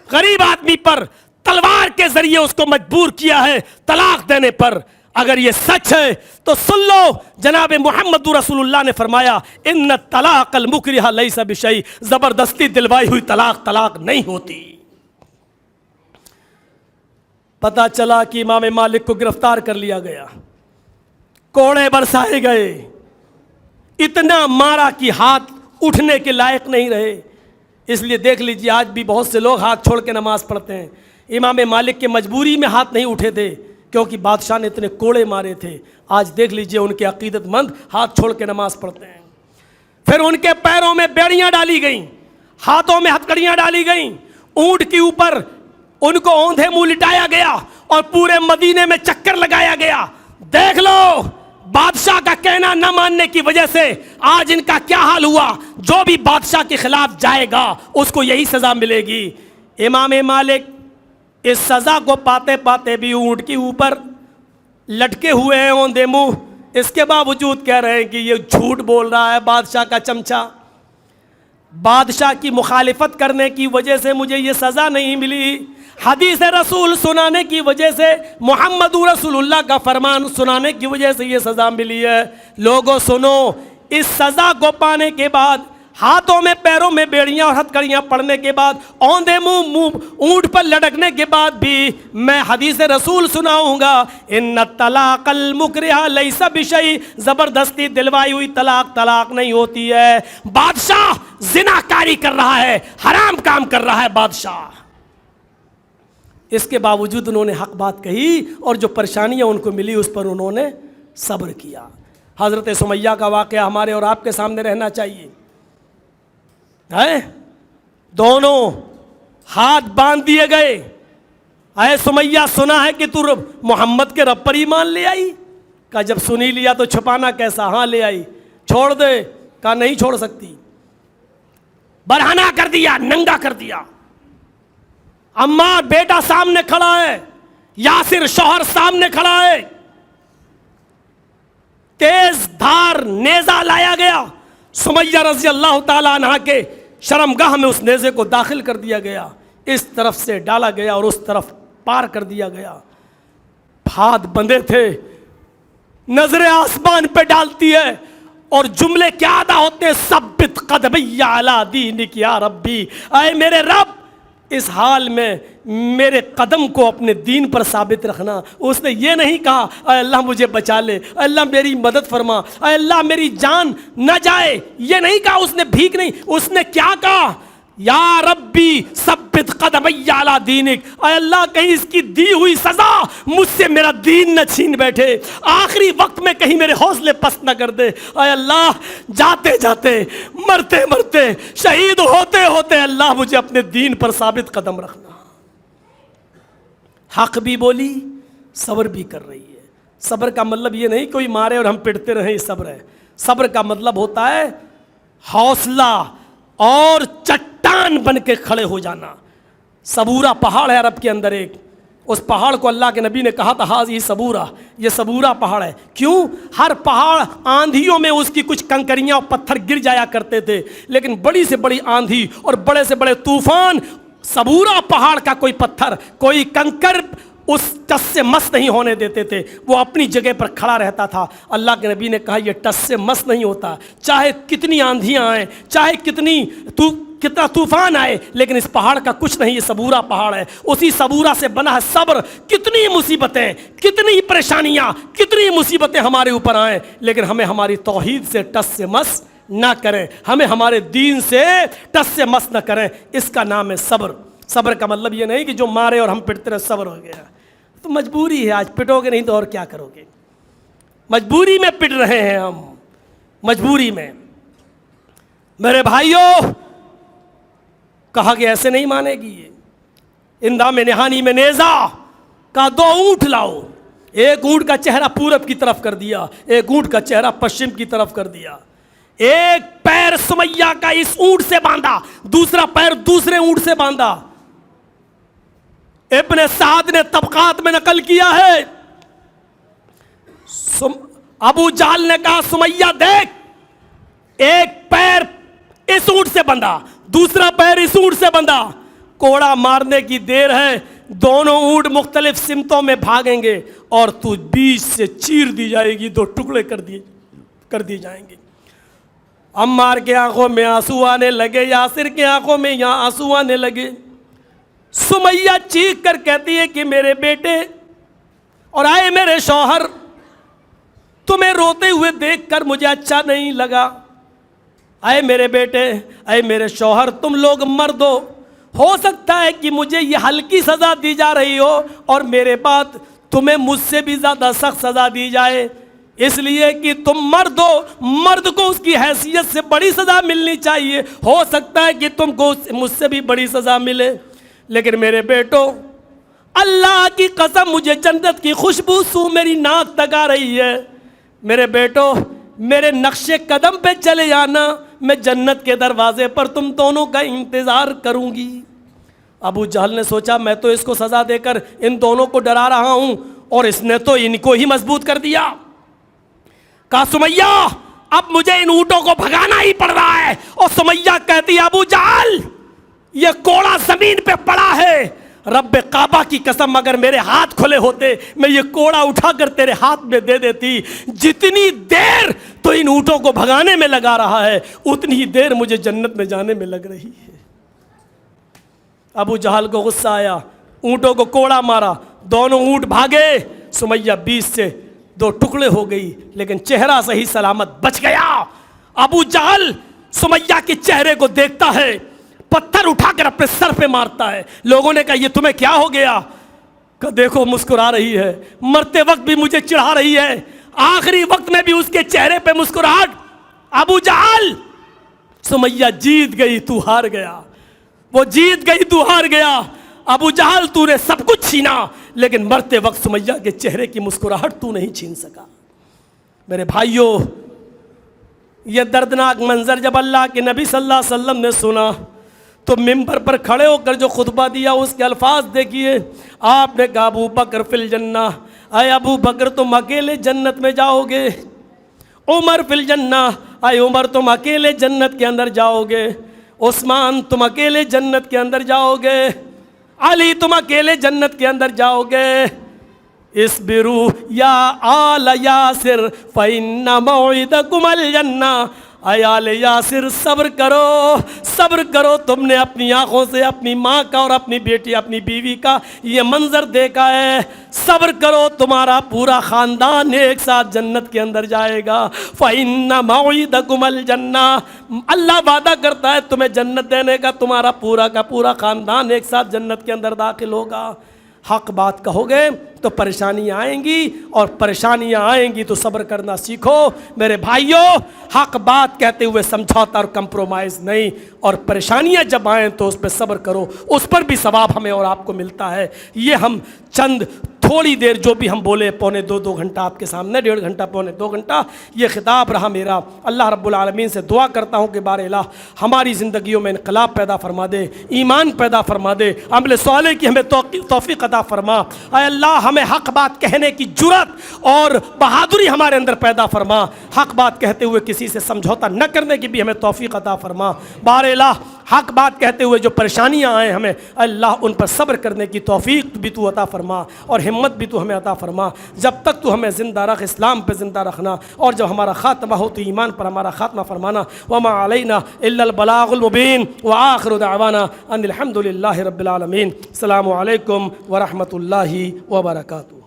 غریب آدمی پر تلوار کے ذریعے اس کو مجبور کیا ہے طلاق دینے پر۔ اگر یہ سچ ہے تو سن لو، جناب محمد رسول اللہ نے فرمایا ان الطلاق المکرہ لیس بشیء، زبردستی دلوائی ہوئی طلاق طلاق نہیں ہوتی۔ پتہ چلا کہ امام مالک کو گرفتار کر لیا گیا، کوڑے برسائے گئے، اتنا مارا کہ ہاتھ اٹھنے کے لائق نہیں رہے۔ اس لیے دیکھ لیجیے آج بھی بہت سے لوگ ہاتھ چھوڑ کے نماز پڑھتے ہیں، امام مالک کے مجبوری میں ہاتھ نہیں اٹھے تھے، کیونکہ بادشاہ نے اتنے کوڑے مارے تھے. آج دیکھ لیجئے ان کے عقیدت مند ہاتھ چھوڑ کے نماز پڑھتے ہیں. پھر ان کے پیروں میں بیڑیاں ڈالی گئیں, ہاتھوں میں ہتھکڑیاں ڈالی گئیں, اونٹ کے اوپر ان کو اوندھے منہ لٹایا گیا اور پورے مدینے میں چکر لگایا گیا. دیکھ لو بادشاہ کا کہنا نہ ماننے کی وجہ سے آج ان کا کیا حال ہوا. جو بھی بادشاہ کے خلاف جائے گا اس کو یہی سزا ملے گی. امام مالک اس سزا کو پاتے پاتے بھی اونٹ کے اوپر لٹکے ہوئے ہیں اوندھے منہ, اس کے باوجود کہہ رہے ہیں کہ یہ جھوٹ بول رہا ہے بادشاہ کا چمچا. بادشاہ کی مخالفت کرنے کی وجہ سے مجھے یہ سزا نہیں ملی, حدیث رسول سنانے کی وجہ سے, محمد رسول اللہ کا فرمان سنانے کی وجہ سے یہ سزا ملی ہے. لوگوں سنو, اس سزا کو پانے کے بعد, ہاتھوں میں پیروں میں بیڑیاں اور ہتھکڑیاں پڑنے کے بعد, اوندھے منہ اونٹ پر لٹکنے کے بعد بھی میں حدیث رسول سناؤں گا. ان الطلاق المکرہ لیس بشیء, زبردستی دلوائی ہوئی طلاق طلاق نہیں ہوتی ہے. بادشاہ زناکاری کر رہا ہے, حرام کام کر رہا ہے بادشاہ, اس کے باوجود انہوں نے حق بات کہی اور جو پریشانیاں ان کو ملی اس پر انہوں نے صبر کیا. حضرت سمیہ کا واقعہ ہمارے اور آپ کے سامنے رہنا چاہیے. دونوں ہاتھ باندھ دیے گئے. اے سمیہ, سنا ہے کہ تو محمد کے رب پر ایمان لے آئی. کہا جب سنی لیا تو چھپانا کیسا, ہاں لے آئی. چھوڑ دے, کہا نہیں چھوڑ سکتی. برہنہ کر دیا, ننگا کر دیا. عمار بیٹا سامنے کھڑا ہے, یاسر شوہر سامنے کھڑا ہے. تیز دھار نیزہ لایا گیا, سمیہ رضی اللہ تعالیٰ عنہ کے شرمگاہ میں اس نیزے کو داخل کر دیا گیا. اس طرف سے ڈالا گیا اور اس طرف پار کر دیا گیا. ہاتھ بندھے تھے, نظریں آسمان پہ ڈالتی ہے اور جملے کیا ادا ہوتے ہیں, ثبت قدمی علی دینک یا ربی, اے میرے رب اس حال میں میرے قدم کو اپنے دین پر ثابت رکھنا. اس نے یہ نہیں کہا اے اللہ مجھے بچا لے, اے اللہ میری مدد فرما, اے اللہ میری جان نہ جائے, یہ نہیں کہا اس نے, بھیک نہیں. اس نے کیا کہا, یا ربی ثبت قدمی علی دینک, اے اللہ کہیں اس کی دی ہوئی سزا مجھ سے میرا دین نہ چھین بیٹھے, آخری وقت میں کہیں میرے حوصلے پست نہ کر دے. اے اللہ جاتے جاتے, مرتے مرتے, شہید ہوتے ہوتے اللہ مجھے اپنے دین پر ثابت قدم رکھنا. حق بھی بولی, صبر بھی کر رہی ہے. صبر کا مطلب یہ نہیں کوئی مارے اور ہم پٹتے رہیں, صبر ہے. صبر کا مطلب ہوتا ہے حوصلہ اور چٹان بن کے کھڑے ہو جانا. صبورہ پہاڑ ہے عرب کے اندر ایک, اس پہاڑ کو اللہ کے نبی نے کہا تھا حاضی صبورہ, یہ صبورہ پہاڑ ہے. کیوں؟ ہر پہاڑ آندھیوں میں اس کی کچھ کنکریاں اور پتھر گر جایا کرتے تھے, لیکن بڑی سے بڑی آندھی اور بڑے سے بڑے طوفان صبورہ پہاڑ کا کوئی پتھر کوئی کنکر اس ٹس سے مس نہیں ہونے دیتے تھے. وہ اپنی جگہ پر کھڑا رہتا تھا. اللہ کے نبی نے کہا یہ ٹس سے مس نہیں ہوتا, چاہے کتنی آندھیاں آئیں, چاہے کتنا طوفان آئے, لیکن اس پہاڑ کا کچھ نہیں. یہ صبورہ پہاڑ ہے, اسی صبورہ سے بنا ہے صبر. کتنی مصیبتیں, کتنی پریشانیاں, کتنی مصیبتیں ہمارے اوپر آئیں, لیکن ہمیں ہماری توحید سے ٹس سے مس نہ کریں, ہمیں ہمارے دین سے ٹس سے مس نہ کریں. اس کا نام ہے صبر. صبر کا مطلب یہ نہیں کہ جو مارے اور ہم پٹتے رہے صبر ہو گیا. تو مجبوری ہے, آج پٹو گے نہیں تو اور کیا کرو گے. مجبوری میں پٹ رہے ہیں ہم, مجبوری میں. میرے بھائیوں, کہا کہ ایسے نہیں مانے گی. یہ اندام نہانی میں نیزا کا 2 اونٹ لاؤ. ایک اونٹ کا چہرہ پورب کی طرف کر دیا, ایک اونٹ کا چہرہ پشچم کی طرف کر دیا. ایک پیر سمیہ کا اس اونٹ سے باندھا, دوسرا پیر دوسرے اونٹ سے باندھا. ابن سعد نے طبقات میں نقل کیا ہے, ابو جہل نے کہا سمیہ دیکھ, ایک پیر اس اونٹ سے بندھا, دوسرا پیر اس اونٹ سے بندھا, کوڑا مارنے کی دیر ہے, دونوں اونٹ مختلف سمتوں میں بھاگیں گے اور تو بیچ سے چیر دی جائے گی, 2 ٹکڑے کر دیے جائیں گے. عمار کے آنکھوں میں آنسو آنے لگے, یاسر کے آنکھوں میں یہاں آنسو آنے لگے. سمیہ چیخ کر کہتی ہے کہ میرے بیٹے اور آئے میرے شوہر, تمہیں روتے ہوئے دیکھ کر مجھے اچھا نہیں لگا. اے میرے بیٹے, اے میرے شوہر, تم لوگ مرد ہو سکتا ہے کہ مجھے یہ ہلکی سزا دی جا رہی ہو اور میرے بعد تمہیں مجھ سے بھی زیادہ سخت سزا دی جائے، اس لیے کہ تم مرد ہو، مرد کو اس کی حیثیت سے بڑی سزا ملنی چاہیے، ہو سکتا ہے کہ تم کو مجھ سے بھی بڑی سزا ملے، لیکن میرے بیٹو اللہ کی قسم مجھے جنت کی خوشبو سو میری ناک تک آ رہی ہے، میرے بیٹو میرے نقش قدم پہ چلے جانا، میں جنت کے دروازے پر تم دونوں کا انتظار کروں گی۔ ابو جہل نے سوچا میں تو اس کو سزا دے کر ان دونوں کو ڈرا رہا ہوں اور اس نے تو ان کو ہی مضبوط کر دیا۔ کہا سمیہ اب مجھے ان اونٹوں کو بھگانا ہی پڑ رہا ہے، اور سمیہ کہتی ابو جہل یہ کوڑا زمین پہ پڑا ہے، رب کعبہ کی قسم اگر میرے ہاتھ کھلے ہوتے میں یہ کوڑا اٹھا کر تیرے ہاتھ میں دے دیتی، جتنی دیر تو ان اونٹوں کو بھگانے میں لگا رہا ہے اتنی ہی دیر مجھے جنت میں جانے میں لگ رہی ہے۔ ابو جہل کو غصہ آیا، اونٹوں کو کوڑا مارا، دونوں اونٹ بھاگے، سمیہ 20 سے 2 ٹکڑے ہو گئی، لیکن چہرہ صحیح سلامت بچ گیا۔ ابو جہل سمیہ کے چہرے کو دیکھتا ہے، پتھر اٹھا کر اپنے سر پہ مارتا ہے۔ لوگوں نے کہا یہ تمہیں کیا ہو گیا؟ کہ دیکھو مسکرا رہی ہے، مرتے وقت بھی مجھے چڑھا رہی ہے، آخری وقت میں بھی اس کے چہرے پہ مسکراہٹ۔ ابو جہل سمیہ جیت گئی تو ہار گیا، وہ جیت گئی تو ہار گیا۔ ابو جہل تو نے سب کچھ چھینا، لیکن مرتے وقت سمیہ کے چہرے کی مسکراہٹ تو نہیں چھین سکا۔ میرے بھائیوں یہ دردناک منظر جب اللہ کے نبی صلی اللہ علیہ وسلم نے سنا تو ممبر پر کھڑے ہو کر جو خطبہ دیا اس کے الفاظ دیکھیے۔ آپ نے کہا ابو بکر فی الجنہ، اے ابو بکر تم اکیلے جنت میں جاؤ گے، عمر فی الجنہ، اے عمر تم اکیلے جنت کے اندر جاؤ گے، عثمان تم اکیلے جنت کے اندر جاؤ گے، علی تم اکیلے جنت کے اندر جاؤ گے۔ اصبروا یا آل یاسر فإن موعدکم الجنہ، اے آل یاسر صبر کرو، صبر کرو، تم نے اپنی آنکھوں سے اپنی ماں کا اور اپنی بیٹی اپنی بیوی کا یہ منظر دیکھا ہے، صبر کرو تمہارا پورا خاندان ایک ساتھ جنت کے اندر جائے گا۔ فإن موعدکم الجنہ، اللہ وعدہ کرتا ہے تمہیں جنت دینے کا، تمہارا پورا کا پورا خاندان ایک ساتھ جنت کے اندر داخل ہوگا۔ حق بات کہو گے تو پریشانیاں آئیں گی، اور پریشانیاں آئیں گی تو صبر کرنا سیکھو۔ میرے بھائیوں حق بات کہتے ہوئے سمجھوتا اور کمپرومائز نہیں، اور پریشانیاں جب آئیں تو اس پہ صبر کرو، اس پر بھی ثواب ہمیں اور آپ کو ملتا ہے۔ یہ ہم چند تھوڑی دیر جو بھی ہم بولے، پونے 2 گھنٹہ آپ کے سامنے، 1.5 گھنٹہ پونے 2 گھنٹہ یہ خطاب رہا میرا۔ اللہ رب العالمین سے دعا کرتا ہوں کہ بار الہ ہماری زندگیوں میں انقلاب پیدا فرما دے، ایمان پیدا فرما دے، عمل صالح کی ہمیں توفیق عطا فرما۔ اے اللہ ہمیں حق بات کہنے کی جرأت اور بہادری ہمارے اندر پیدا فرما، حق بات کہتے ہوئے کسی سے سمجھوتا نہ کرنے کی بھی ہمیں توفیق عطا فرما۔ بار الہ حق بات کہتے ہوئے جو پریشانیاں آئیں ہمیں اللہ ان پر صبر کرنے کی توفیق بھی تو عطا فرما، اور ہمت بھی تو ہمیں عطا فرما۔ جب تک تو ہمیں زندہ رکھ، اسلام پہ زندہ رکھنا، اور جب ہمارا خاتمہ ہو تو ایمان پر ہمارا خاتمہ فرمانا۔ وما علینا الا البلاغ المبین، وآخر دعوانا ان الحمد للہ رب العالمین۔ السلام علیکم ورحمۃ اللہ وبرکاتہ۔